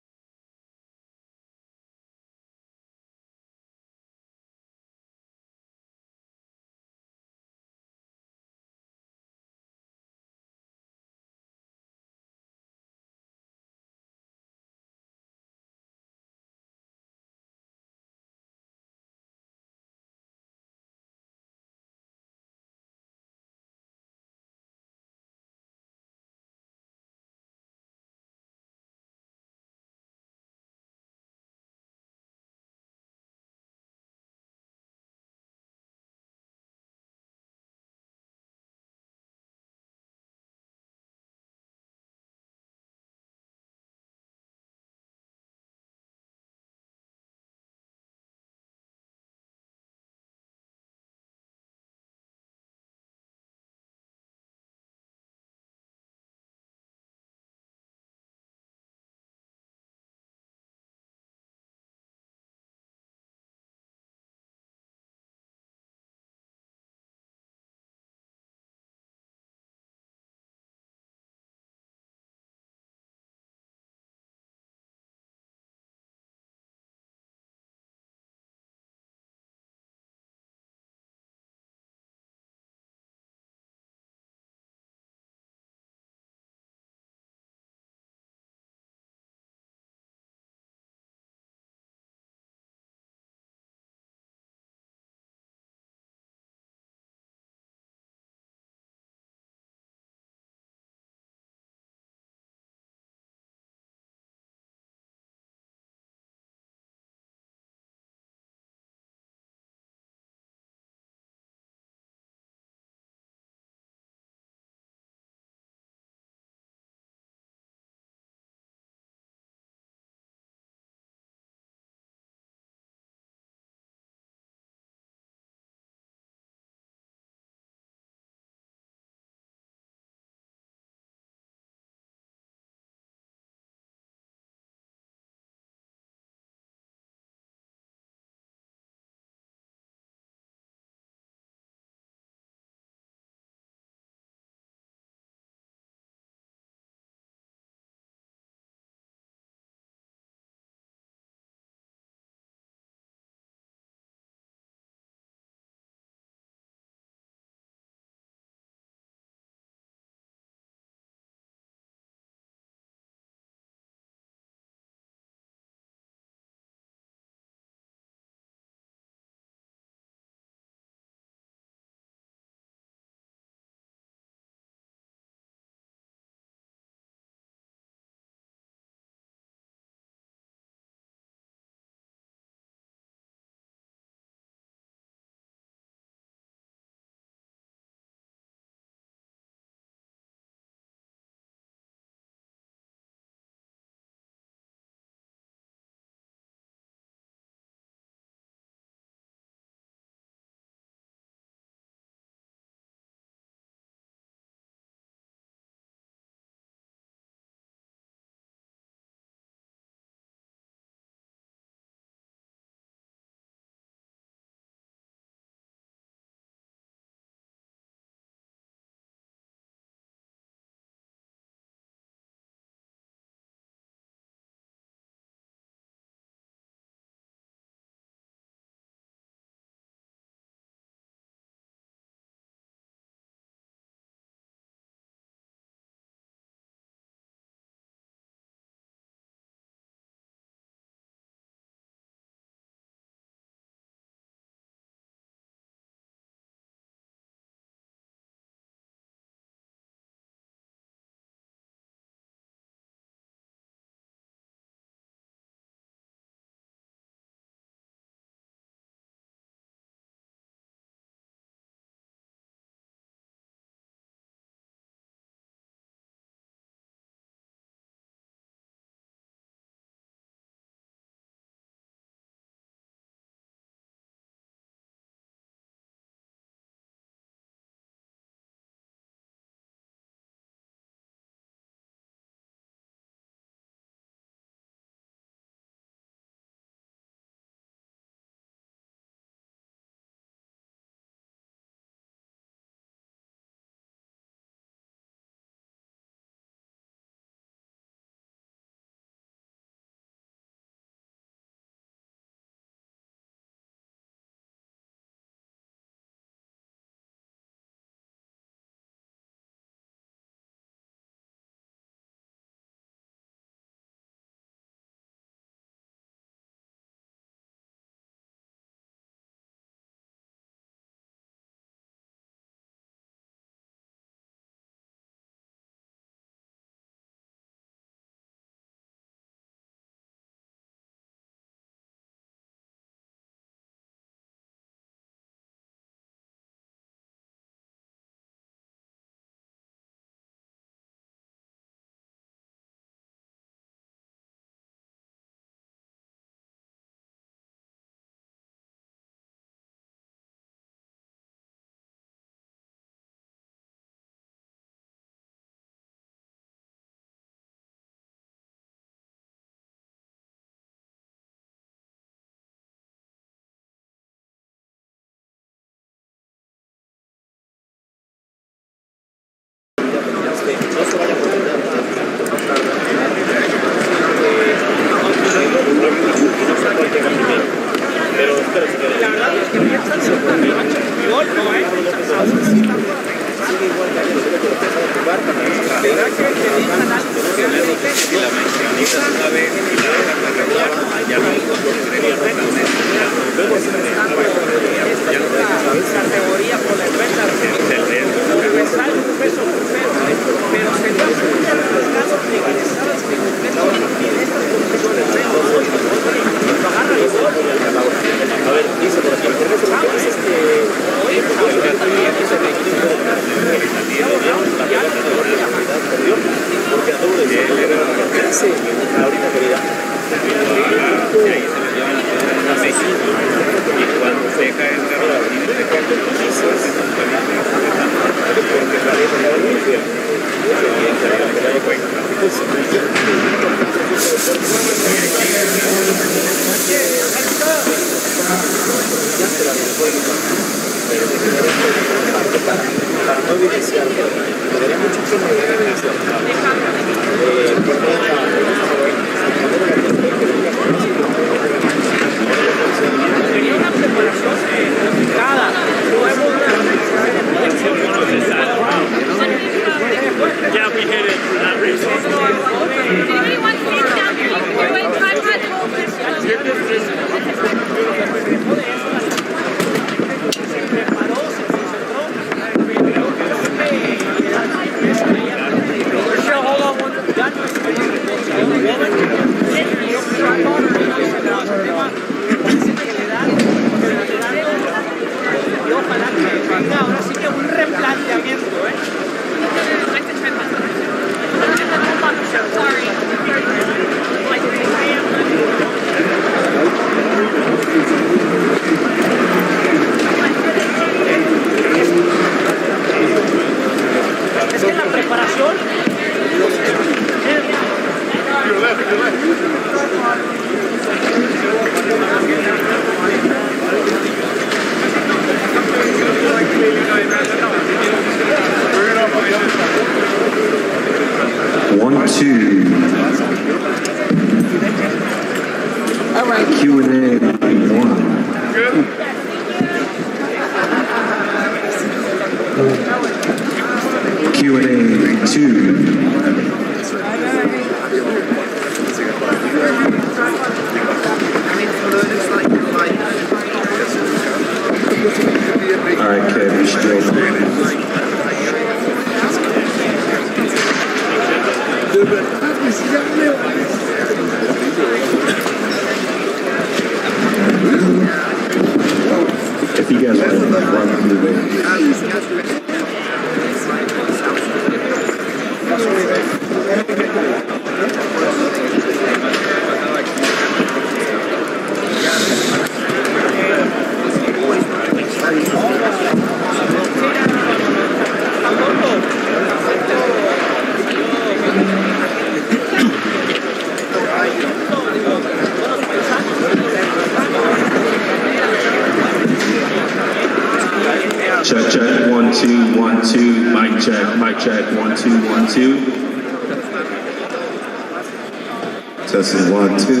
Testing 1, 2.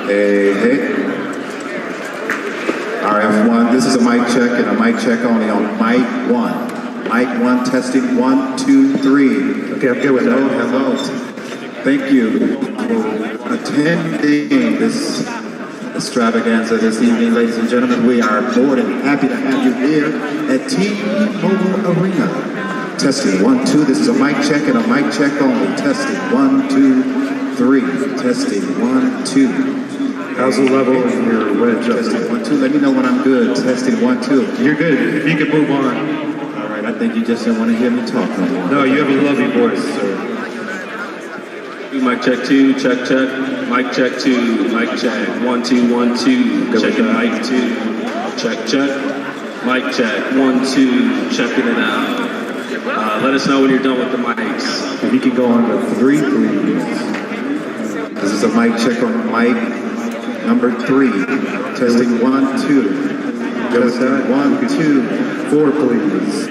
Hey, hey. RF1, this is a mic check and a mic check only on mic 1. Mic 1, testing 1, 2, 3. Okay, I'm good with that. Hello. Thank you for attending this extravaganza this evening, ladies and gentlemen. We are more than happy to have you here at T-Mobile Arena. Testing 1, 2. This is a mic check and a mic check only. Testing 1, 2, 3. Testing 1, 2. How's the level in your wedge? Testing 1, 2. Let me know when I'm good. Testing 1, 2. You're good. If you can move on. All right. I think you just didn't want to hear me talk no more. No, you have a lovely voice, sir. Mic check 2, check, check. Mic check 2, mic check. 1, 2, 1, 2. Checking mic 2. Check, check. Mic check. 1, 2. Checking it out. Let us know when you're done with the mics. If you can go on to 3, please. This is a mic check on mic number 3. Testing 1, 2. Testing 1, 2. 4, please.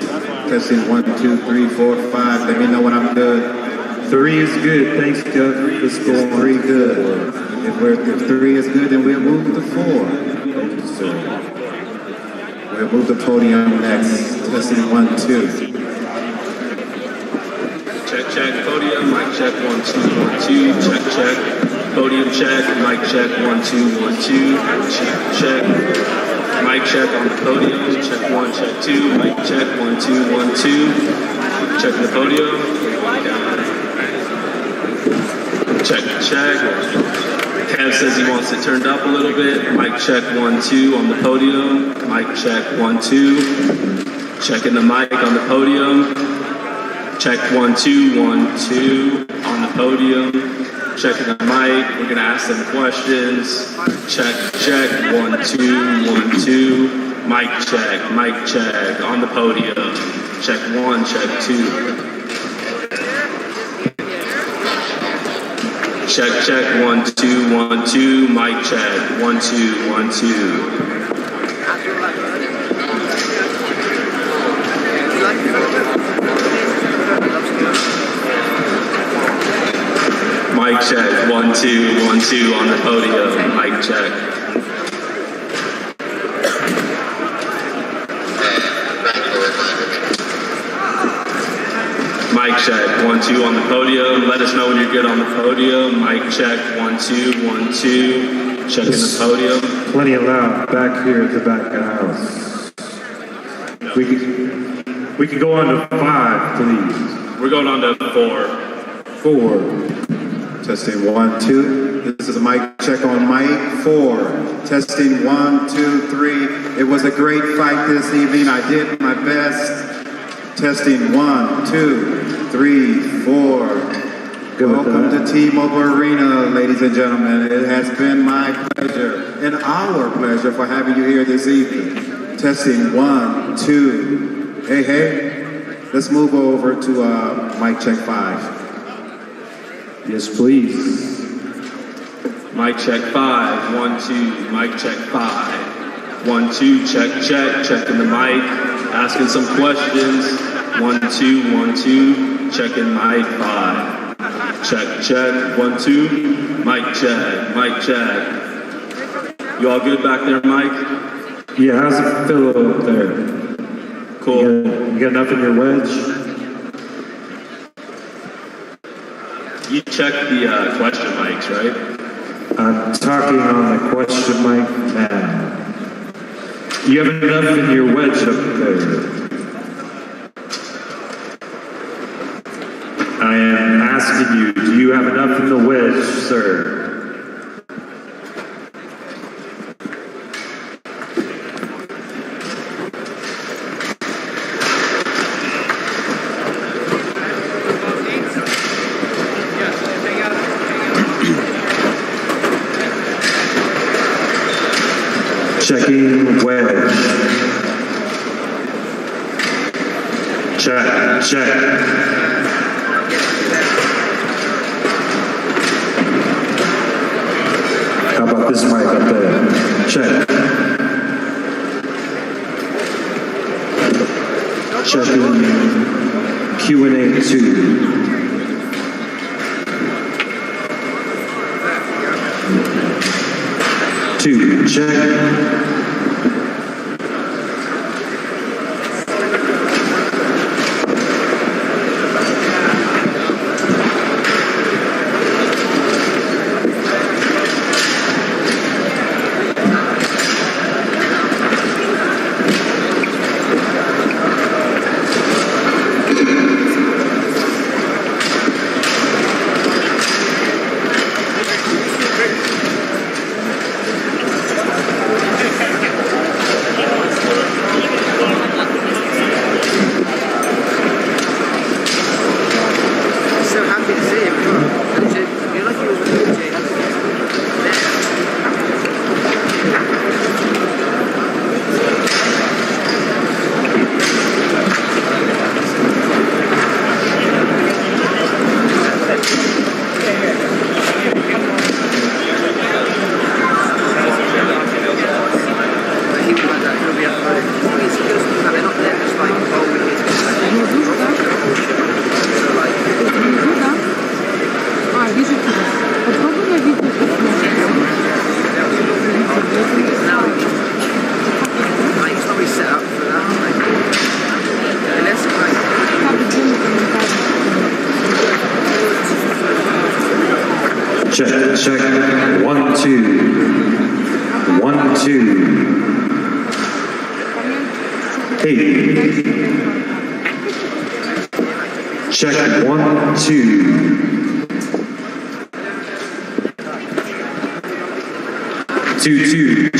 Testing 1, 2, 3, 4, 5. Let me know when I'm good. 3 is good. Thanks, Jeff. Let's go on. 3 good. If 3 is good, then we'll move to 4. Thank you, sir. We'll move the podium next. Testing 1, 2. Check, podium, mic check, 1, 2, 1, 2, check, podium check, mic check, 1, 2, 1, 2, check, mic check on the podium, check 1, check 2, mic check, 1, 2, 1, 2, check the podium, check, Kev says he wants it turned up a little bit, mic check, 1, 2 on the podium, mic check, 1, 2, checking the mic on the podium. Check 1, 2, 1, 2 on the podium. Checking the mic. We're gonna ask them questions. Check, 1, 2, 1, 2. Mic check on the podium. Check 1, check 2. Check 1, 2, 1, 2. Mic check 1, 2, 1, 2. Mic check, 1, 2, 1, 2 on the podium, mic check. Mic check, 1, 2 on the podium. Let us know when you're good on the podium. Mic check, 1, 2, 1, 2. Checking the podium. Plenty of loud back here at the back of the house. We can go on to 5, please. We're going on to 4. 4. Testing 1, 2. This is a mic check on mic 4. Testing 1, 2, 3. It was a great fight this evening. I did my best. Testing 1, 2, 3, 4. Welcome to T-Mobile Arena, ladies and gentlemen. It has been my pleasure and our pleasure for having you here this evening. Testing 1, 2. Hey. Let's move over to mic check 5. Yes, please. Mic check 5, 1, 2, mic check 5. 1, 2, check, checking the mic, asking some questions. 1, 2, 1, 2, checking mic 5. Check, 1, 2, mic check. You all good back there, Mike? Yeah, how's it feel up there? Cool. You got enough in your wedge? You checked the question mics, right? I'm talking on the question mic now. You have enough in your wedge up there. I am asking you, do you have enough in the wedge, sir? Checking wedge. Check. How about this mic up there? Check. Checking Q&A 2. Check. Set up. check. 1, 2. 1, 2. 8. Check. 1, 2. 2, 2.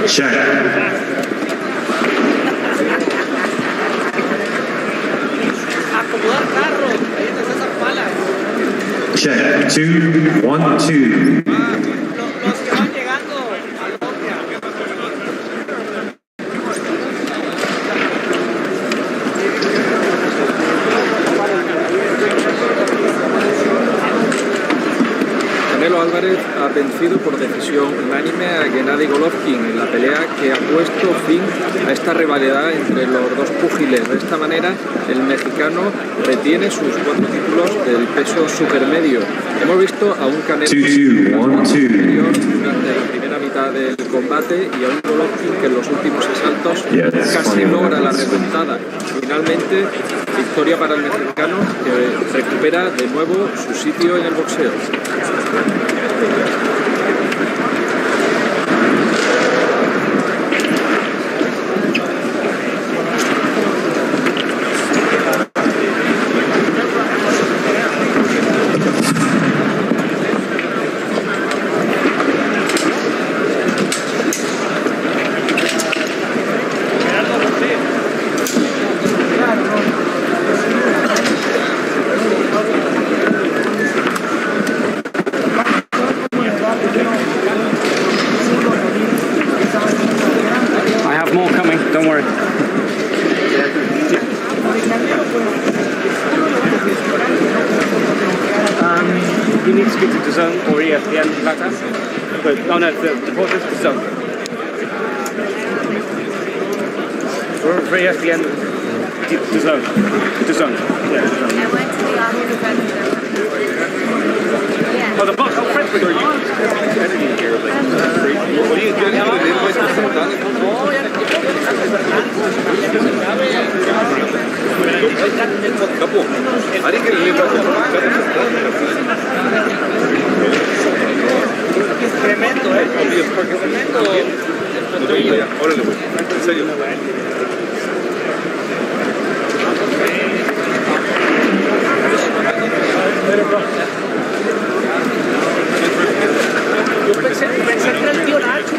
Check. Check. 2, 1, 2. Canelo Álvarez ha vencido por decisión unánime a Gennadiy Golovkin en la pelea que ha puesto fin a esta rivalidad entre los dos púgiles. De esta manera, el mexicano retiene sus 4 títulos del peso supermedio. Hemos visto a un Canelo superior durante la primera mitad del combate y a un Golovkin que en los últimos asaltos casi logra la remontada. Finalmente, victoria para el mexicano que recupera de nuevo su sitio en el boxeo. You need to speak to DAZN or ESPN about that. But, oh no, the reporters, DAZN. For ESPN, DAZN. DAZN. Yeah, DAZN. I went to the office of Oh, the box, oh, French. Are you editing here? What are you doing? Tremendo, tremendo. Órale, güey. En serio. Yo pensé que era el tío Nacho.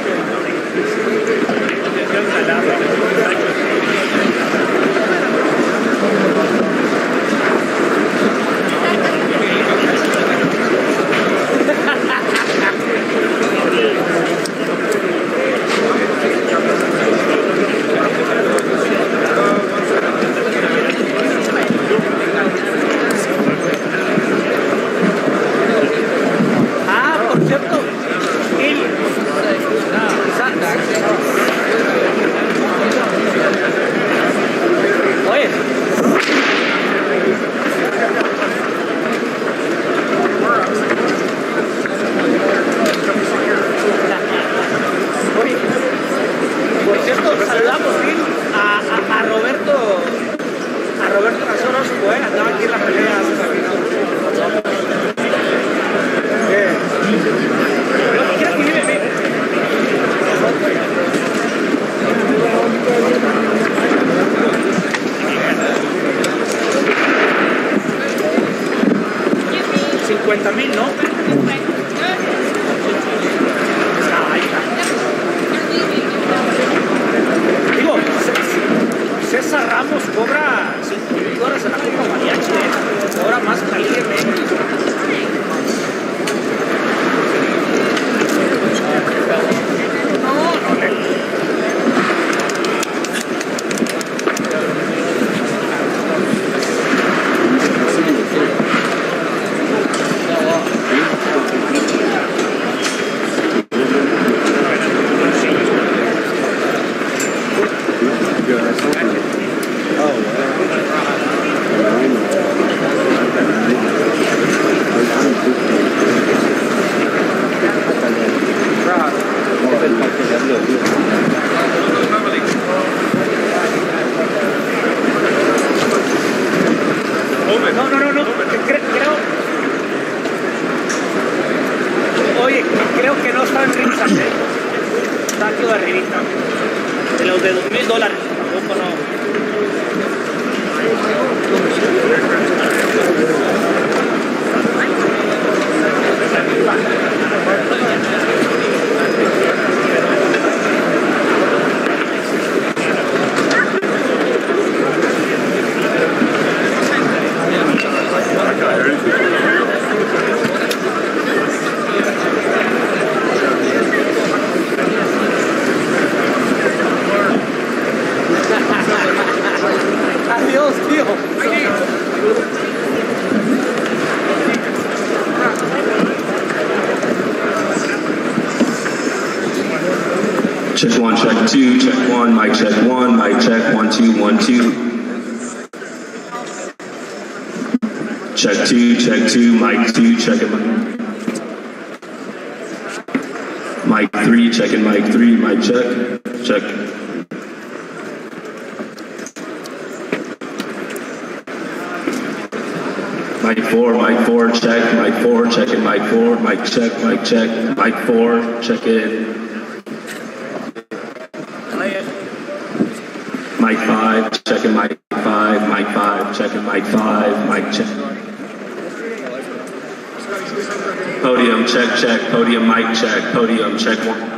Ramos cobra $5,000 en la Copa Mariachi, cobra más que la Liga MX. Oye, creo que no está en risas, está aquí de arribita. De los de $2,000, tampoco no. Adiós, tío. Check one, check two, check one, mic check 1, 2, 1, 2. Check two, mic 2, check it. Mic 3, checking mic 3, mic check. Mic 4, check, mic 4, checking mic 4, mic check, mic 4, check it. Mic 5, checking mic 5, mic 5, checking mic 5, mic check. Podium, check, podium, mic check, podium, check 1.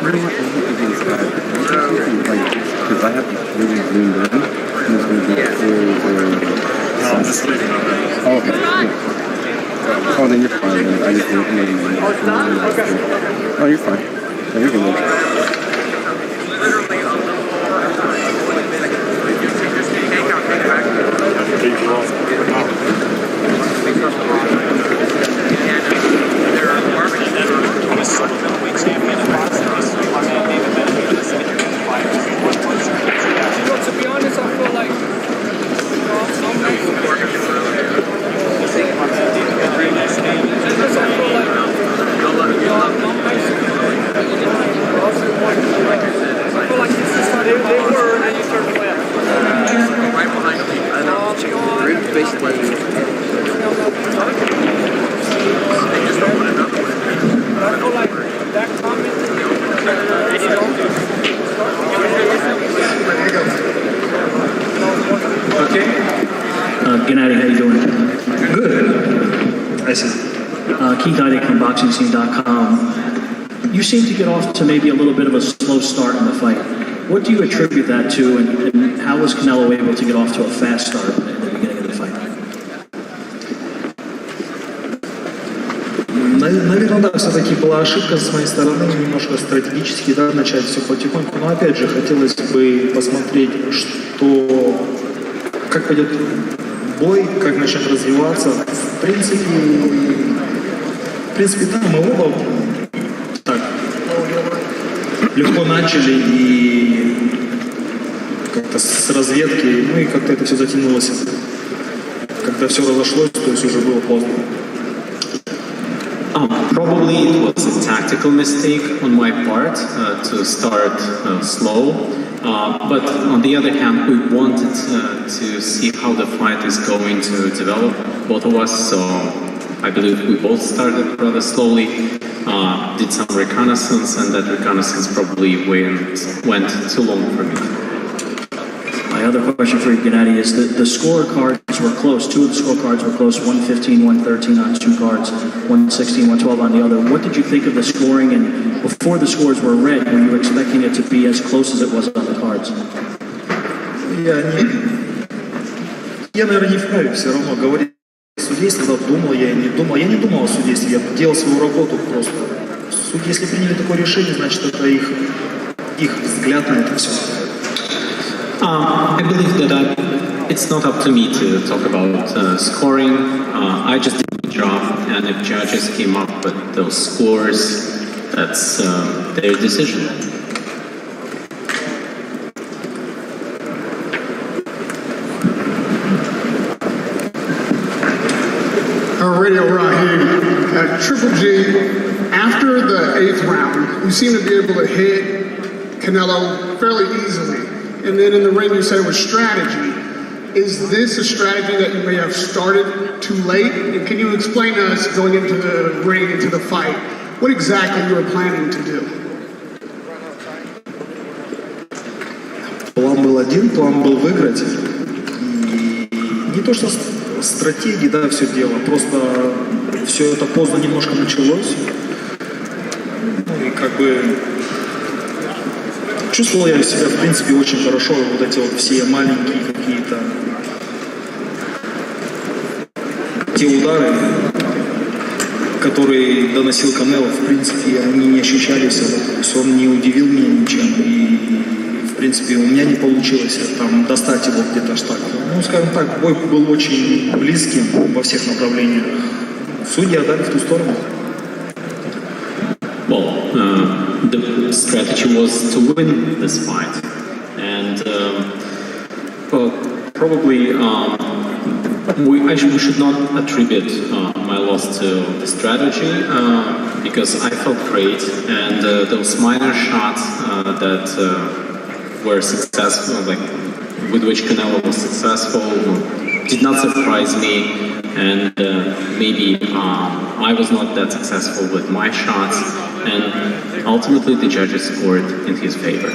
Because I have to really zoom in, and it's going to be No, I'm just leaving already. Oh, okay. Yeah. Oh, then you're fine. Then. I just didn't know. Oh, you're fine. No, you're good. To be honest, I feel like Gennadiy, how you doing? Good. I see. Keith Idek from BoxingScene.com. You seem to get off to maybe a little bit of a slow start in the fight. What do you attribute that to, and how was Canelo able to get off to a fast start in the beginning of the fight? Наверное, да, все-таки была ошибка с моей стороны, немножко стратегически, да, начать все потихоньку, но опять же хотелось бы посмотреть, как пойдет бой, как начнет развиваться. В принципе, да, мы оба так легко начали и как-то с разведки, ну и как-то это все затянулось. Когда все разошлось, то есть уже было поздно. Probably it was a tactical mistake on my part to start slow. But on the other hand, we wanted to see how the fight is going to develop, both of us. So I believe we both started rather slowly, did some reconnaissance, and that reconnaissance probably went too long for me. My other question for you, Gennadiy, is that the scorecards were close. Two of the scorecards were close, 115, 113 on two cards, 116, 112 on the other. What did you think of the scoring? And before the scores were read, were you expecting it to be as close as it was on the cards? Я, наверное, не вправе все равно говорить о судействе, да, думал я не думал. Я не думал о судействе, я делал свою работу просто. Судьи, если приняли такое решение, значит, это их взгляд на это все. I believe that it's not up to me to talk about scoring. I just did my job, and if judges came up with those scores, that's their decision. Radio Rahim at Triple G. After the 8th round, you seem to be able to hit Canelo fairly easily. And then in the ring, you said it was strategy. Is this a strategy that you may have started too late? And can you explain to us, going into the ring, into the fight, what exactly you were planning to do? План был один, план был выиграть. И не то, что стратегии, да, все дело, просто все это поздно немножко началось. Ну и как бы чувствовал я себя, в принципе, очень хорошо. Вот эти вот все маленькие какие-то те удары, которые доносил Канело, в принципе, они не ощущались. То есть он не удивил меня ничем. И, в принципе, у меня не получилось там достать его где-то аж так. Ну, скажем так, бой был очень близким во всех направлениях. Судьи отдали в ту сторону. Well, the strategy was to win this fight, and probably we should not attribute my loss to the strategy because I felt great, and those minor shots that were successful, like with which Canelo was successful, did not surprise me, and maybe I was not that successful with my shots, and ultimately the judges scored in his favor.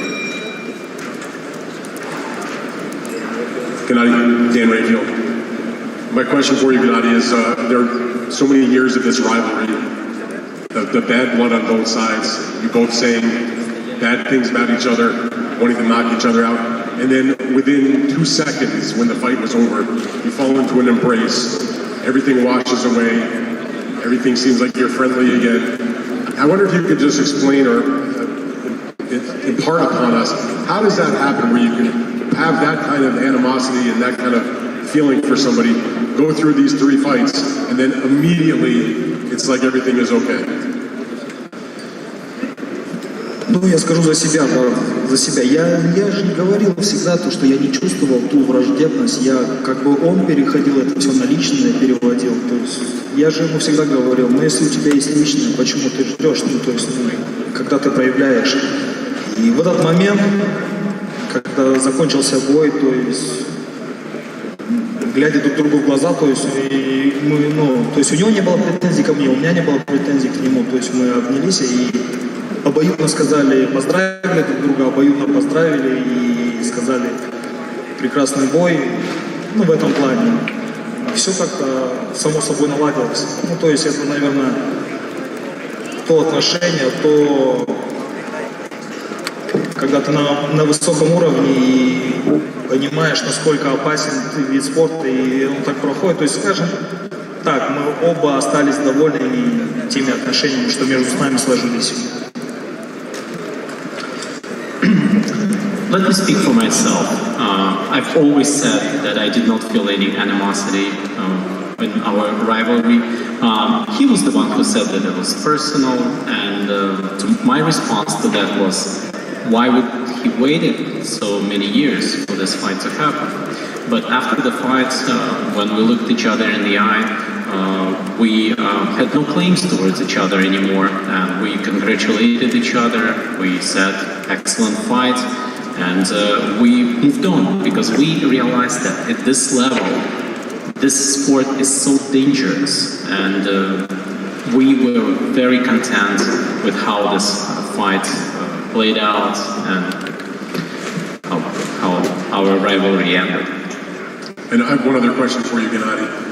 Gennadiy, Dan Rayfield. My question for you, Gennadiy, is there are so many years of this rivalry, the bad blood on both sides. You both saying bad things about each other, wanting to knock each other out. And then within 2 seconds, when the fight was over, you fall into an embrace. Everything washes away. Everything seems like you're friendly again. I wonder if you could just explain or impart upon us, how does that happen where you can have that kind of animosity and that kind of feeling for somebody, go through these 3 fights, and then immediately it's like everything is okay? Ну, я скажу за себя, за себя. Я же не говорил всегда то, что я не чувствовал ту враждебность. Я, как бы он переходил это все на личное, переводил. То есть я же ему всегда говорил, ну, если у тебя есть личное, почему ты ждешь? Ну, то есть, когда ты проявляешь. И в этот момент, когда закончился бой, то есть, глядя друг другу в глаза, то есть, и мы, то есть у него не было претензий ко мне, у меня не было претензий к нему. То есть мы обнялись и обоюдно сказали, поздравили друг друга, обоюдно поздравили и сказали прекрасный бой, в этом плане. Все как-то само собой наладилось. Ну, то есть это, наверное, то отношение, то, когда ты на высоком уровне и понимаешь, насколько опасен вид спорта, и он так проходит. То есть, скажем так, мы оба остались довольны теми отношениями, что между нами сложились. Let me speak for myself. I've always said that I did not feel any animosity in our rivalry. He was the one who said that it was personal, and my response to that was, why would he waited so many years for this fight to happen? But after the fight, when we looked each other in the eye, we had no claims towards each other anymore, and we congratulated each other. We said, excellent fight. And we moved on because we realized that at this level, this sport is so dangerous, and we were very content with how this fight played out and how our rivalry ended. And I have one other question for you, Gennadiy.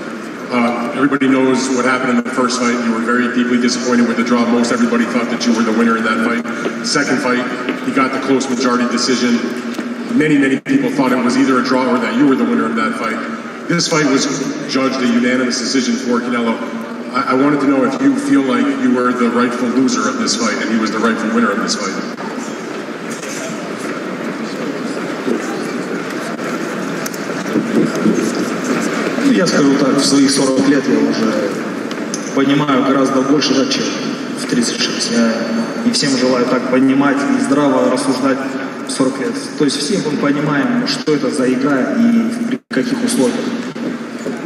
Everybody knows what happened in the first fight. You were very deeply disappointed with the draw. Most everybody thought that you were the winner in that fight. Second fight, you got the close majority decision. Many, many people thought it was either a draw or that you were the winner of that fight. This fight was judged a unanimous decision for Canelo. I wanted to know if you feel like you were the rightful loser of this fight and he was the rightful winner of this fight. Я скажу так, в своих 40 лет я уже понимаю гораздо больше, чем в 36. Я и всем желаю так понимать и здраво рассуждать в 40 лет. То есть все мы понимаем, что это за игра и при каких условиях.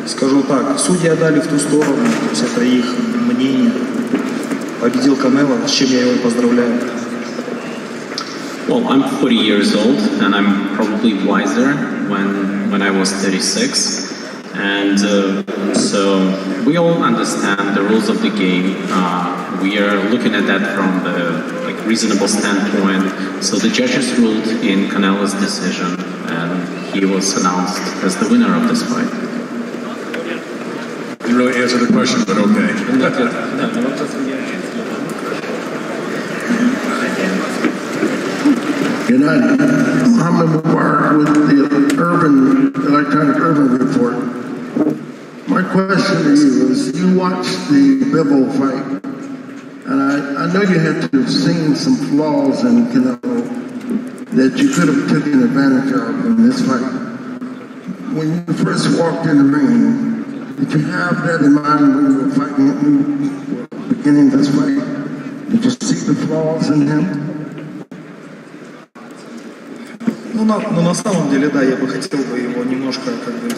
Скажу так, судьи отдали в ту сторону, то есть это их мнение. Победил Канело, с чем я его поздравляю. Well, I'm 40 years old, and I'm probably wiser when I was 36. And so we all understand the rules of the game. We are looking at that from the reasonable standpoint. So the judges ruled in Canelo's decision, and he was announced as the winner of this fight. Didn't really answer the question, but okay. Gennadiy, Muhammad Mubarak with the Electronic Urban Report. My question to you is, you watched the Bivol fight, and I know you had to have seen some flaws in Canelo that you could have taken advantage of in this fight. When you first walked in the ring, did you have that in mind when you were fighting, beginning this fight? Did you see the flaws in him? Ну, на самом деле, да, я бы хотел бы его немножко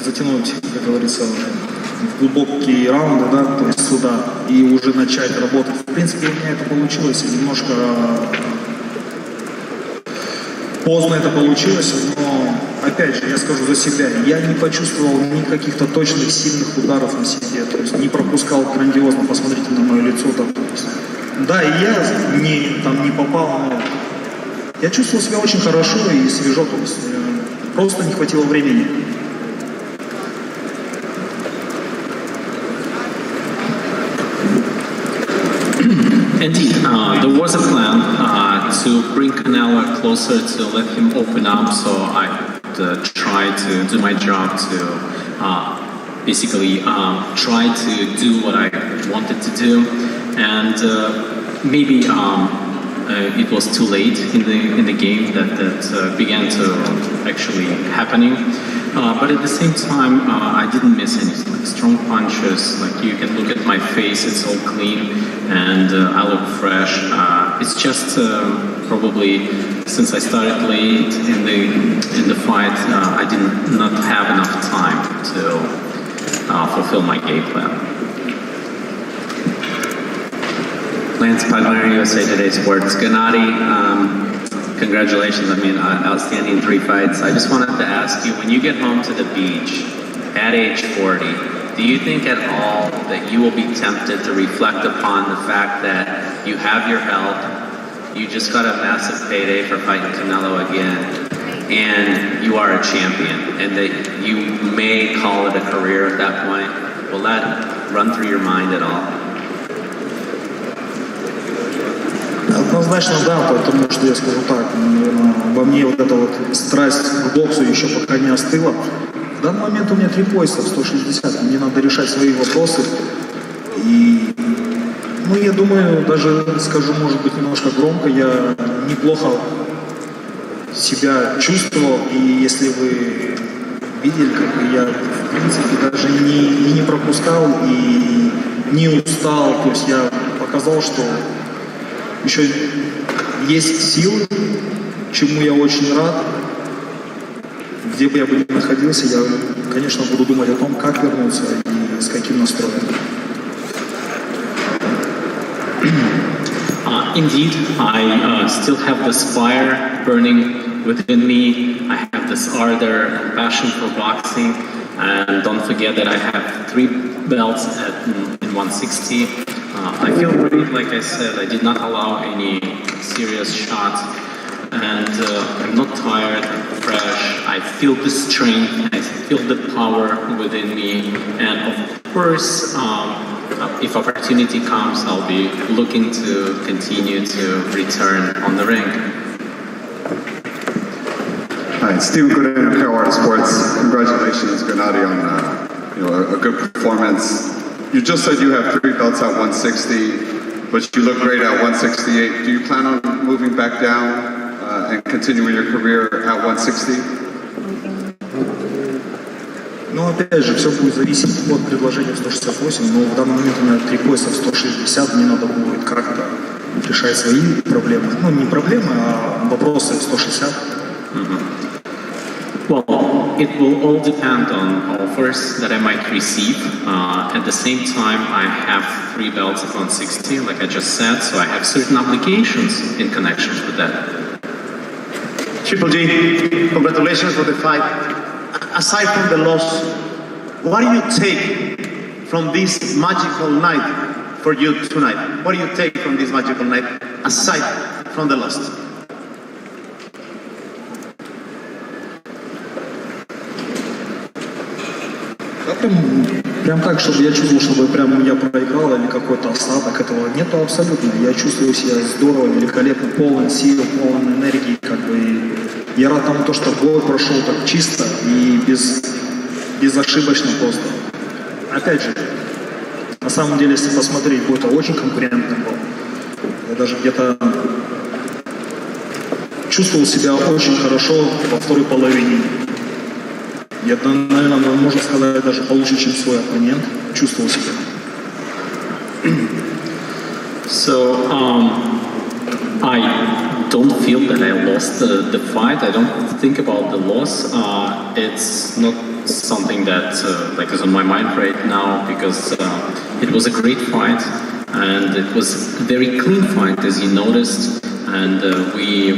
затянуть, как говорится, в глубокие раунды, да, то есть сюда, и уже начать работать. В принципе, у меня это получилось, немножко поздно это получилось, но, опять же, я скажу за себя, я не почувствовал ни каких-то точных, сильных ударов на себе, то есть не пропускал грандиозно, посмотрите на мое лицо, да, то есть, да, и я не попал, но я чувствовал себя очень хорошо и свежо, то есть просто не хватило времени. Indeed, there was a plan to to bring Canelo closer, to let him open up, so I try to do my job to basically try to do what I wanted to do, and maybe it was too late in the game that began to actually happening. But at the same time, I didn't miss any strong punches. Like, you can look at my face; it's all clean, and I look fresh. It's just probably since I started late in the fight, I did not have enough time to fulfill my game plan. Lance Pugmire, USA Today Sports. Gennadiy, congratulations. I mean, outstanding 3 fights. I just wanted to ask you, when you get home to the beach at age 40, do you think at all that you will be tempted to reflect upon the fact that you have your health, you just got a massive payday for fighting Canelo again, and you are a champion, and that you may call it a career at that point? Will that run through your mind at all? Однозначно да, потому что я скажу так, во мне вот эта вот страсть к боксу еще пока не остыла. В данный момент у меня 3 пояса в 160, мне надо решать свои вопросы. И, ну, я думаю, даже скажу, может быть, немножко громко, я неплохо себя чувствовал, и если вы видели, как бы я, в принципе, даже не пропускал и не устал, то есть я показал, что еще есть силы, чему я очень рад. Где бы я бы ни находился, я, конечно, буду думать о том, как вернуться и с каким настроем. Indeed, I still have this fire burning within me. I have this ardor and passion for boxing. And don't forget that I have 3 belts in 160. I feel great, like I said. I did not allow any serious shots. And I'm not tired, I'm fresh. I feel the strength, I feel the power within me. And of course, if opportunity comes, I'll be looking to continue to return on the ring. Hi, Stephen Gooden of Carolina Sports. Congratulations, Gennadiy, on a good performance. You just said you have 3 belts at 160, but you look great at 168. Do you plan on moving back down and continuing your career at 160? Ну, опять же, все будет зависеть от предложения в 168, но в данный момент у меня 3 пояса в 160, мне надо будет как-то решать свои проблемы. Ну, не проблемы, а вопросы в 160. Well, it will all depend on offers that I might receive. At the same time, I have 3 belts at 160, like I just said, so I have certain obligations in connection with that. Triple G, congratulations for the fight. Aside from the loss, what do you take from this magical night for you tonight? What do you take from this magical night, aside from the loss? Прям так, чтобы я чувствовал, чтобы прям я проиграл или какой-то осадок, этого нету абсолютно. Я чувствую себя здорово, великолепно, полон сил, полон энергии, как бы. Я рад тому, что бой прошел так чисто и безошибочно просто. Опять же, на самом деле, если посмотреть, бой-то очень конкурентный был. Я даже где-то чувствовал себя очень хорошо во второй половине. Я, наверное, можно сказать, даже получше, чем свой оппонент. Чувствовал себя. So, I don't feel that I lost the fight. I don't think about the loss. It's not something that like is on my mind right now, because it was a great fight and it was a very clean fight, as you noticed. And we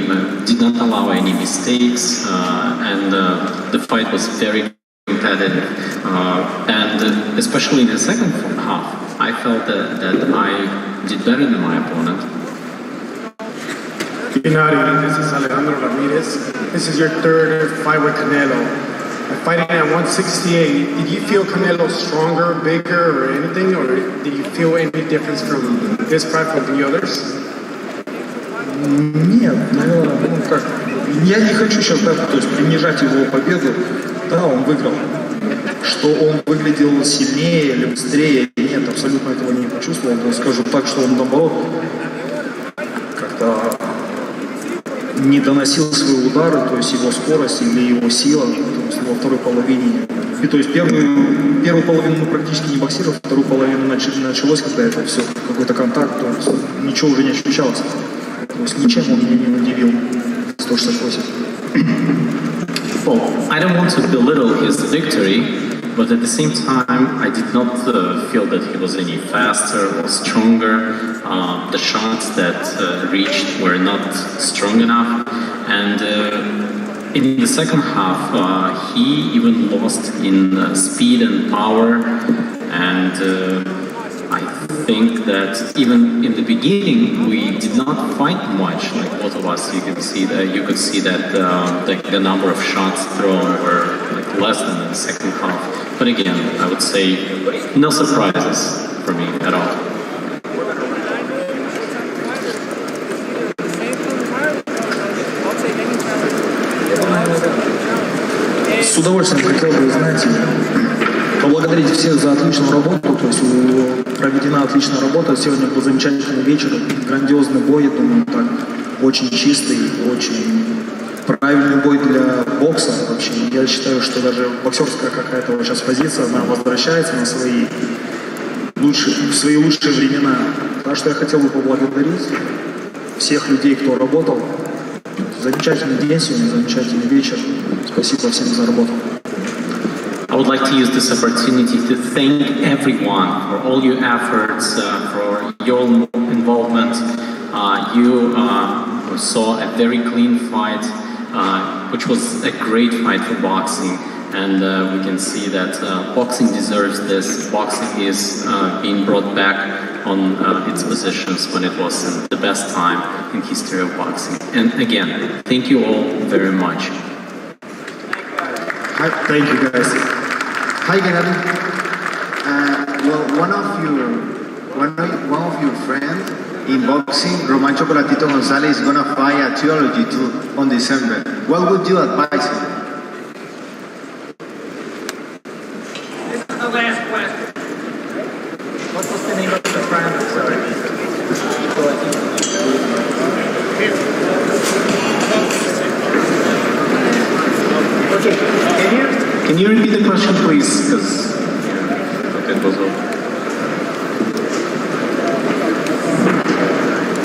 did not allow any mistakes, and the fight was very competitive. And especially in the second half, I felt that I did better than my opponent. Gennadiy, this is Alejandro Ramirez. This is your 3rd fight with Canelo. Fighting at 168, did you feel Canelo stronger, bigger, or anything? Or did you feel any difference from this fight from the others? Нет, наверное, ну как, я не хочу сейчас, да, то есть принижать его победу. Да, он выиграл. Что он выглядел сильнее или быстрее, нет, абсолютно этого не почувствовал. Но скажу так, что он наоборот как-то не доносил свои удары, то есть его скорость или его сила, то есть во второй половине. И то есть первую половину мы практически не боксировали, вторую половину началось, когда это все, какой-то контакт, то есть ничего уже не ощущалось. То есть ничем он меня не удивил. 168. Well, I don't want to belittle his victory, but at the same time, I did not feel that he was any faster or stronger. The shots that reached were not strong enough, and in the second half, he even lost in speed and power, and I think that even in the beginning we did not fight much. Like both of us, you could see that the number of shots thrown were like less than in the second half. But again, I would say no surprises for me at all. С удовольствием хотел бы, знаете, поблагодарить всех за отличную работу, то есть проведена отличная работа, сегодня был замечательный вечер, грандиозный бой, думаю, так, очень чистый, очень правильный бой для бокса вообще. Я считаю, что даже боксерская какая-то вот сейчас позиция, она возвращается на свои лучшие времена. Так что я хотел бы поблагодарить всех людей, кто работал. Замечательный день сегодня, замечательный вечер. Спасибо всем за работу. I would like to use this opportunity to thank everyone for all your efforts, for your involvement. You saw a very clean fight, which was a great fight for boxing. And we can see that boxing deserves this. Boxing is being brought back on its positions when it was in the best time in history of boxing. And again, thank you all very much. Thank you, guys. Hi, Gennadiy. Well, one of your friends in boxing, Romancho Chocolatito Gonzalez, is gonna fight a trilogy too on December. What would you advise him? What was the name of the friend? Sorry. Can you repeat the question, please? Because it was over.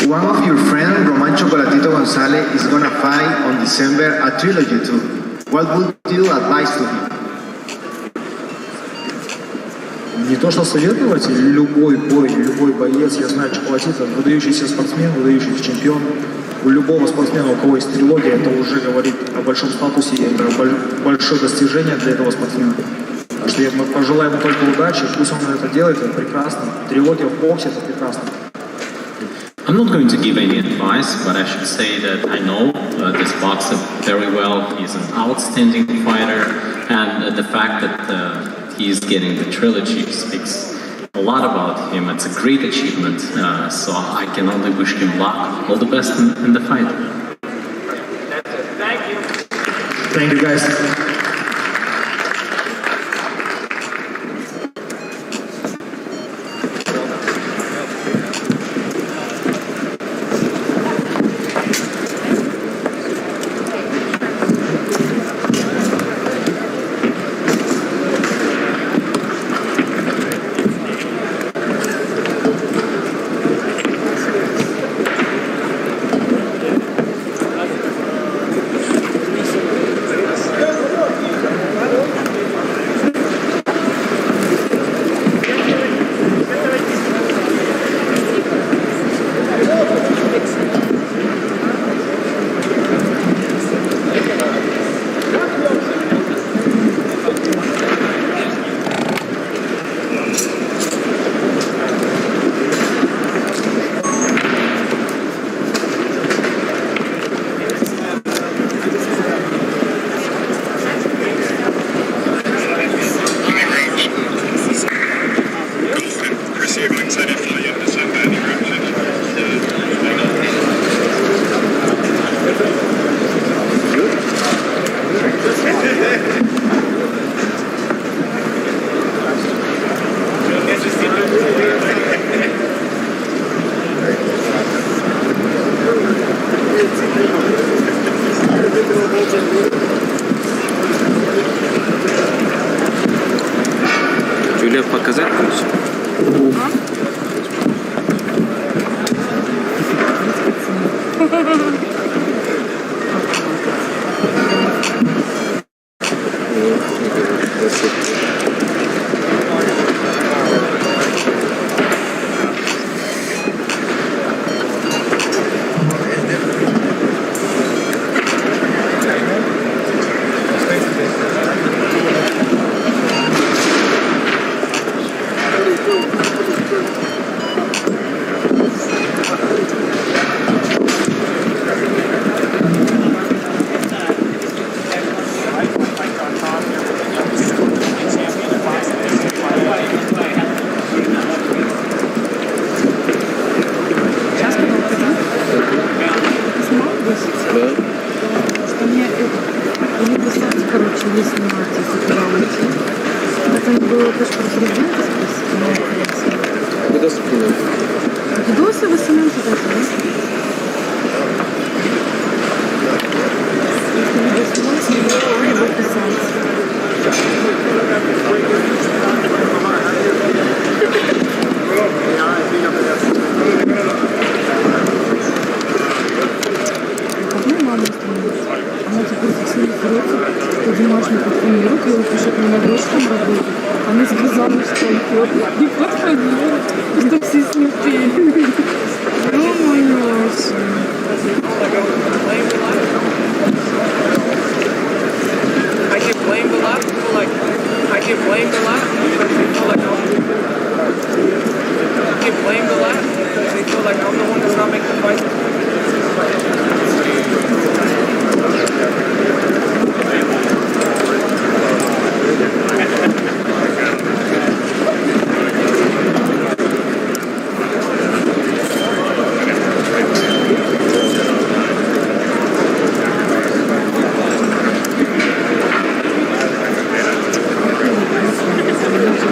One of your friends, Romancho Chocolatito Gonzalez, is gonna fight on December a trilogy too. What would you advise to him? Не то что советовать, любой боец, я знаю, Чоколатито, выдающийся спортсмен, выдающийся чемпион. У любого спортсмена, у кого есть трилогия, это уже говорит о большом статусе, это большое достижение для этого спортсмена. Так что мы пожелаем ему только удачи, пусть он это делает, это прекрасно. Трилогия в боксе, это прекрасно. I'm not going to give any advice, but I should say that I know this boxer very well. He's an outstanding fighter, and the fact that he is getting the trilogy speaks a lot about him. It's a great achievement, so I can only wish him luck. All the best in the fight. Thank you. Thank you, guys. Юля, показать хочешь? Что мне не прислать, короче, не снимать, если туда уйти. Это не было тоже про президента спросить, но Видосы кинуть. видосы вы сами туда если видос снимать, то его писать. Одну маму остановить. Она теперь фиксирует руки, что домашний подфонирует, я пишет мне на дочкам работает. Она сказала, что он пьет. Не подходила, что все с ним пели. Ну, мой I get blamed a lot for like, I get blamed a lot because they feel like I get blamed a lot because they feel like I'm the one that's not making the fight.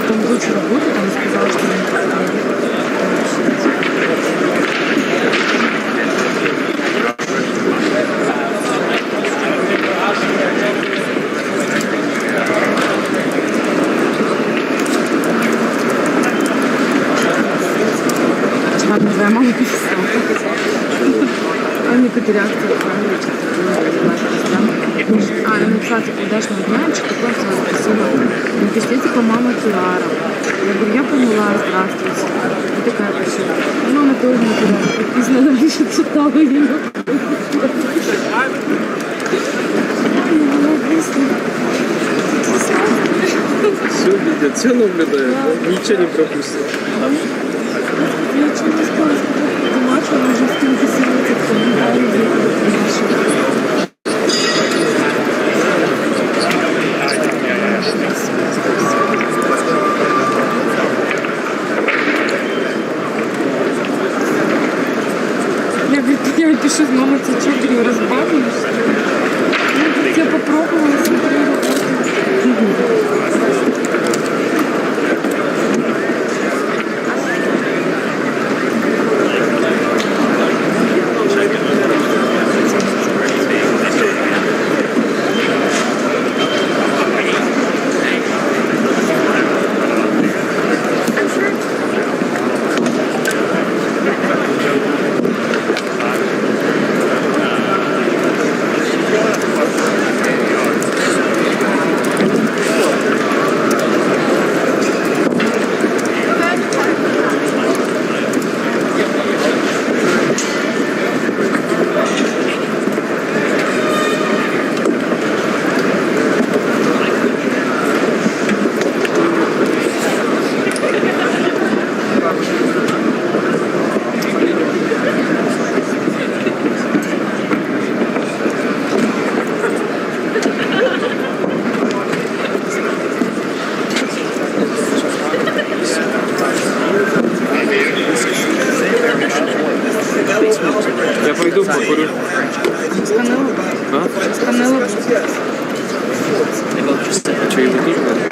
Там дочь работает, она сказала, что она не подходит. Ладно, твоя мама писала. А некоторые реакции правильно, она написала, типа, удачного дня, такое сразу спасибо. Напишите, типа, мама Тюрара. Я говорю, я поняла, здравствуйте. И такая пошла. Мама тоже не Тюрара. Подписана, дальше читала ее. Все видят, все наблюдают, ничего не пропустят. Я ничего не сказала, что мать, она уже с кем беседует, кто не дает. Я пишу, мама, ты что, говорю, разбавишь? Ну, я попробовала, смотрела. Я пойду покурю. С Канело? А? С Канело. Что, его тоже надо?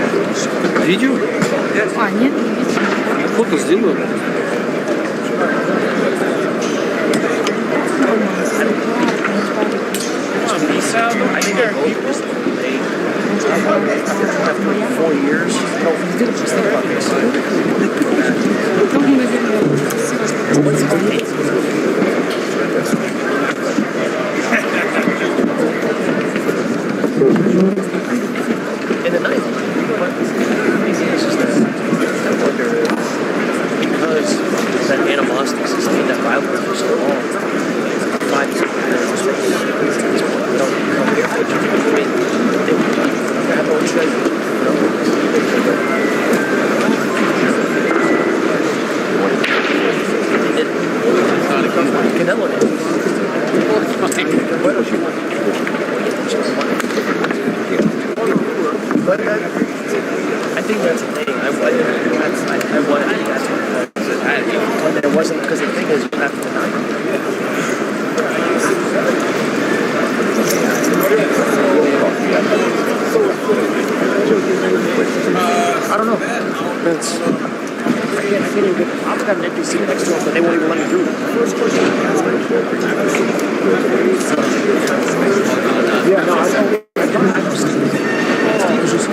Видео? А, нет, не видео. Фото сделаю. Peace out. After 4 years, just think about this. 168. In the 90s, it's just that I wonder because that animosity sustained that rivalry for so long. Fight is Canelo did. But I think that's the thing. I wanted that it wasn't because the thing is you have to deny it. I don't know. I can't even get. I've got an empty seat next to him, but they won't even let me through. Yeah, no, I don't. Steve was just.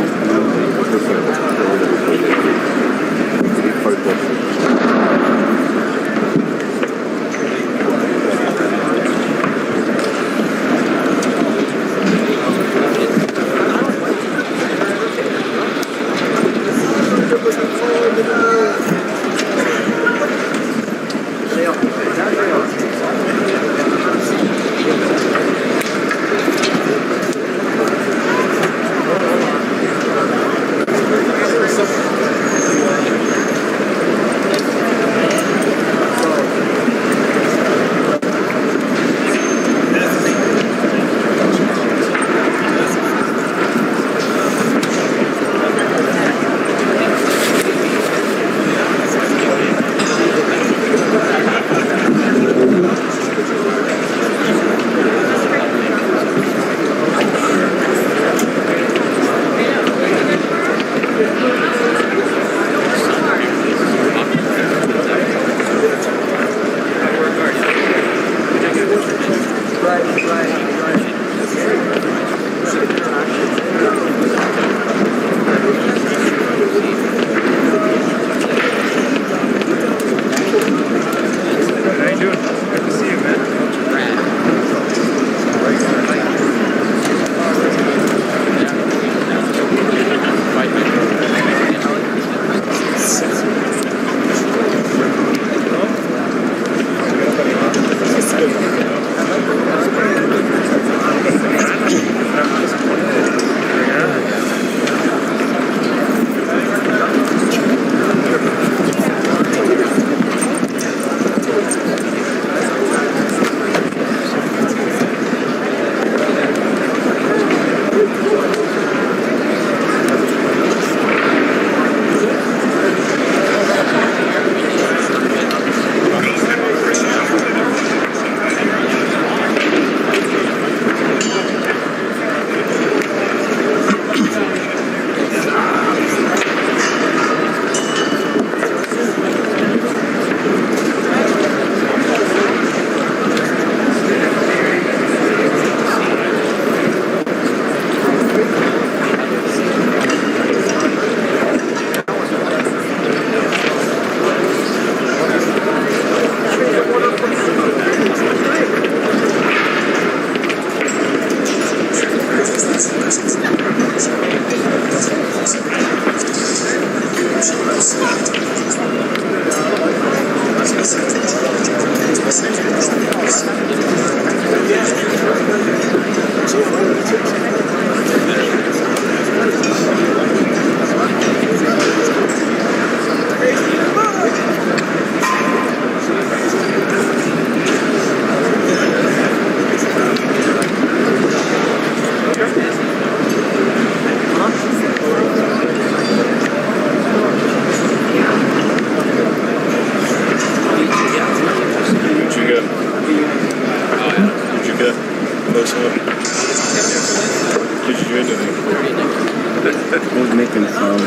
making sounds.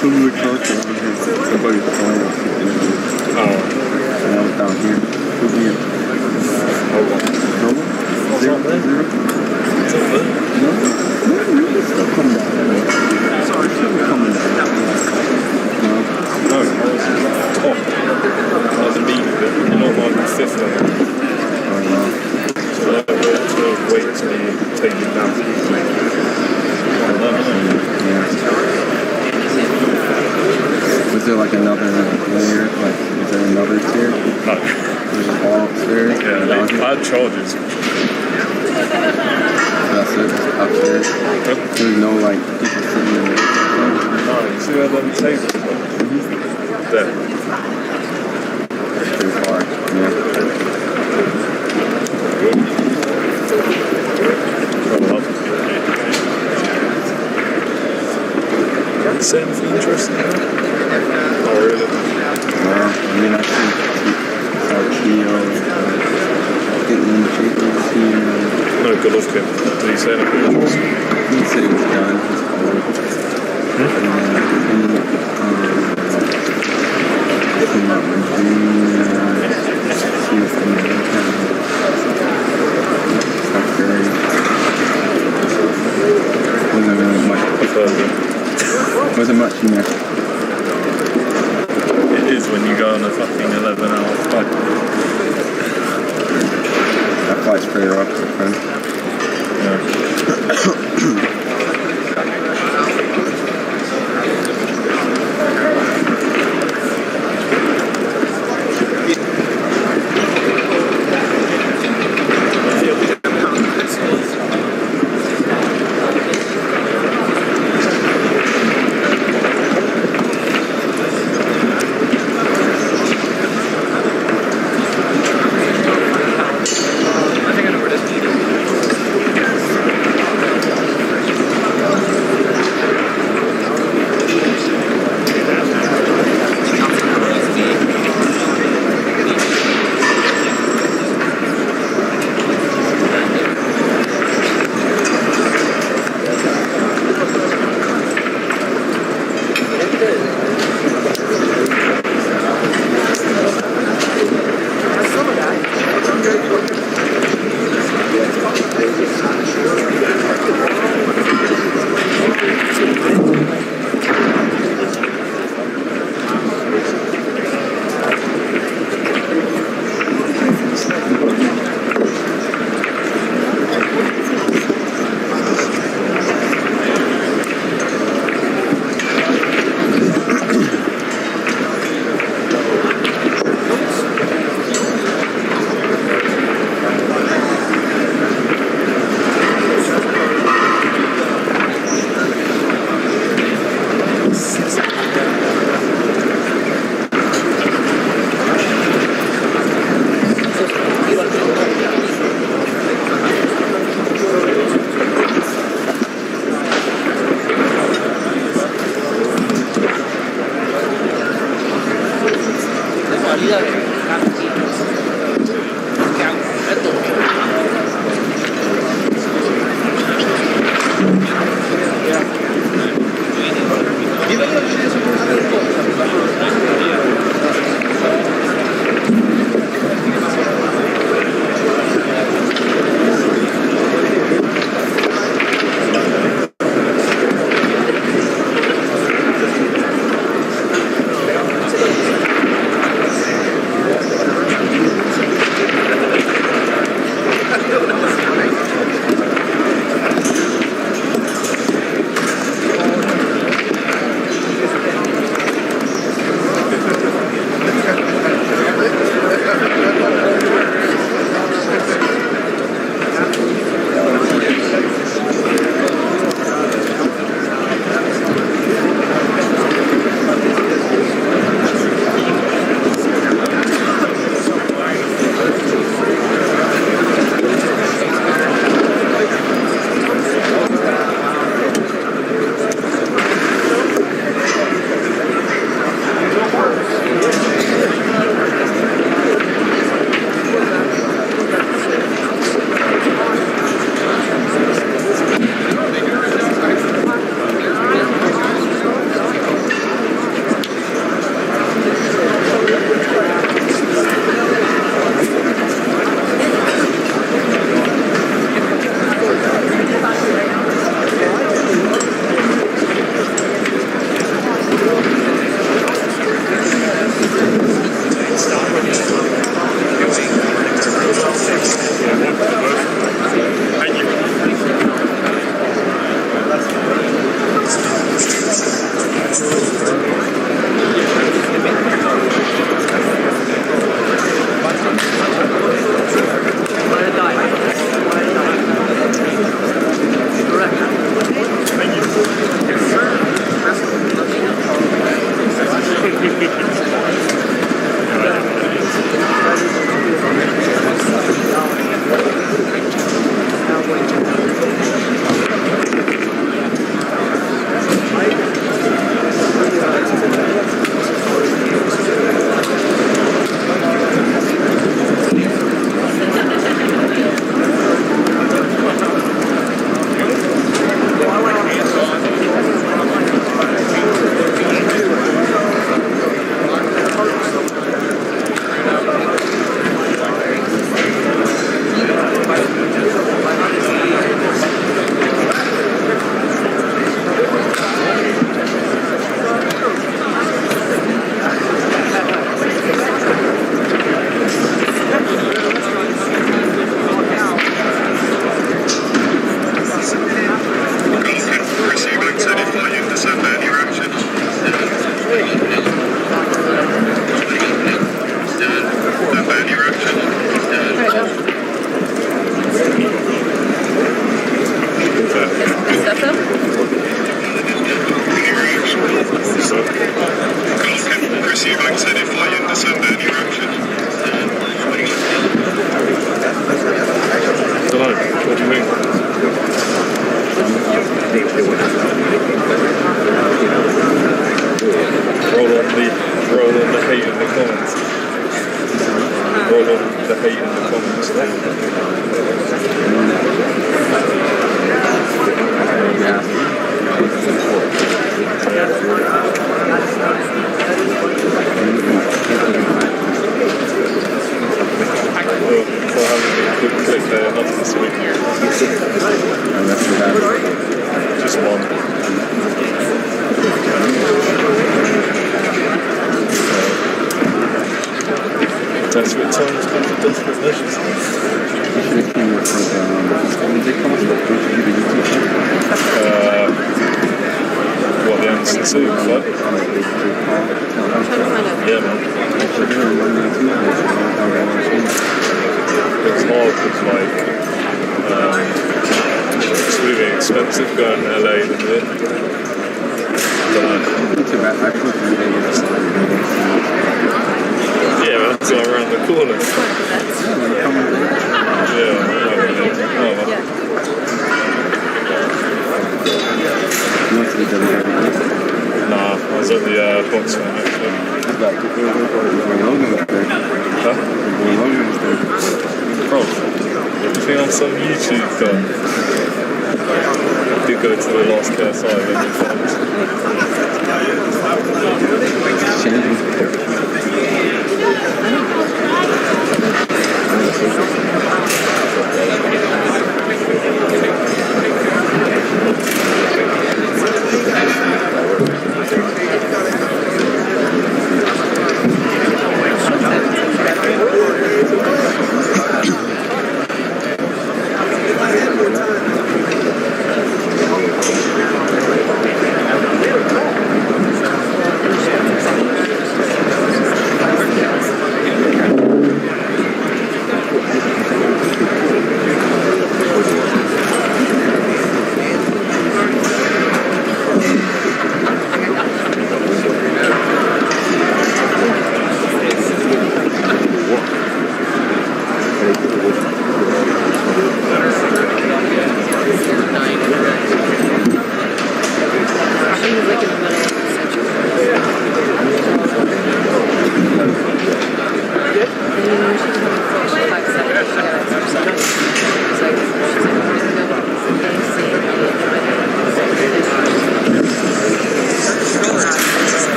So we were talking on here. Somebody's playing. Oh. And I was down here. Who'd be in? Noble? 0-0? Was there like another layer? Like, is there another tier? No. Was it all upstairs? Yeah, I had charges. That's it, upstairs. There's no like people sitting in there. No, you see where them tables are? There. That's pretty far, Is there anything interesting there? Not really. I mean, I think Theo, no, Golovkin. Did he say anything interesting? He said he was done. He's old. Came up with he was from wasn't really much. Wasn't much in there. It is when you go on a fucking 11-hour flight. That flight's pretty rough, my friend. Yeah.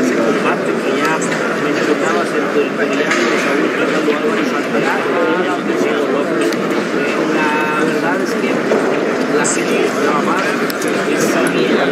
ese combate que ya mencionabas entre el coreano Saúl Canelo Álvarez la verdad es que la gente estaba más sabía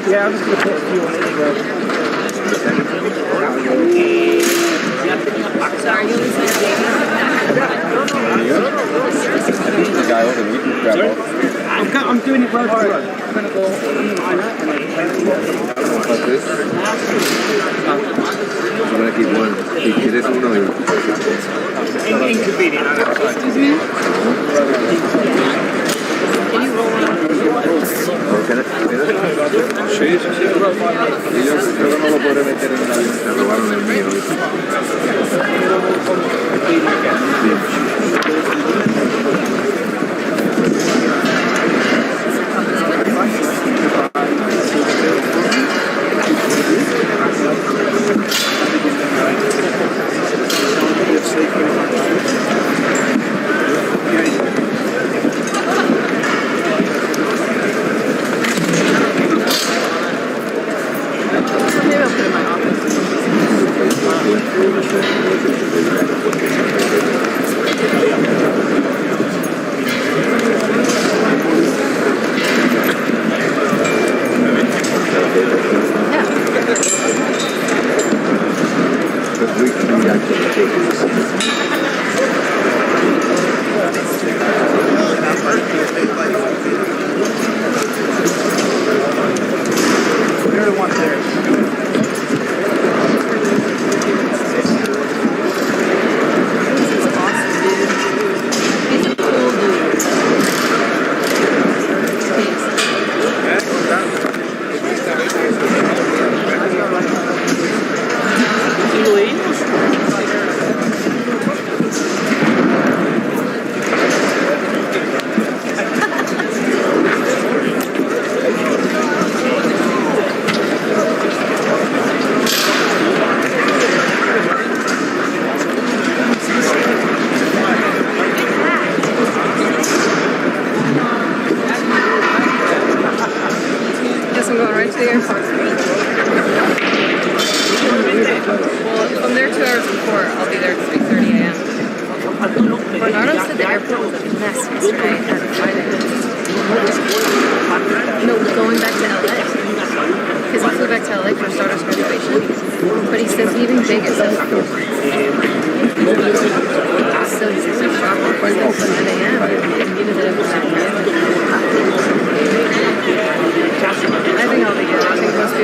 Yeah, I'm just going to put a few on it. Sorry, you only said The guy over there, we can grab all. I'm doing it road to road. I'm going to go Like this? I'm going to keep one. Si quieres uno y... Inconvenient. Excuse me? Can you roll one? Sí. Y yo creo que no lo podré meter en el avión. Se robaron el mío. Maybe I'll put it in my office. They're the ones there. Guess I'm going right to the airport. Well, if I'm there 2 hours before, I'll be there at 3:30 a.m. Bernardo said the airport was a mess yesterday at Friday. No, going back to LA. Because he flew back to LA for his daughter's graduation. But he says leaving Vegas at 4. So he's so shocked before he goes at 9 a.m. I think I'll be good. I think most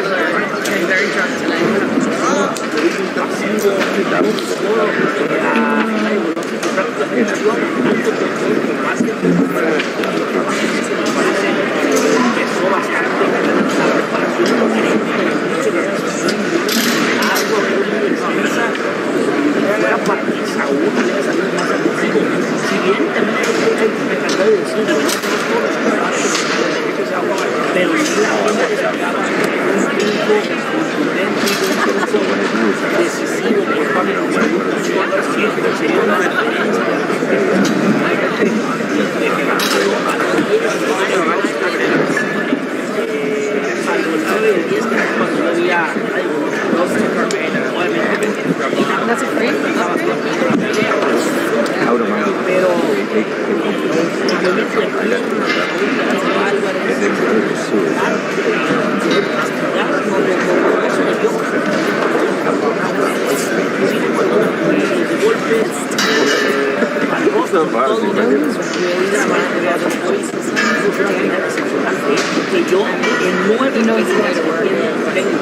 que yo en 9 knows the way to work. He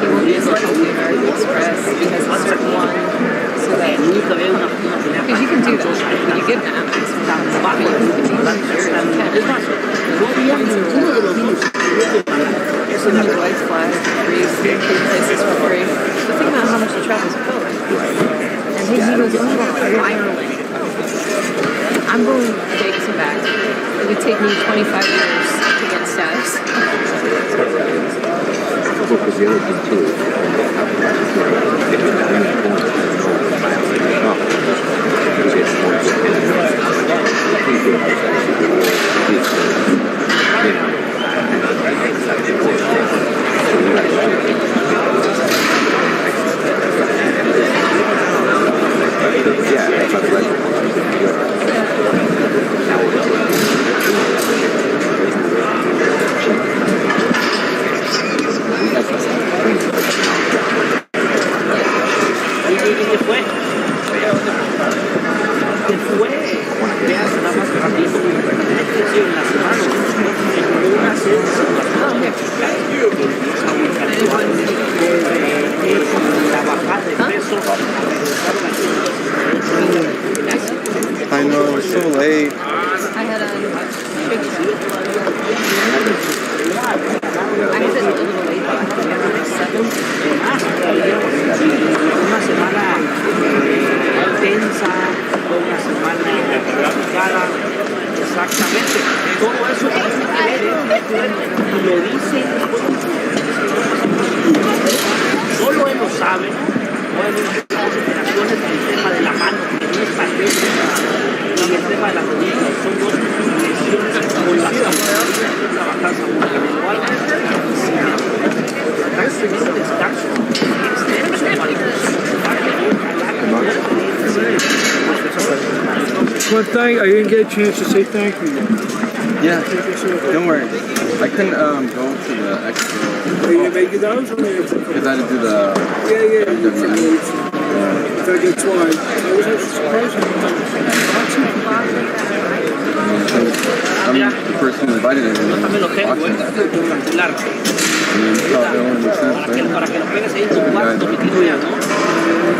won't use like the American Express. He has a certain one. So that because you can do that, but you get an app. But you can do flights, fly free, places for free. But think about how much the travels go. And he goes, I'm going Ireland. I'm going to Vegas and back. It would take me 25 years to get status. I know, it's so late. I had a big show. I had it a little late, but I had it at 7. Una semana tensa, una semana complicada. Exactamente. Todo eso lo dice. Solo él lo sabe. Las operaciones del tema de la mano, que no es pandemia, y el tema de las rodillas, son dos lesiones con las que trabajar un descanso Well, I didn't get a chance to say thank you. Yeah, don't worry. I couldn't go to the expo. Are you making those? Because I had to do the... Yeah. That's why. I was surprised. I'm the person who invited everyone. And then thought it only makes sense, right?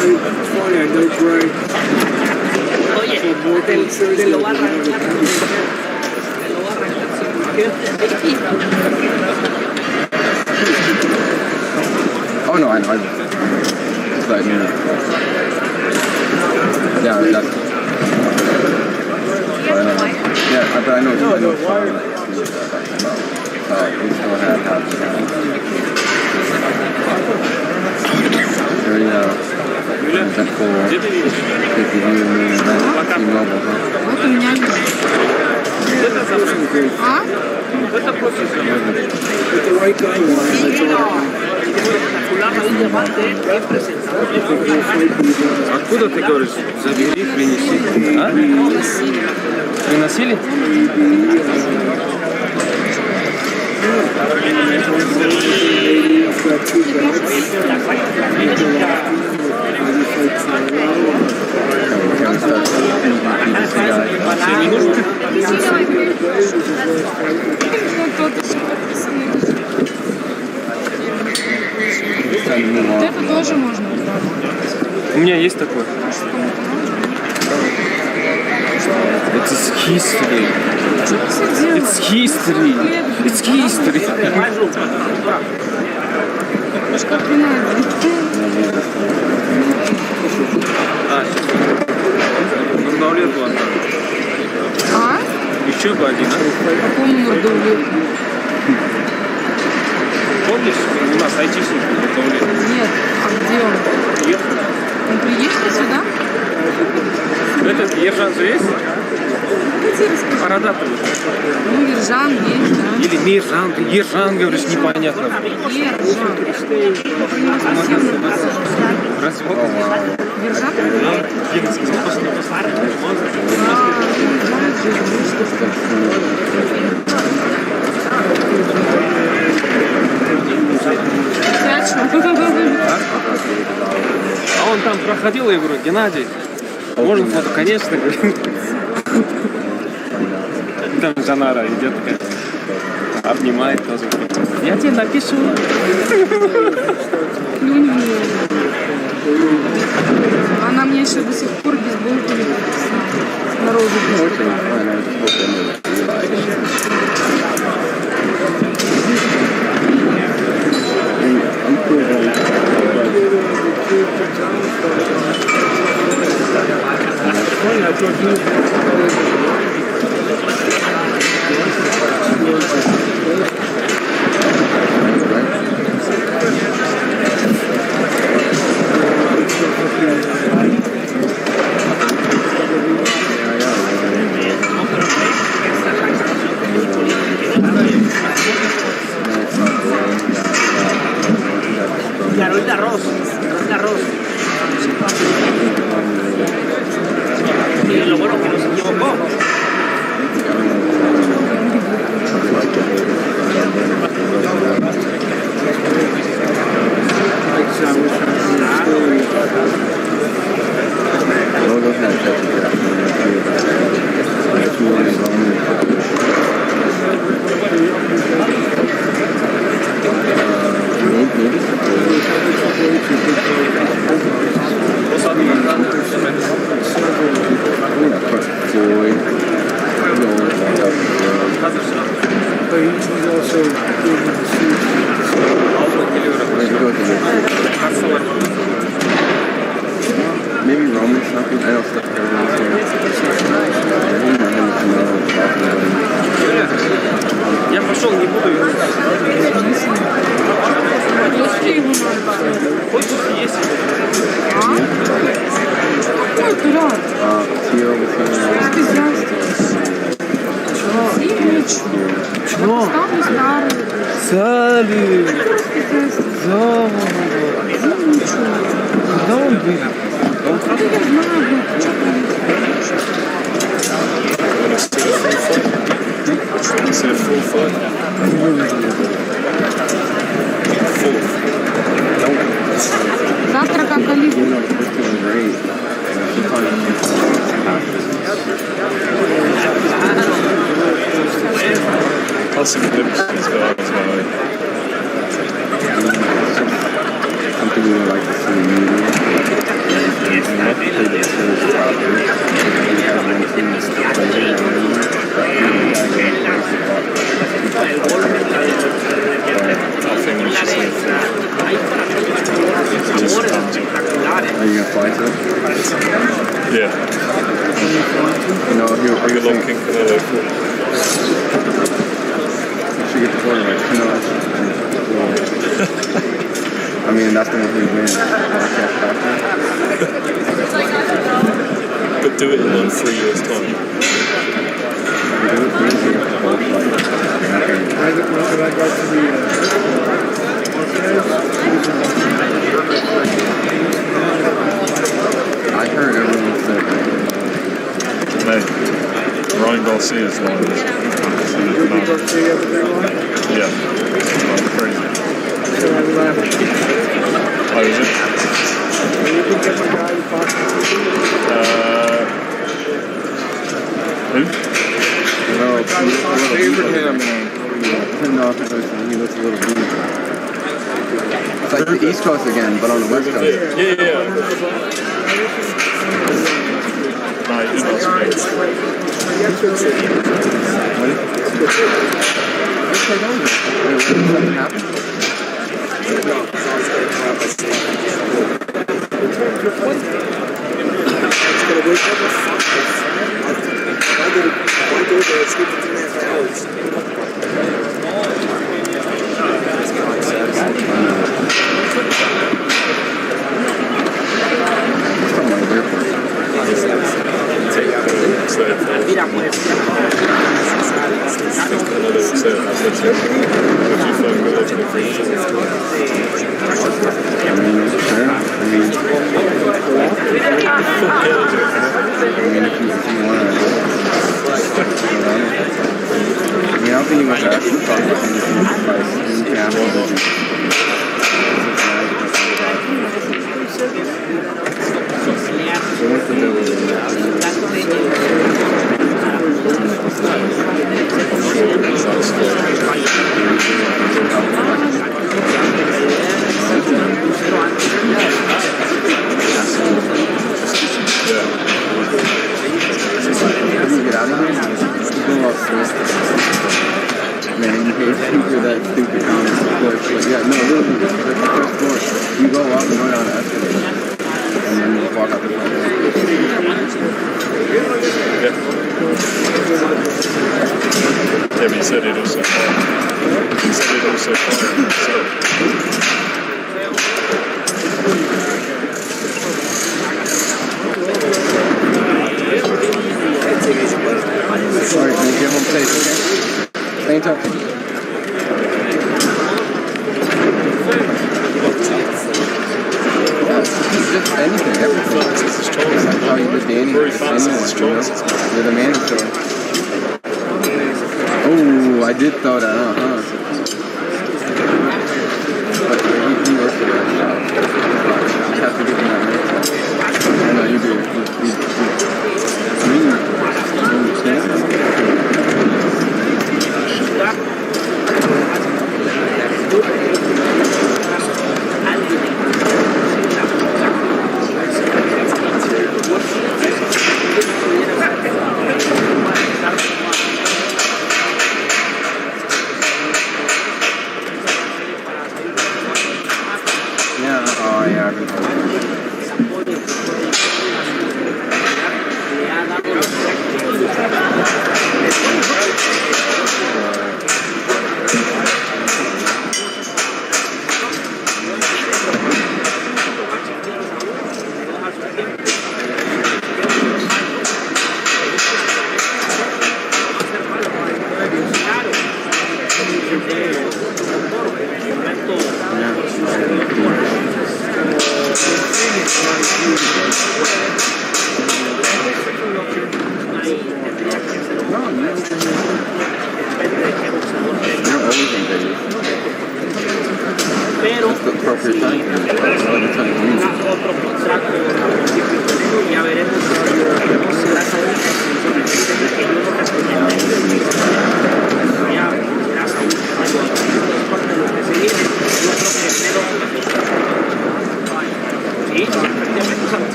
It's funny, I know Greg. Oye, te lo va a arrancar. Oh no, I know. Just like, yeah, that's. But I know. We still have very eventful pay-per-view main event, T-Mobile, huh? Вот у меня А? Откуда ты говоришь? Забери, принеси. А? Приносили? Вот это тоже можно. У меня есть такой. It's history. It's history. It's history. А? Еще бы один, а? Какому Нурдаулету? Помнишь, у нас айтишник Нурдаулет? Нет, а где он? Он приехал сюда? Этот Ержан же есть? Бородатый. Ну, Ержан есть, да. Или Миржан, ты Ержан говоришь, непонятно. Ержан. Ержан? А он там проходил, я говорю, Геннадий, можно фото? Конечно, говорю. Там Жанара идет такая, обнимает тоже. Я тебе напишу. Она мне еще до сих пор без булки народу. Claro, el de arroz. Y lo bueno que no se equivocó. Maybe Roman something. I know stuff everyone's here. Я пошел, не буду его. Хочешь есть? Какой пират? Чего? Салют! Куда он был? Завтра как Оливия. Passing the lips to these guys, something we would like to see in media. And let's play the series properly. We have one team that's still playing Are you gonna fly to it? Yeah. You know, Golovkin Canelo. You should get the quarterback, you know. I mean, that's the one who wins. But do it in like 3 years' time. I heard everyone said Mate, Ryan Garcia's line is yeah, like crazy. Oh, is it? Who? No, favorite him, man. No, he looks a little beat. It's like the East Coast again, but on the West Coast. Yeah. Right, he's not great. What happened? Mira, pues. I mean, if you want to that stupid comment, of course. But yeah, no, really, the first floor, you go up and go down the escalator, and then you walk out the front door. Yeah, but he said it was so far. He said it was so far. Alright, man, get home safe, okay? Stay in touch. Yeah, just anything, everything. That's how you just Danny, just anyone, you know? You're the man show. Oh, I did throw that out, huh? But he works for that job. I have to give him that next time. I know you do.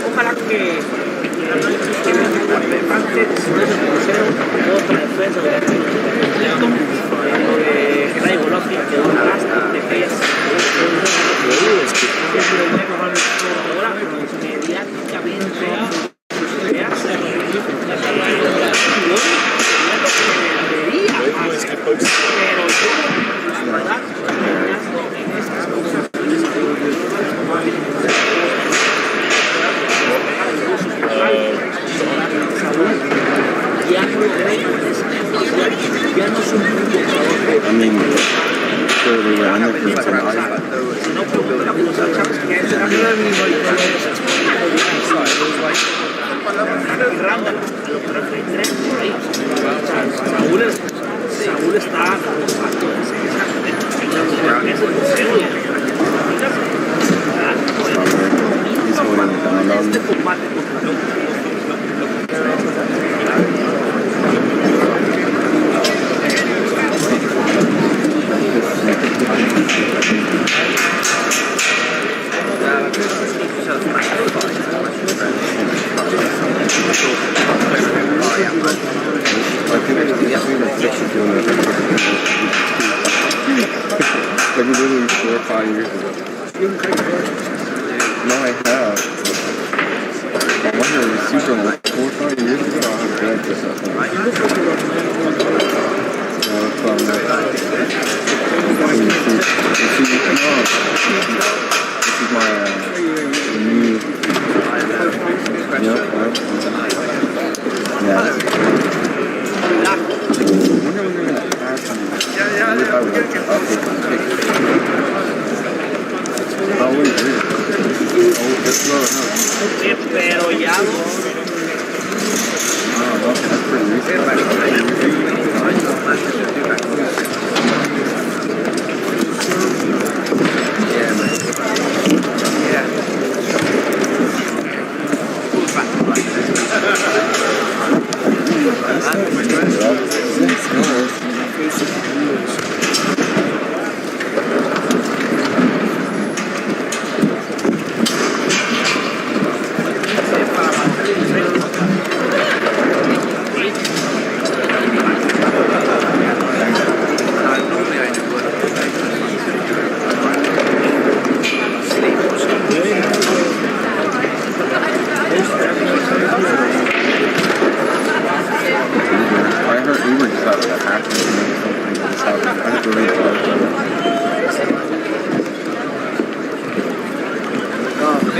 Ojalá que antes de otra defensa de Gennadiy Golovkin quedó una lástima de que es ahora mediáticamente pero yo la verdad en estas cosas ya no son I mean, sure they were under for tonight. Saúl está He's holding it down on like literally 4 or 5 years ago. No, I have. I wonder if it's super like 4 or 5 years ago. I'll have to grab this up. No, it's not nice. This is my new. Yep. Yeah. I wonder when they're gonna ask me. I wonder if I would like to update the picture. Always is. Oh, it's low, huh? degollado.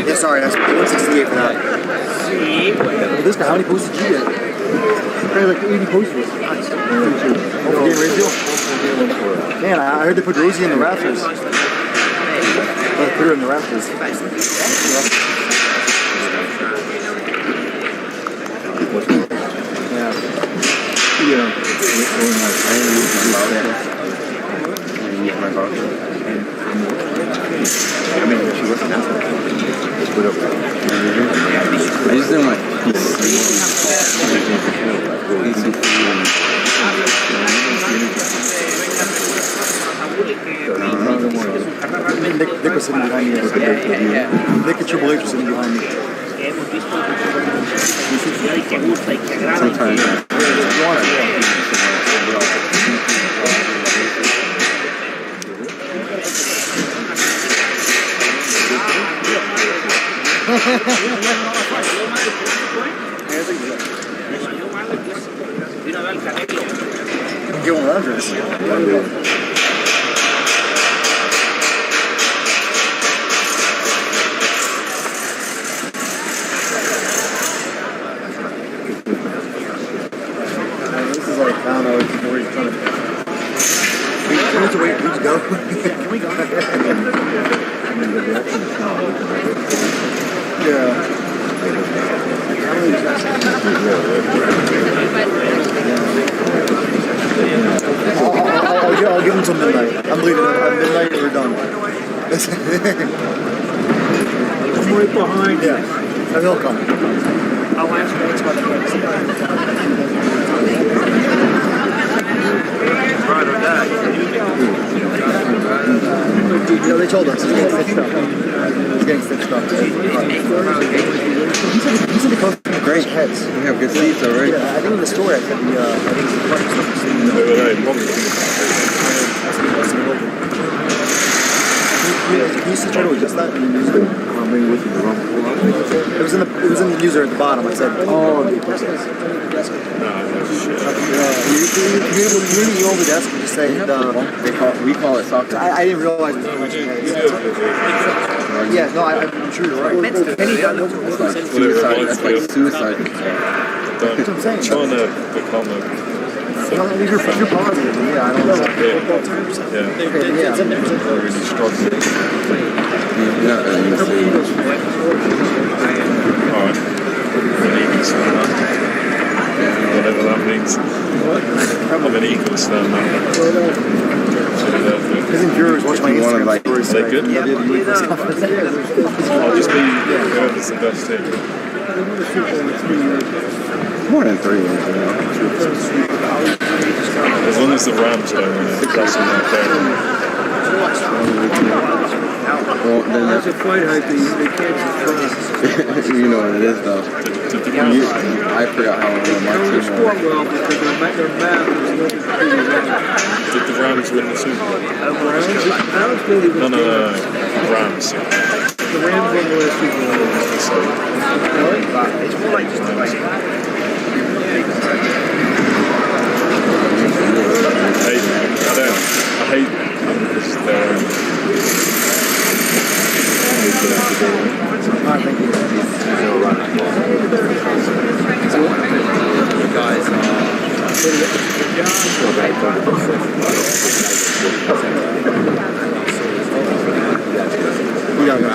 Yeah, sorry, that's 168 for that. This guy, how many posts did you get? Probably like 80 posters. Nice. Oh, for Radio? Man, I heard they put Rosie in the rafters. Oh, they put her in the rafters. Yeah. I didn't use my voucher. I didn't use my voucher. I mean, she wasn't asking. I just didn't like Nick was sitting behind me. Nick and Triple H was sitting behind me. Sometimes. Give him Rodgers. This is like, I don't know, where he's trying to go. We need to wait for him to go. Can we go? Yeah. I'll give him till midnight. I'm leaving at midnight. We're done. I'm right behind. Yeah, he'll come. I'll ask you what's about Ride or die. No, they told us. He's getting fixed up. He said they cost great heads. We have good seats already. Yeah, I think in the store I said Can you try to adjust that? I'll bring it with you. It was in the user at the bottom. I said, oh, you email the desk and just say we call it soccer. I didn't realize it was yeah, no, I'm sure you're right. That's like suicide. That's like suicide. That's what I'm saying. Trying to become a... If you're positive, yeah, I don't know. Yeah. Really struggling. Alright. Whatever that means. I'm an Eagles fan now. I think viewers watch my Instagram stories. Are they good? I'll just be whoever's the best team. More than 3 years ago. As long as the Rams don't win it, that's all I'm fair. Well, then that's a FightHype. They can't just you know what it is, though. I forgot how well my team was. Did the Rams win the Super Bowl? No, Rams. The Rams won the last Super Bowl. It's more like just I hate them because they're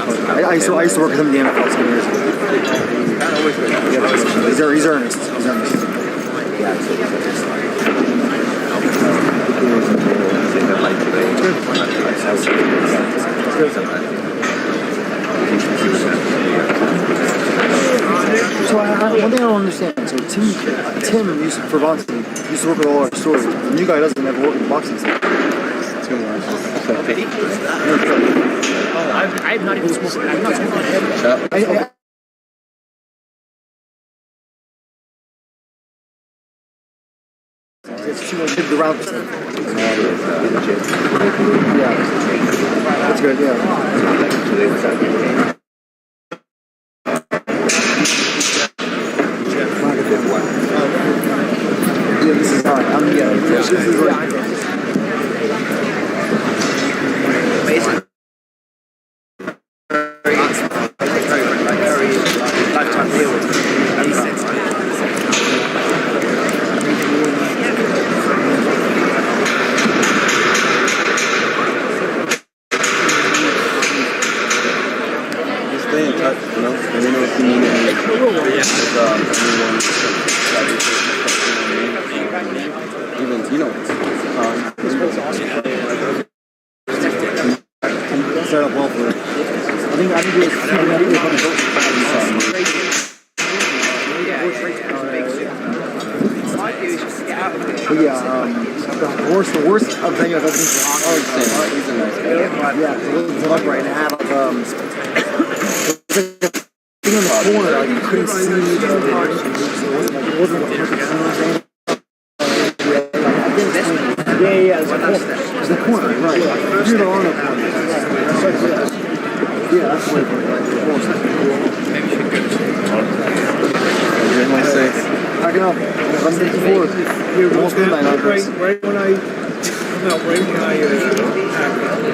I used to work with him in the NFL 10 years ago. He's earnest. He's earnest. So one thing I don't understand. So Tim used to, for boxing, used to work with all our stores. The new guy doesn't ever work with boxing stuff. I'm not even supposed to. I'm not supposed to. It's too much the round. Yeah, that's good. Yeah. Yeah, this is hard. This is right. Amazing. Very lifetime deal with Stay in touch, you know, and you know if you need anyone, even, you know, set up well for it. I think it was the worst of venue I've ever been to. He's a nice guy. Yeah, it was up right now. In the corner, like you couldn't see it wasn't like yeah, it was the corner, right. You're the on the corner. Yeah, that's the way for it. Packing up. I'm 54. Almost midnight on Chris. Right when I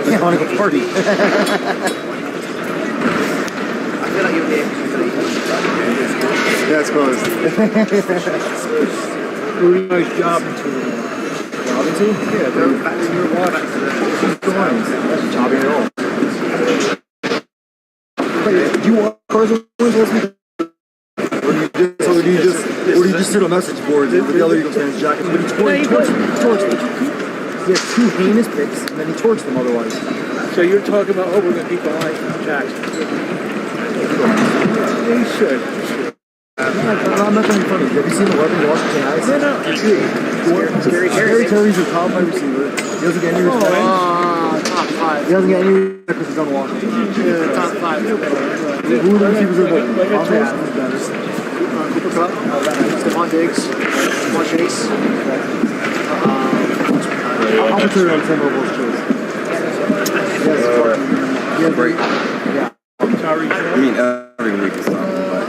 yeah, I want to go party. Yeah, it's closed. really nice job into Robinson? Yeah, they're back in your watch. That's jobbing at all. Do you want cars last week? Or do you just sit on message boards with the other Eagles fans' jackets? But he torched them. He has 2 heinous picks, and then he torched them otherwise. So you're talking about, we're going to beat the Lions from Jackson. Yeah, you should. I'm not trying to be funny. Have you seen the weapon Washington has? No. Scary Terry's a top 5 receiver. He doesn't get any respect. top 5. He doesn't get any respect because he's on Washington. Top 5. Who are the receivers are good? Andre Adams is better. Cooper Kupp, Stephon Diggs, Stephon Chase. I'll put it on Tim Robles' choice. Yeah, great. Yeah. I mean, every week is something, but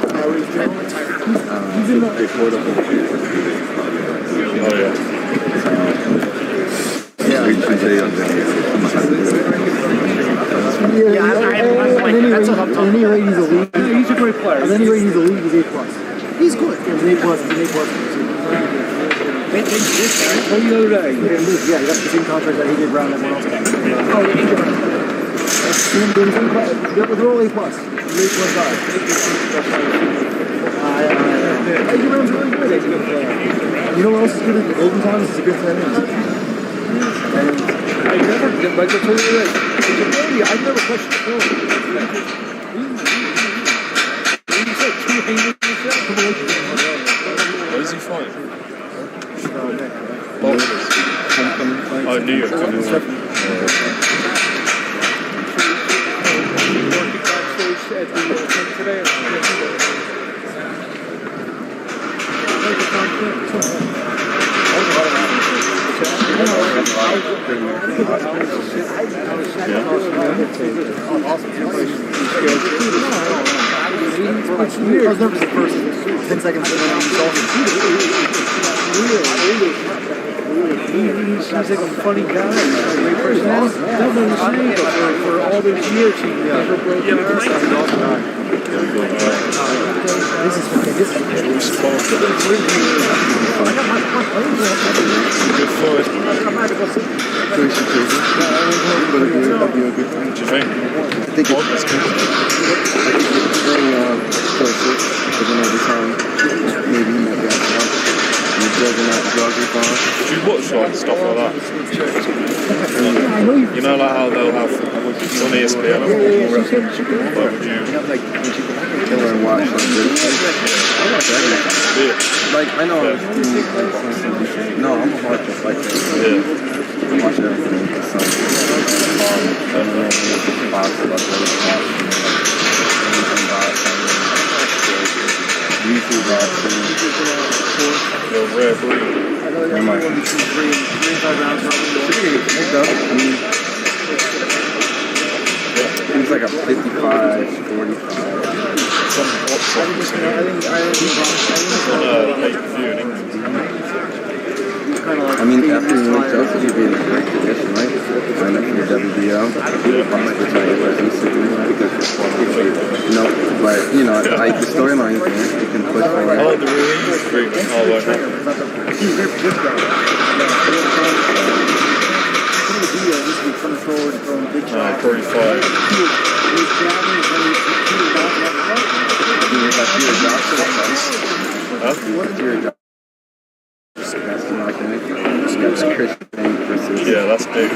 he's in the affordable. Oh, yeah. That's what I'm talking about. At any rate, he's a league. He's a great player. At any rate, he's a league. He's A+. He's good. He's an A+. He's an A+. The other day. Yeah, he got the same contract that he did Brown and everyone else got. Oh, yeah. They're all A+. A+. guys. Eddie Brown's really good. He's a good player. You know what else is good? Golden Thomas is a good player. I never did, like I told you that. I've never questioned the film. What does he fight? Oh, New York. I was nervous at first. 10 seconds and then he saw me. He's like a funny guy. He's a great personality. For all those years, he never broke the Would you watch like stuff like that? You know, like how they'll have it's on ESPN. Like, would you? And watch like this. I watch everything. Like I know. No, I'm a hardcore fight fan. I watch everything. So, YouTube boxing. You're a rare breed. Am I? I mean, it's like a 55, 45. I mean, after you went to Chelsea, you'd be in a great position, right? Sign up for your WBO. No, but, you know, like the storyline, you can push for it. Oh, the release treatment. Oh, right. 45. Yeah, that's big.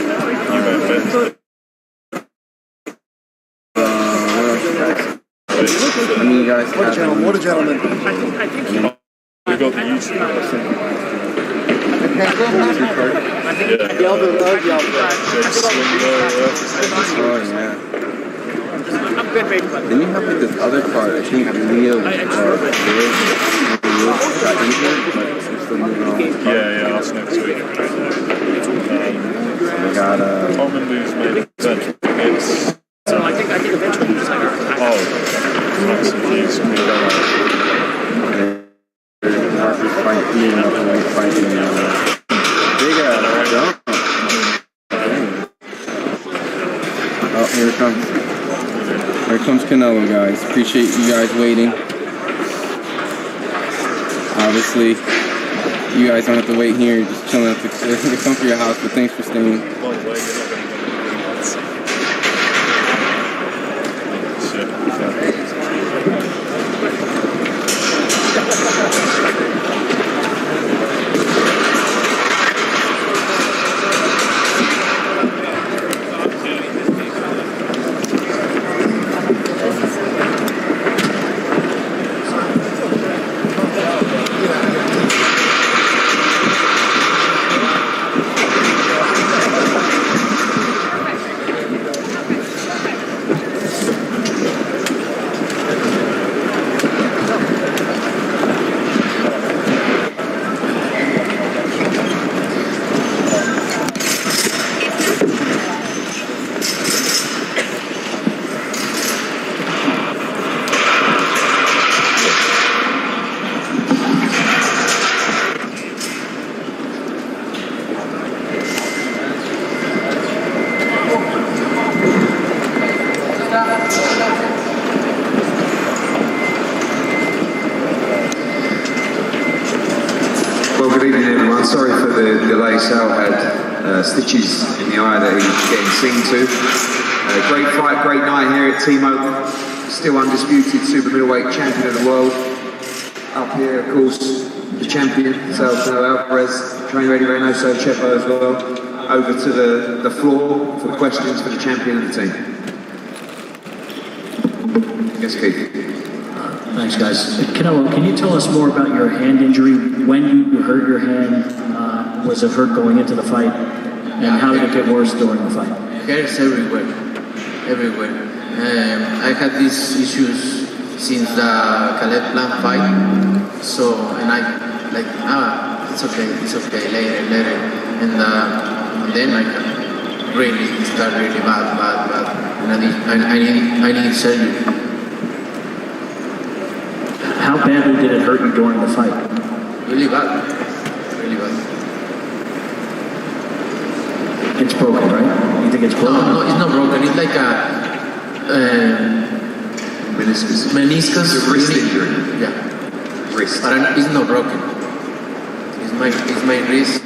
I mean, you guys. What a gentleman! What a gentleman! We got the YouTube. Then you have like this other part. I think Leo got injured, but it's still moving on. Yeah, that's next week. We got Common Blues main event. So I think eventually you just like Oh, here it comes. Here comes Canelo, guys. Appreciate you guys waiting. Obviously, you guys don't have to wait here. You're just chilling at the comfort of your house, but thanks for staying. Well, good evening everyone. Sorry for the delay. Sal had stitches in the eye that he was getting seen to. Great fight, great night here at T-Mobile. Still undisputed super middleweight champion of the world. Up here, of course, the champion, Canelo Alvarez, training ready, Reynoso, Chepo as well. Over to the floor for questions for the champion of the team. Yes, Keith. Thanks, guys. Canelo, can you tell us more about your hand injury? When you hurt your hand, was it hurt going into the fight? And how did it get worse during the fight? Hurts everywhere. I had these issues since the Caleb Plan fight. So, and I like, it's okay, later. And then I really started really bad. And I need surgery. How badly did it hurt you during the fight? Really bad. It's broken, right? You think it's broken? No, it's not broken. It's like Meniscus. Meniscus. It's a wrist injury. Yeah. Wrist. But it's not broken. It's my wrist.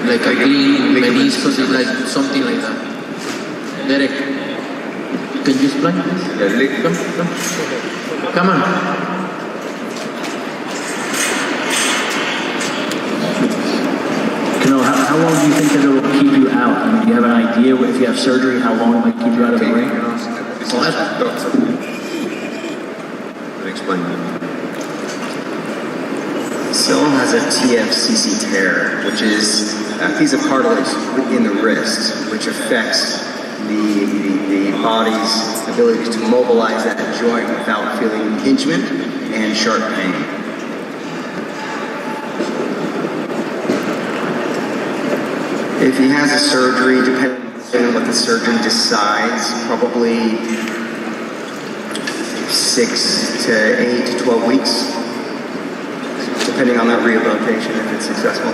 Like a clean meniscus. It's like something like that. Derek, can you explain this? Come on. Canelo, how long do you think that it will keep you out? I mean, do you have an idea if you have surgery, how long it might keep you out of the ring? Explain that. Cell has a TFCC tear, which is a piece of cartilage in the wrist, which affects the body's ability to mobilize that joint without feeling impingement and sharp pain. If he has a surgery, depending on what the surgeon decides, probably 6 to 8 to 12 weeks, depending on that rehabilitation, if it's successful.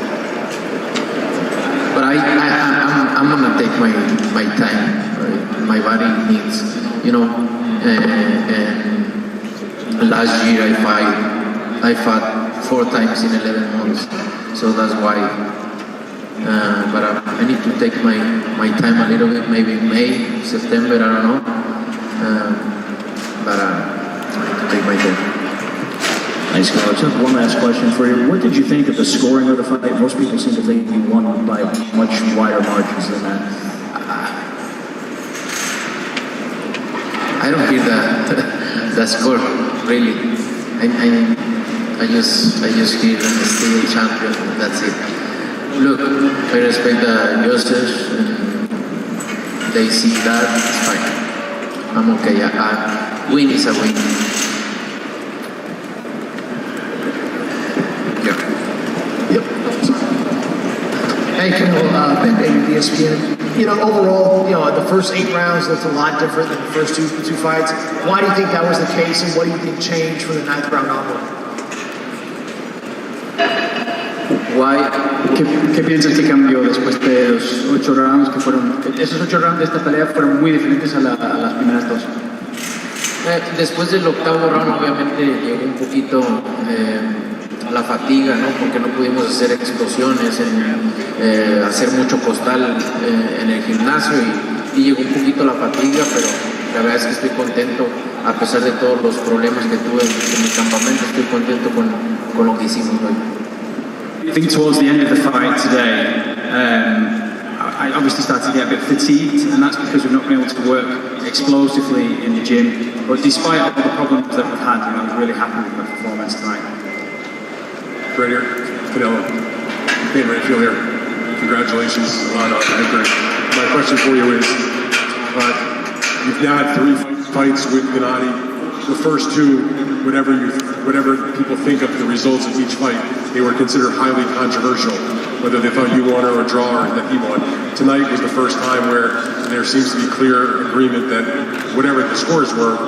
But I'm gonna take my time. Right? My body needs, last year I fought 4 times in 11 months, so that's why. But I need to take my time a little bit, maybe May, September, I don't know. But I need to take my time. Nice, Coach. Just one last question for you. What did you think of the scoring of the fight? Most people seem to think you won by much wider margins than that. I don't hear the score really. I just hear the still champion. That's it. Look, I respect the judges. They see that. It's fine. I'm okay. A win is a win. Hey, Canelo, Ben David, ESPN. Overall, the first 8 rounds looked a lot different than the first two fights. Why do you think that was the case, and what do you think changed from the 9th round onward? ¿Qué piensas que cambió después de los 8 rounds que fueron? Esos 8 rounds de esta pelea fueron muy diferentes a las primeras 2. Después del 8º round, obviamente llegó un poquito la fatiga, ¿no? Porque no pudimos hacer explosiones, hacer mucho costal en el gimnasio y llegó un poquito la fatiga, pero la verdad es que estoy contento, a pesar de todos los problemas que tuve en mi campamento, estoy contento con lo que hicimos hoy. I think towards the end of the fight today, I obviously started to get a bit fatigued, and that's because we've not been able to work explosively in the gym. But despite all the problems that we've had, I was really happy with my performance tonight. Right here, Canelo. Ben Rayfield here. Congratulations on victory. My question for you is, you've now had 3 fights with Gennadiy. The first 2, whatever people think of the results of each fight, they were considered highly controversial, whether they thought you won or a draw or that he won. Tonight was the first time where there seems to be clear agreement that whatever the scores were,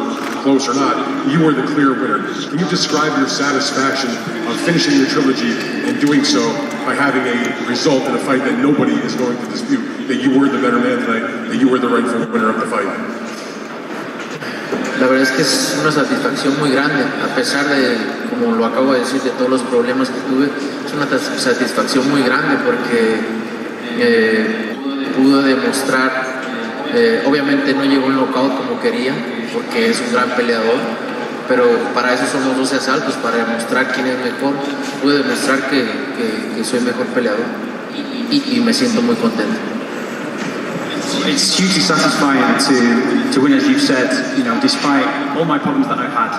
close or not, you were the clear winner. Can you describe your satisfaction of finishing your trilogy and doing so by having a result in a fight that nobody is going to dispute, that you were the better man tonight, that you were the rightful winner of the fight? La verdad es que es una satisfacción muy grande, a pesar de, como lo acabo de decir, de todos los problemas que tuve, es una satisfacción muy grande porque pude demostrar, obviamente no llegó un knockout como quería, porque es un gran peleador, pero para eso son los 12 asaltos, para demostrar quién es mejor. Pude demostrar que soy mejor peleador y me siento muy contento. It's hugely satisfying to win, as you've said, despite all my problems that I've had.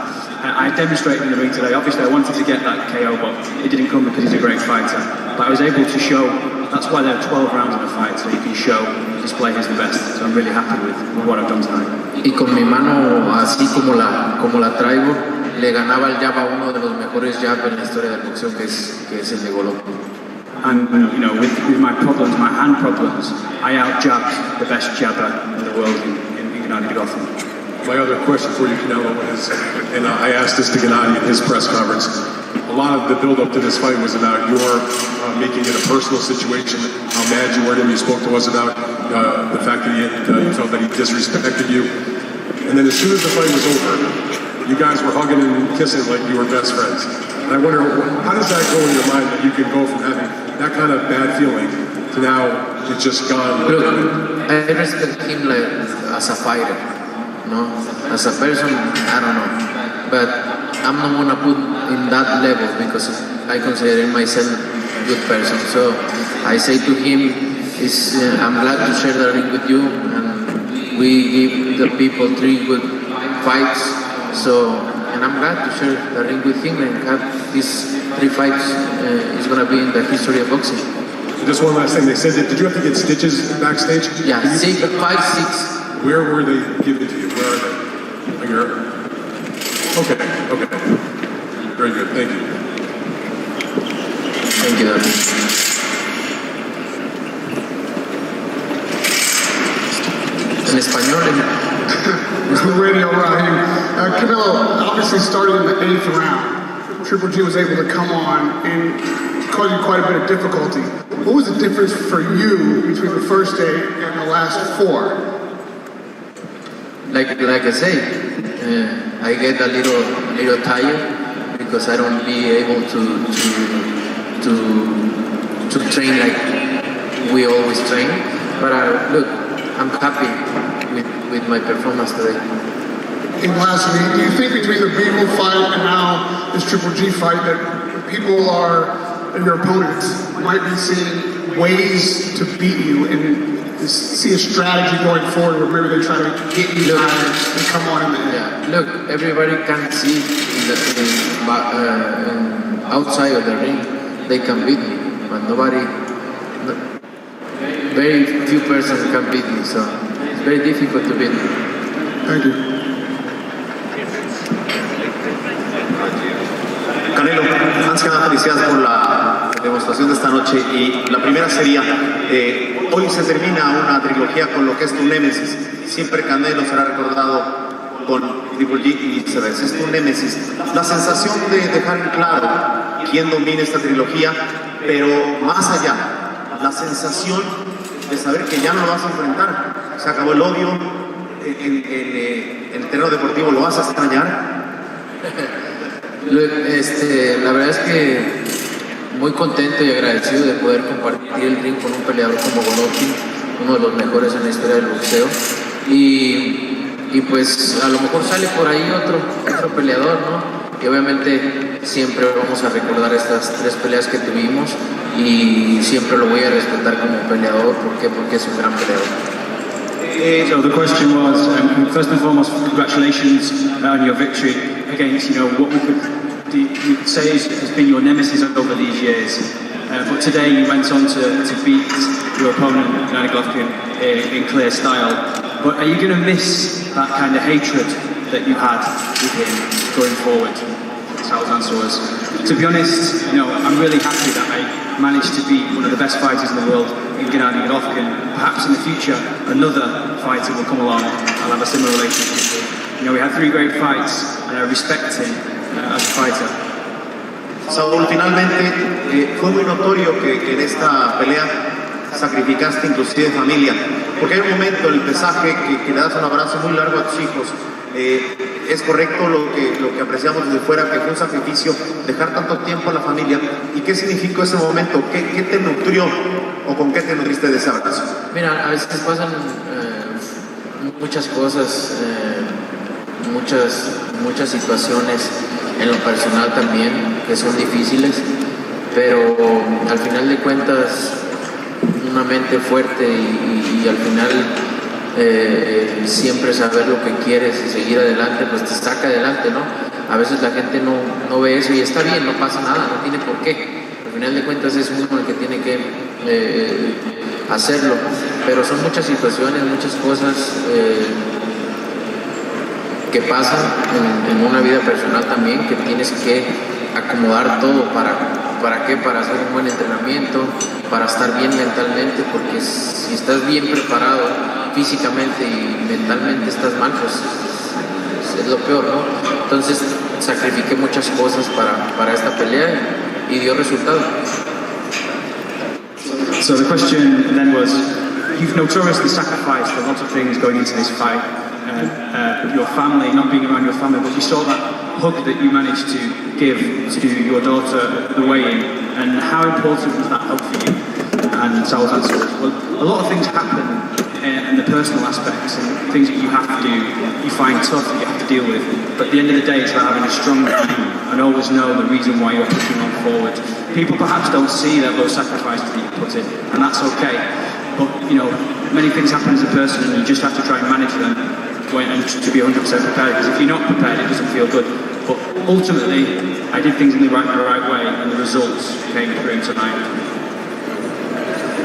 I demonstrated in the ring today. Obviously, I wanted to get that KO, but it didn't come because he's a great fighter. But I was able to show, that's why there are 12 rounds in a fight, so you can display who's the best. So I'm really happy with what I've done tonight. Y con mi mano así como la traigo, le ganaba el jab a uno de los mejores jabs en la historia del boxeo, que es el de Golovkin. And with my problems, my hand problems, I out-jabbed the best jabber in the world in Gennadiy Golovkin. My other question for you, Canelo, is, and I asked this to Gennadiy at his press conference, a lot of the build-up to this fight was about your making it a personal situation, how mad you were at him. You spoke to us about the fact that you felt that he disrespected you. And then as soon as the fight was over, you guys were hugging and kissing like you were best friends. And I wonder, how does that go in your mind that you can go from having that kind of bad feeling to now it's just gone? Look, I respect him like as a fighter, no? As a person, I don't know. But I'm not gonna put in that level because I consider myself a good person. So I say to him, I'm glad to share the ring with you, and we give the people 3 good fights. So, and I'm glad to share the ring with him and have these 3 fights. It's gonna be in the history of boxing. Just one last thing. They said that, did you have to get stitches backstage? Yeah, 5, 6. Where were they given to you? Where are they? Like okay. Very good. Thank you. Thank you. En español. Radio Rahim. Canelo obviously started in the 8th round. Triple G was able to come on and cause you quite a bit of difficulty. What was the difference for you between the first 8 and the last 4? Like I say, I get a little tired because I don't be able to train like we always train. But look, I'm happy with my performance today. And lastly, do you think between the Beagle fight and now this Triple G fight that people and your opponents might be seeing ways to beat you and see a strategy going forward where maybe they try to get you down and come on in the end? Yeah, look, everybody can see outside of the ring they can beat me, but very few persons can beat me, so it's very difficult to beat me. Thank you. Canelo, antes que nada felicidades por la demostración de esta noche y la primera sería, hoy se termina una trilogía con lo que es tu némesis. Siempre Canelo será recordado con Triple G y viceversa, es tu némesis. La sensación de dejar en claro quién domina esta trilogía, pero más allá, la sensación de saber que ya no lo vas a enfrentar. Se acabó el odio en el terreno deportivo, ¿lo vas a extrañar? La verdad es que muy contento y agradecido de poder compartir el ring con un peleador como Golovkin, uno de los mejores en la historia del boxeo. Y pues a lo mejor sale por ahí otro peleador, ¿no? Y obviamente siempre vamos a recordar estas 3 peleas que tuvimos y siempre lo voy a respetar como peleador. ¿Por qué? Porque es un gran peleador. So the question was, first and foremost, congratulations on your victory against, what we could say has been your nemesis over these years. But today you went on to beat your opponent, Gennadiy Golovkin, in clear style. But are you going to miss that kind of hatred that you had with him going forward? Sal's answer was, to be honest, I'm really happy that I managed to beat one of the best fighters in the world in Gennadiy Golovkin. Perhaps in the future, another fighter will come along. I'll have a similar relationship. We had 3 great fights, and I respect him as a fighter. Saúl, finalmente fue muy notorio que en esta pelea sacrificaste inclusive familia, porque hay un momento en el pesaje que le das un abrazo muy largo a tus hijos. Es correcto lo que apreciamos desde fuera, que fue un sacrificio dejar tanto tiempo a la familia. ¿Y qué significó ese momento? ¿Qué te nutrió o con qué te nutriste de ese abrazo? Mira, a veces pasan muchas cosas, muchas situaciones en lo personal también que son difíciles, pero al final de cuentas una mente fuerte y al final siempre saber lo que quieres y seguir adelante, pues te saca adelante, ¿no? A veces la gente no ve eso y está bien, no pasa nada, no tiene por qué. Al final de cuentas es uno el que tiene que hacerlo, pero son muchas situaciones, muchas cosas que pasan en una vida personal también, que tienes que acomodar todo ¿para qué? Para hacer un buen entrenamiento, para estar bien mentalmente, porque si estás bien preparado físicamente y mentalmente estás mal, pues es lo peor, ¿no? Entonces sacrifiqué muchas cosas para esta pelea y dio resultado. So the question then was, you've notoriously sacrificed a lot of things going into this fight. your family, not being around your family, but we saw that hug that you managed to give to your daughter at the weigh-in, and how important was that hug for you? And Saul's answer was, well, a lot of things happen in the personal aspects and things that you have to do, you find tough that you have to deal with, but at the end of the day it's about having a strong mind and always know the reason why you're pushing on forward. People perhaps don't see that those sacrifices that you put in, and that's okay, but you know, many things happen as a person and you just have to try and manage them and to be 100% prepared, because if you're not prepared it doesn't feel good. But ultimately I did things in the right way and the results came through tonight.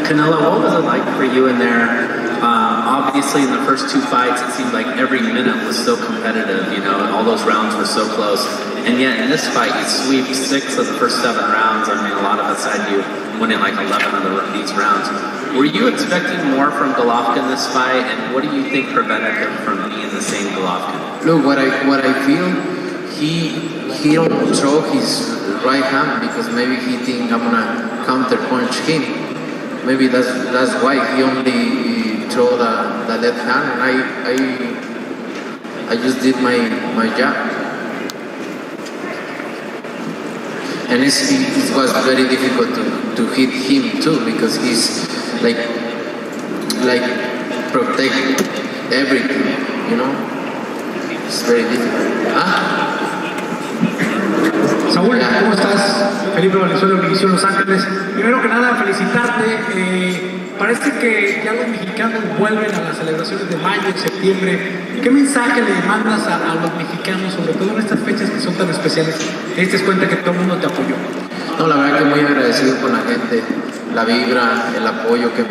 Canelo, what was it like for you in there? Obviously in the first two fights it seemed like every minute was so competitive, you know, and all those rounds were so close, and yet in this fight you sweep 6 of the first 7 rounds. I mean, a lot of us had you winning like 11 of these rounds. Were you expecting more from Golovkin this fight, and what do you think prevented him from being the same Golovkin? Look, what I feel, he don't throw his right hand because maybe he think I'm gonna counter punch him. Maybe that's why he only throw the left hand, and I just did my job. And it was very difficult to hit him too, because he's like protect everything, you know. It's very difficult. Saúl, ¿cómo estás? Felipe Valenzuela, Univisión Los Ángeles. Primero que nada, felicitarte. Parece que ya los mexicanos vuelven a las celebraciones de mayo y septiembre. ¿Qué mensaje le mandas a los mexicanos, sobre todo en estas fechas que son tan especiales? Te diste cuenta que todo el mundo te apoyó. No, la verdad que muy agradecido con la gente, la vibra, el apoyo que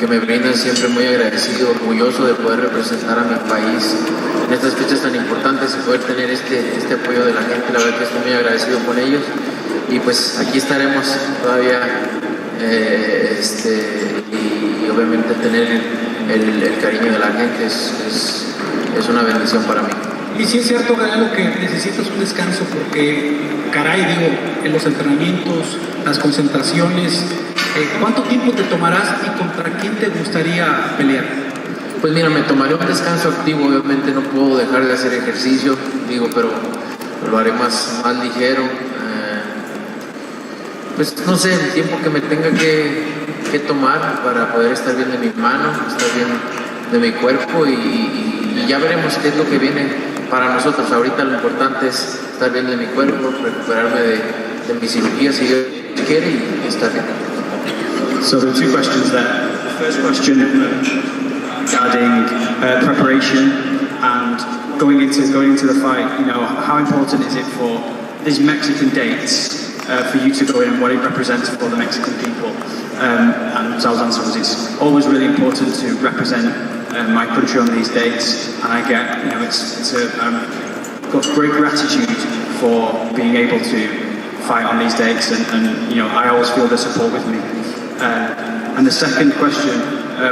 me brindan, siempre muy agradecido, orgulloso de poder representar a mi país en estas fechas tan importantes y poder tener este apoyo de la gente. La verdad que estoy muy agradecido con ellos, y pues aquí estaremos todavía, y obviamente tener el cariño de la gente es una bendición para mí. Y sí es cierto, Canelo, que necesitas un descanso porque, caray, digo, en los entrenamientos, las concentraciones, ¿cuánto tiempo te tomarás y contra quién te gustaría pelear? Pues mira, me tomaré un descanso activo, obviamente no puedo dejar de hacer ejercicio, digo, pero lo haré más ligero. Pues no sé, el tiempo que me tenga que tomar para poder estar bien de mi mano, estar bien de mi cuerpo, y ya veremos qué es lo que viene para nosotros. Ahorita lo importante es estar bien de mi cuerpo, recuperarme de mi cirugía si Dios quiere, y estar bien. So there are two questions there. The first question regarding preparation and going into the fight. You know, how important is it for these Mexican dates for you to go in and what it represents for the Mexican people? And Sal's answer was, it's always really important to represent my country on these dates, and I get, you know, got great gratitude for being able to fight on these dates, and you know, I always feel the support with me. And the second question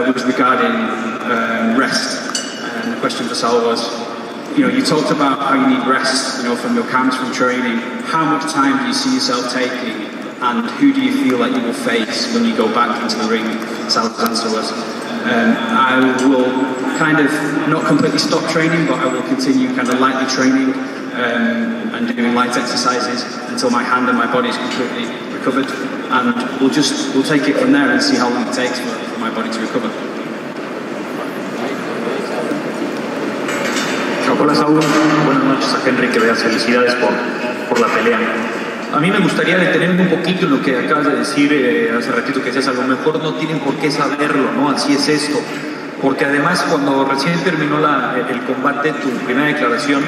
was regarding rest, and the question for Sal was, you know, you talked about how you need rest, you know, from your camps, from training. How much time do you see yourself taking, and who do you feel like you will face when you go back into the ring? Sal's answer was, I will kind of not completely stop training, but I will continue kind of lightly training and doing light exercises until my hand and my body is completely recovered, and we'll take it from there and see how long it takes for my body to recover. Hola Saúl, buenas noches a Henry, que veas, felicidades por la pelea. A mí me gustaría detenerme un poquito en lo que acabas de decir hace ratito, que decías, a lo mejor no tienen por qué saberlo, ¿no? Así es esto. Porque además cuando recién terminó el combate, tu primera declaración,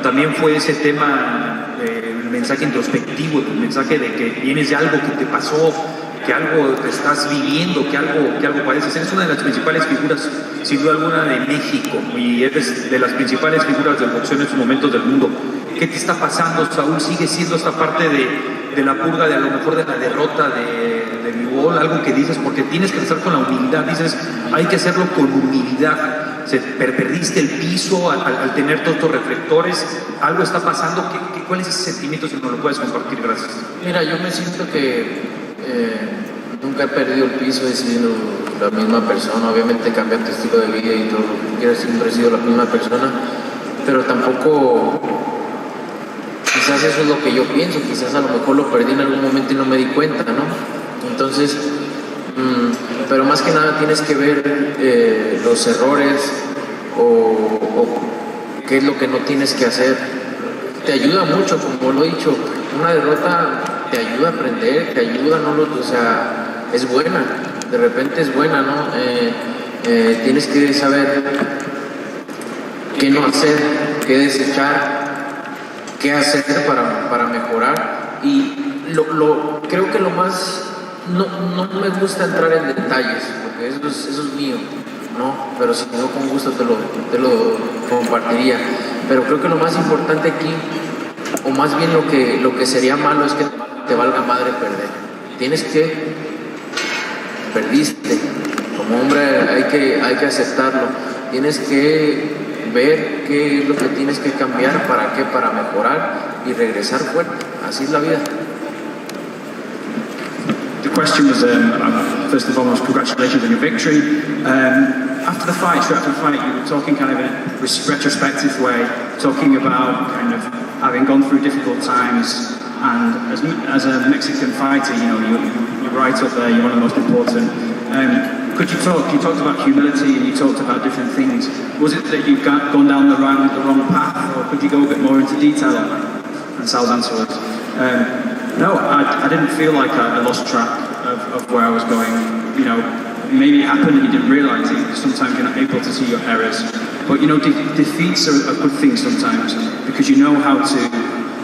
también fue ese tema, el mensaje introspectivo, el mensaje de que vienes de algo que te pasó, que algo te estás viviendo, que algo pareces. Eres una de las principales figuras, sin duda alguna, de México, y eres de las principales figuras del boxeo en estos momentos del mundo. ¿Qué te está pasando, Saúl? ¿Sigue siendo esta parte de la purga, de a lo mejor de la derrota de mi gol? Algo que dices, porque tienes que estar con la humildad, dices, hay que hacerlo con humildad. Perdiste el piso al tener todos estos reflectores, algo está pasando. ¿Cuál es ese sentimiento, si no lo puedes compartir? Gracias. Mira, yo me siento que nunca he perdido el piso, he sido la misma persona. Obviamente cambia tu estilo de vida y todo lo que quieras, siempre he sido la misma persona, pero tampoco, quizás eso es lo que yo pienso, quizás a lo mejor lo perdí en algún momento y no me di cuenta, ¿no? Entonces, pero más que nada tienes que ver los errores o qué es lo que no tienes que hacer. Te ayuda mucho, como lo he dicho, una derrota te ayuda a aprender, te ayuda, o sea, es buena, de repente es buena, ¿no? Tienes que saber qué no hacer, qué desechar, qué hacer para mejorar. Y creo que lo más, no me gusta entrar en detalles, porque eso es mío, ¿no? Pero si no, con gusto te lo compartiría. Pero creo que lo más importante aquí, o más bien lo que sería malo, es que te valga madre perder. Perdiste. Como hombre hay que aceptarlo. Tienes que ver qué es lo que tienes que cambiar, para qué, para mejorar y regresar fuerte. Así es la vida. The question was, first and foremost, congratulations on your victory. After the fight, straight after the fight, you were talking kind of in a retrospective way, talking about kind of having gone through difficult times, and as a Mexican fighter, you're right up there, you're one of the most important. Could you talked about humility and you talked about different things. Was it that you'd gone down the wrong path, or could you go a bit more into detail on that? And Sal's answer was, no, I didn't feel like I lost track of where I was going. Maybe it happened and you didn't realise it. Sometimes you're not able to see your errors. But defeats are a good thing sometimes, because you know how to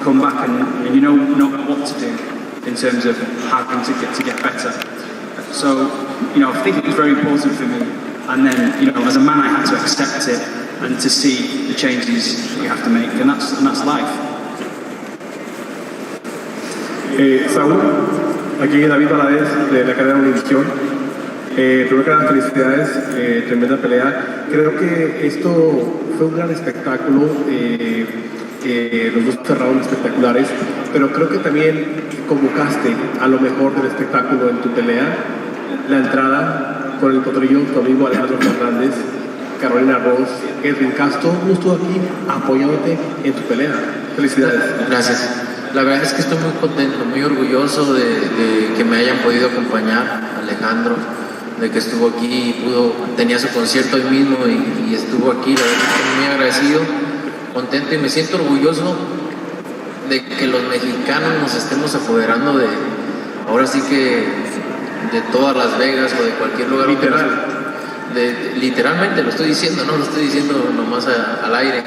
come back and you know what to do in terms of having to get better. So, I think it was very important for me. And then, as a man, I had to accept it and to see the changes you have to make, and that's life. Saúl, aquí David Valadez de la cadena Univisión. Primero que nada, felicidades, tremenda pelea. Creo que esto fue un gran espectáculo, los dos cerraron espectaculares, pero creo que también convocaste a lo mejor del espectáculo en tu pelea, la entrada con el potrillo, tu amigo Alejandro Fernández, Carolina Ross, Edwin Castro, estuvo aquí apoyándote en tu pelea. Felicidades. Gracias. La verdad es que estoy muy contento, muy orgulloso de que me hayan podido acompañar, Alejandro, de que estuvo aquí y tenía su concierto hoy mismo y estuvo aquí. La verdad es que estoy muy agradecido, contento, y me siento orgulloso de que los mexicanos nos estemos apoderando ahora sí que de todas Las Vegas o de cualquier lugar. Literalmente lo estoy diciendo, no lo estoy diciendo nomás al aire.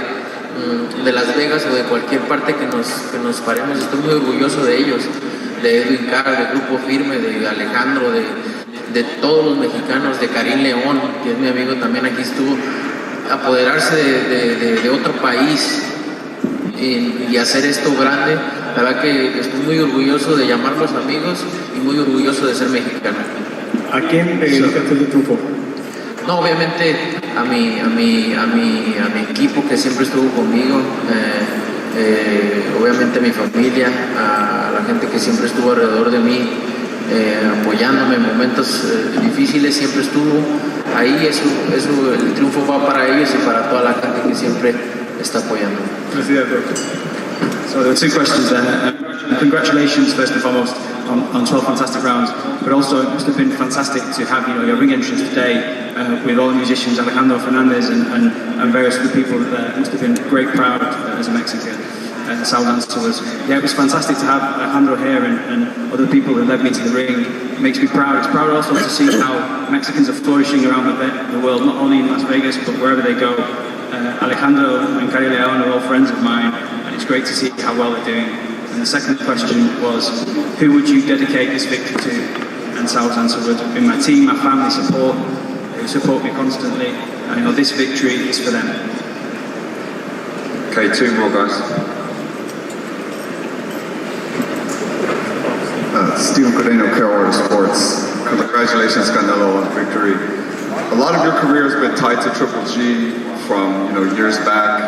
De Las Vegas o de cualquier parte que nos paremos. Estoy muy orgulloso de ellos, de Edwin Carr, del Grupo Firme, de Alejandro, de todos los mexicanos, de Karim León, que es mi amigo, también aquí estuvo. Apoderarse de otro país y hacer esto grande, la verdad que estoy muy orgulloso de llamarlos amigos y muy orgulloso de ser mexicano. ¿A quién le dedicaste el triunfo? No, obviamente a mi equipo que siempre estuvo conmigo, obviamente a mi familia, a la gente que siempre estuvo alrededor de mí, apoyándome en momentos difíciles, siempre estuvo ahí. El triunfo va para ellos y para toda la gente que siempre está apoyando. So there were two questions there. Congratulations, first and foremost, on 12 fantastic rounds, but also it must have been fantastic to have your ring entrance today with all the musicians, Alejandro Fernandez and various other people there. It must have been great crowd as a Mexican. Sal answer was, it was fantastic to have Alejandro here and other people who led me to the ring. It makes me proud. It's proud also to see how Mexicans are flourishing around the world, not only in Las Vegas, but wherever they go. Alejandro and Karim León are all friends of mine, and it's great to see how well they're doing. And the second question was, who would you dedicate this victory to? And Sal's answer would be my team, my family who support me constantly. And this victory is for them. Okay, two more guys. Steven Cordeno, Carolina Sports. Congratulations, Canelo, on victory. A lot of your career has been tied to Triple G from years back,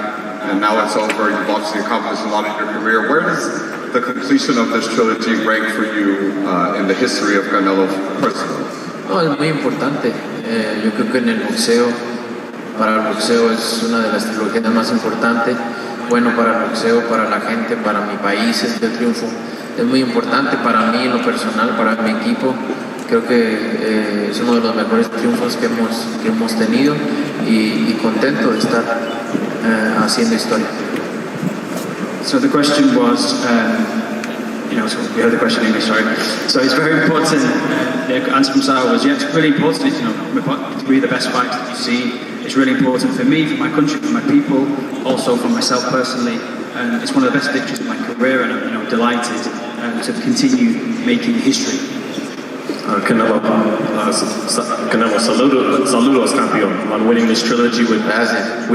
and now it's over. You've obviously accomplished a lot in your career. Where does the completion of this trilogy rank for you in the history of Canelo personally? No, es muy importante. Yo creo que en el boxeo, para el boxeo es una de las trilogías más importantes. Bueno, para el boxeo, para la gente, para mi país, este triunfo es muy importante para mí en lo personal, para mi equipo. Creo que es uno de los mejores triunfos que hemos tenido y contento de estar haciendo historia. So the question was, so we heard the question in English, sorry. So it's very important, the answer from Sarah was, yeah, it's really important, to be the best fighter that you see. It's really important for me, for my country, for my people, also for myself personally. And it's one of the best victories of my career, and I'm delighted to continue making history. Canelo, saludos, campeón, on winning this trilogy with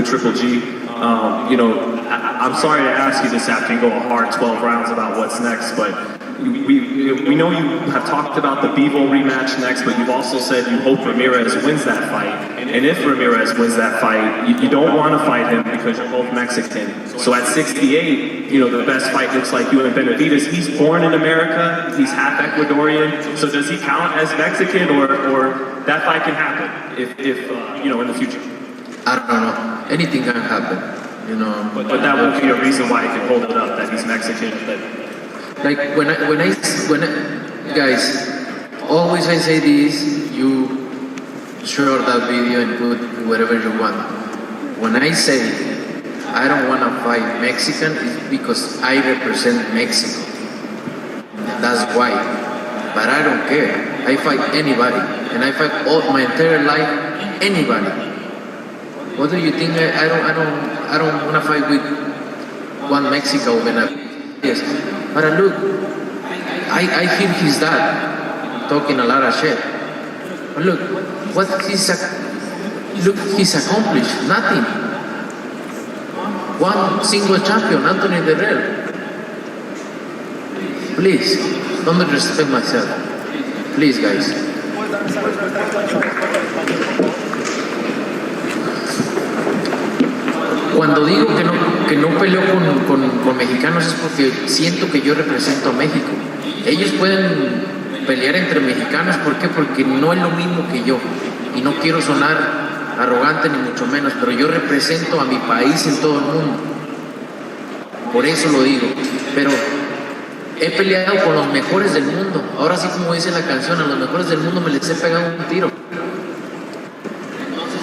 Triple G. I'm sorry to ask you this after you go a hard 12 rounds about what's next, but we know you have talked about the Bivol rematch next, but you've also said you hope Ramirez wins that fight. And if Ramirez wins that fight, you don't want to fight him because you're both Mexican. So at 68, the best fight looks like you and Benavidez. He's born in America. He's half Ecuadorian. So does he count as Mexican, or that fight can happen if in the future? I don't know. Anything can happen. But that won't be a reason why he can hold it up that he's Mexican. Like when I guys, always I say this, you share that video and put whatever you want. When I say I don't want to fight Mexican, it's because I represent Mexico. That's why. But I don't care. I fight anybody, and I fight all my entire life anybody. What do you think? I don't want to fight with one Mexico when yes. But look, I hear his dad talking a lot of shit. But look, he's accomplished nothing. One single champion, Anthony Derrell. Please, don't disrespect myself. Please, guys. Cuando digo que no peleo con mexicanos es porque siento que yo represento a México. Ellos pueden pelear entre mexicanos, ¿por qué? Porque no es lo mismo que yo. Y no quiero sonar arrogante ni mucho menos, pero yo represento a mi país en todo el mundo. Por eso lo digo. Pero he peleado con los mejores del mundo. Ahora sí, como dice la canción, a los mejores del mundo me les he pegado un tiro.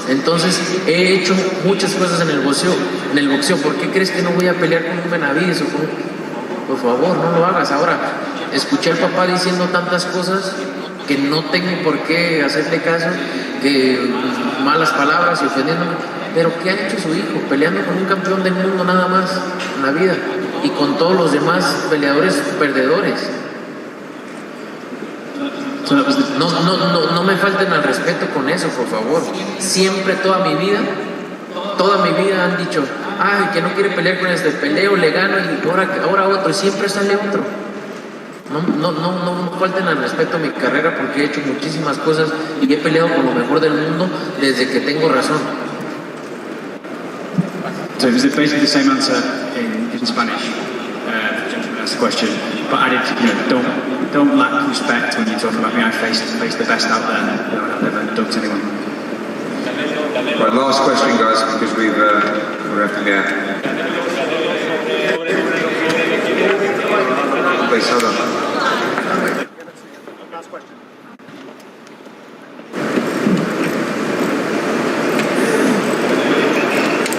Entonces, he hecho muchas cosas en el boxeo. ¿Por qué crees que no voy a pelear con un Benavidez? Por favor, no lo hagas. Ahora, escuché al papá diciendo tantas cosas que no tengo por qué hacerle caso, que malas palabras y ofendiéndome. Pero ¿qué ha hecho su hijo? Peleando con un campeón del mundo nada más en la vida y con todos los demás peleadores perdedores. No me falten al respeto con eso, por favor. Siempre, toda mi vida han dicho, ay, que no quiere pelear con este, peleo, le gano y ahora otro, y siempre sale otro. No falten al respeto a mi carrera porque he hecho muchísimas cosas y he peleado con lo mejor del mundo desde que tengo razón. So it was basically the same answer in Spanish. The gentleman asked the question, but added, don't lack respect when you talk about me. I faced the best out there. I've never ducked anyone. Right, last question, guys, because we're have to get. Please, hold on.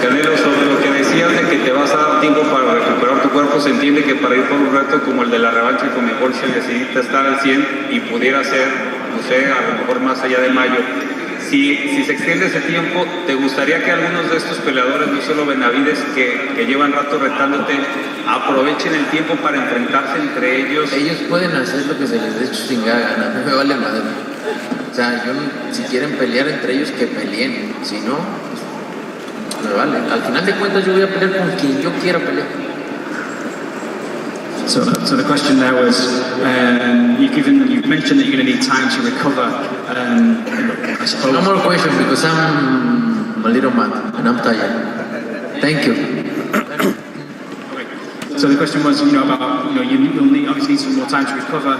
Canelo, sobre lo que decías de que te vas a dar tiempo para recuperar tu cuerpo, se entiende que para ir por un reto como el de la revancha con mejor se necesita estar al 100 y pudiera ser, no sé, a lo mejor más allá de mayo. Si se extiende ese tiempo, ¿te gustaría que algunos de estos peleadores, no solo Benavidez, que llevan rato retándote, aprovechen el tiempo para enfrentarse entre ellos? Ellos pueden hacer lo que se les dé chingada gana, no me vale madre. O sea, si quieren pelear entre ellos, que peleen. Si no, pues, me vale. Al final de cuentas, yo voy a pelear con quien yo quiera pelear. So the question there was, you've mentioned that you're going to need time to recover. I suppose. No more question because I'm a little mad and I'm tired. Thank you. So the question was, about, you'll need, obviously need some more time to recover,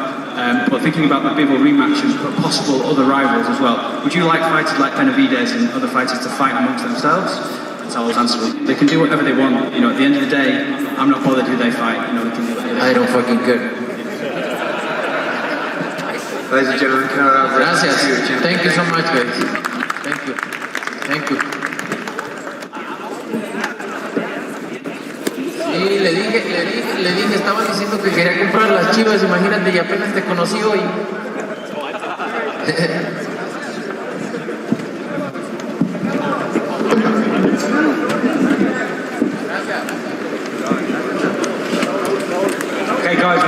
but thinking about the Bivol rematch and possible other rivals as well, would you like fighters like Benavidez and other fighters to fight amongst themselves? That's always answerable. They can do whatever they want. At the end of the day, I'm not bothered who they fight. They can do whatever they I don't fucking care. Ladies and gentlemen, Canelo Alvarez. Gracias. Thank you so much, guys. Thank you. Thank you. Sí, le dije, estaban diciendo que quería comprar las Chivas, imagínate, y apenas te conocí hoy. Okay, guys,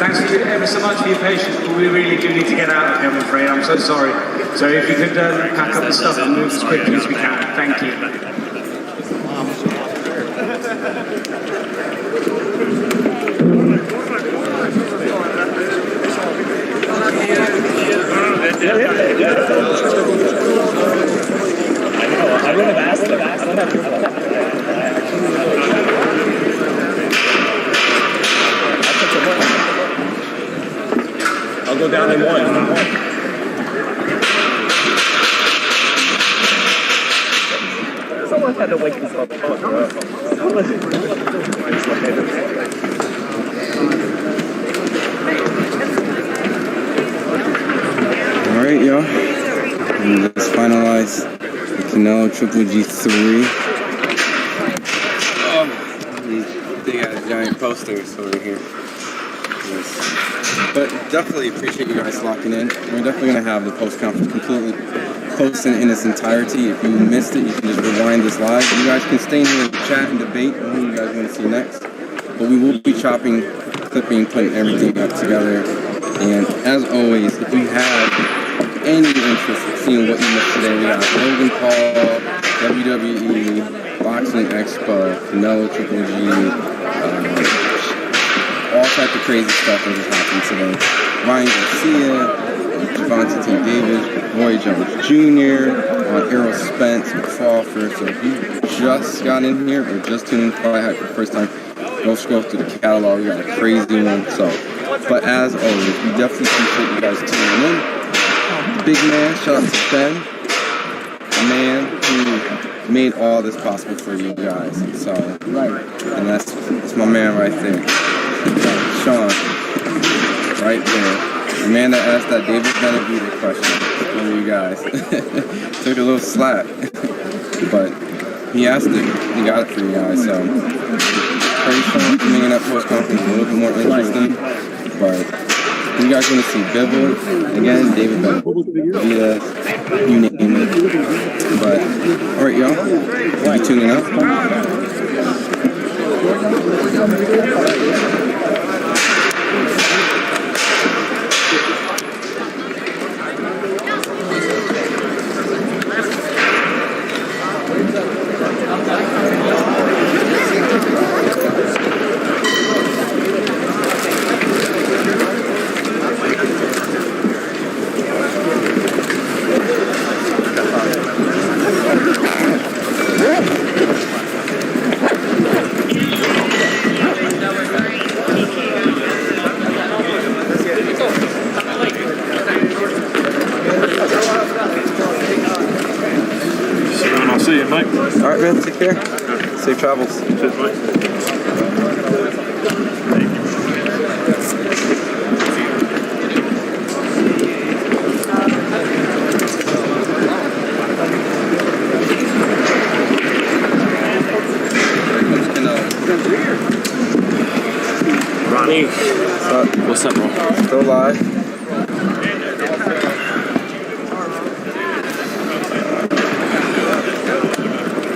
thanks ever so much for your patience, but we really do need to get out of here, I'm afraid. I'm so sorry. So if you could pack up the stuff and move as quickly as we can. Thank you. I would have asked him. I'll go down in one. Someone had to wake this up. Alright, y'all. We just finalized the Canelo Triple G3. Oh, these big ass giant posters over here. Yes. But definitely appreciate you guys locking in. We're definitely going to have the post-conference completely posted in its entirety. If you missed it, you can just rewind this live. You guys can stay in here and chat and debate on who you guys want to see next. But we will be chopping, clipping, putting everything up together. And as always, if you have any interest in seeing what you missed today, we got Logan Paul, WWE, Boxing Expo, Canelo Triple G, all types of crazy stuff that just happened today. Ryan Garcia, Javante T. Davis, Roy Jones Jr., Errol Spence, Crawford. So if you just got in here or just tuned in to FightHype for the first time, go scroll through the catalog. We got a crazy one. So, but as always, we definitely appreciate you guys tuning in. Big man, shout out to Ben, a man who made all this possible for you guys. So, and that's my man right there. Sean, right there. The man that asked that David Benavidez question for you guys. Took a little slack, but he asked it. He got it for you guys. So, praise Sean for making that post conference a little bit more interesting. But you guys want to see Bivol again, David Benavidez, you name it. But all right, y'all, keep tuning up. See you, mate. All right, man. Take care. Safe travels. Cheers, mate. Ronnie, what's up, bro? Still live.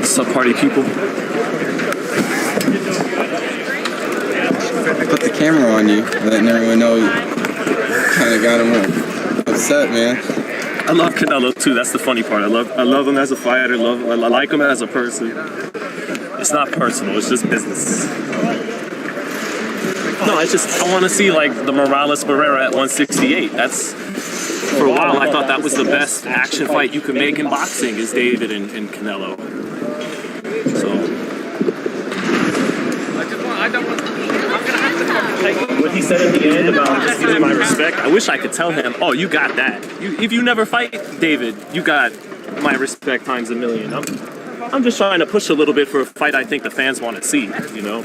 What's up, party people? Put the camera on you, letting everyone know you kind of got him upset, man. I love Canelo too. That's the funny part. I love him as a fighter. I like him as a person. It's not personal. It's just business. No, it's just I want to see like the Morales Barrera at 168. That's for a while I thought that was the best action fight you could make in boxing is David and Canelo. So. I don't want What he said at the end about just giving my respect, I wish I could tell him, oh, you got that. If you never fight, David, you got my respect times a million. I'm just trying to push a little bit for a fight I think the fans want to see, you know?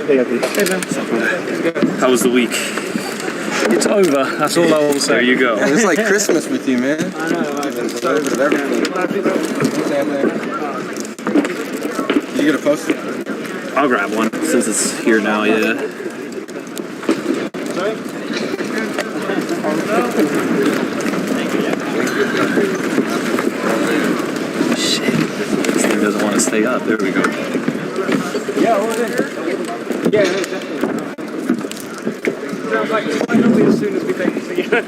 Hey, how was the week? It's over. That's all I will say. There you go. Man, it's like Christmas with you, man. I know. A little bit of everything. Did you get a poster? I'll grab one since it's here now. Yeah. Shit. This thing doesn't want to stay up. There we go. Yeah, definitely. Sounds like it's finally as soon as we take this again.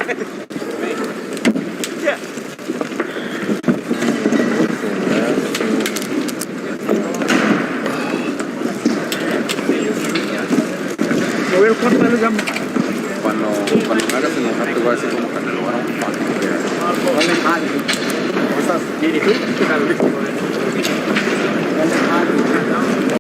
Yeah. Cuando hagas el enojar te voy a decir como Canelo era un fucking ¿Cómo estás? Bien, ¿y tú? ¿Qué tal?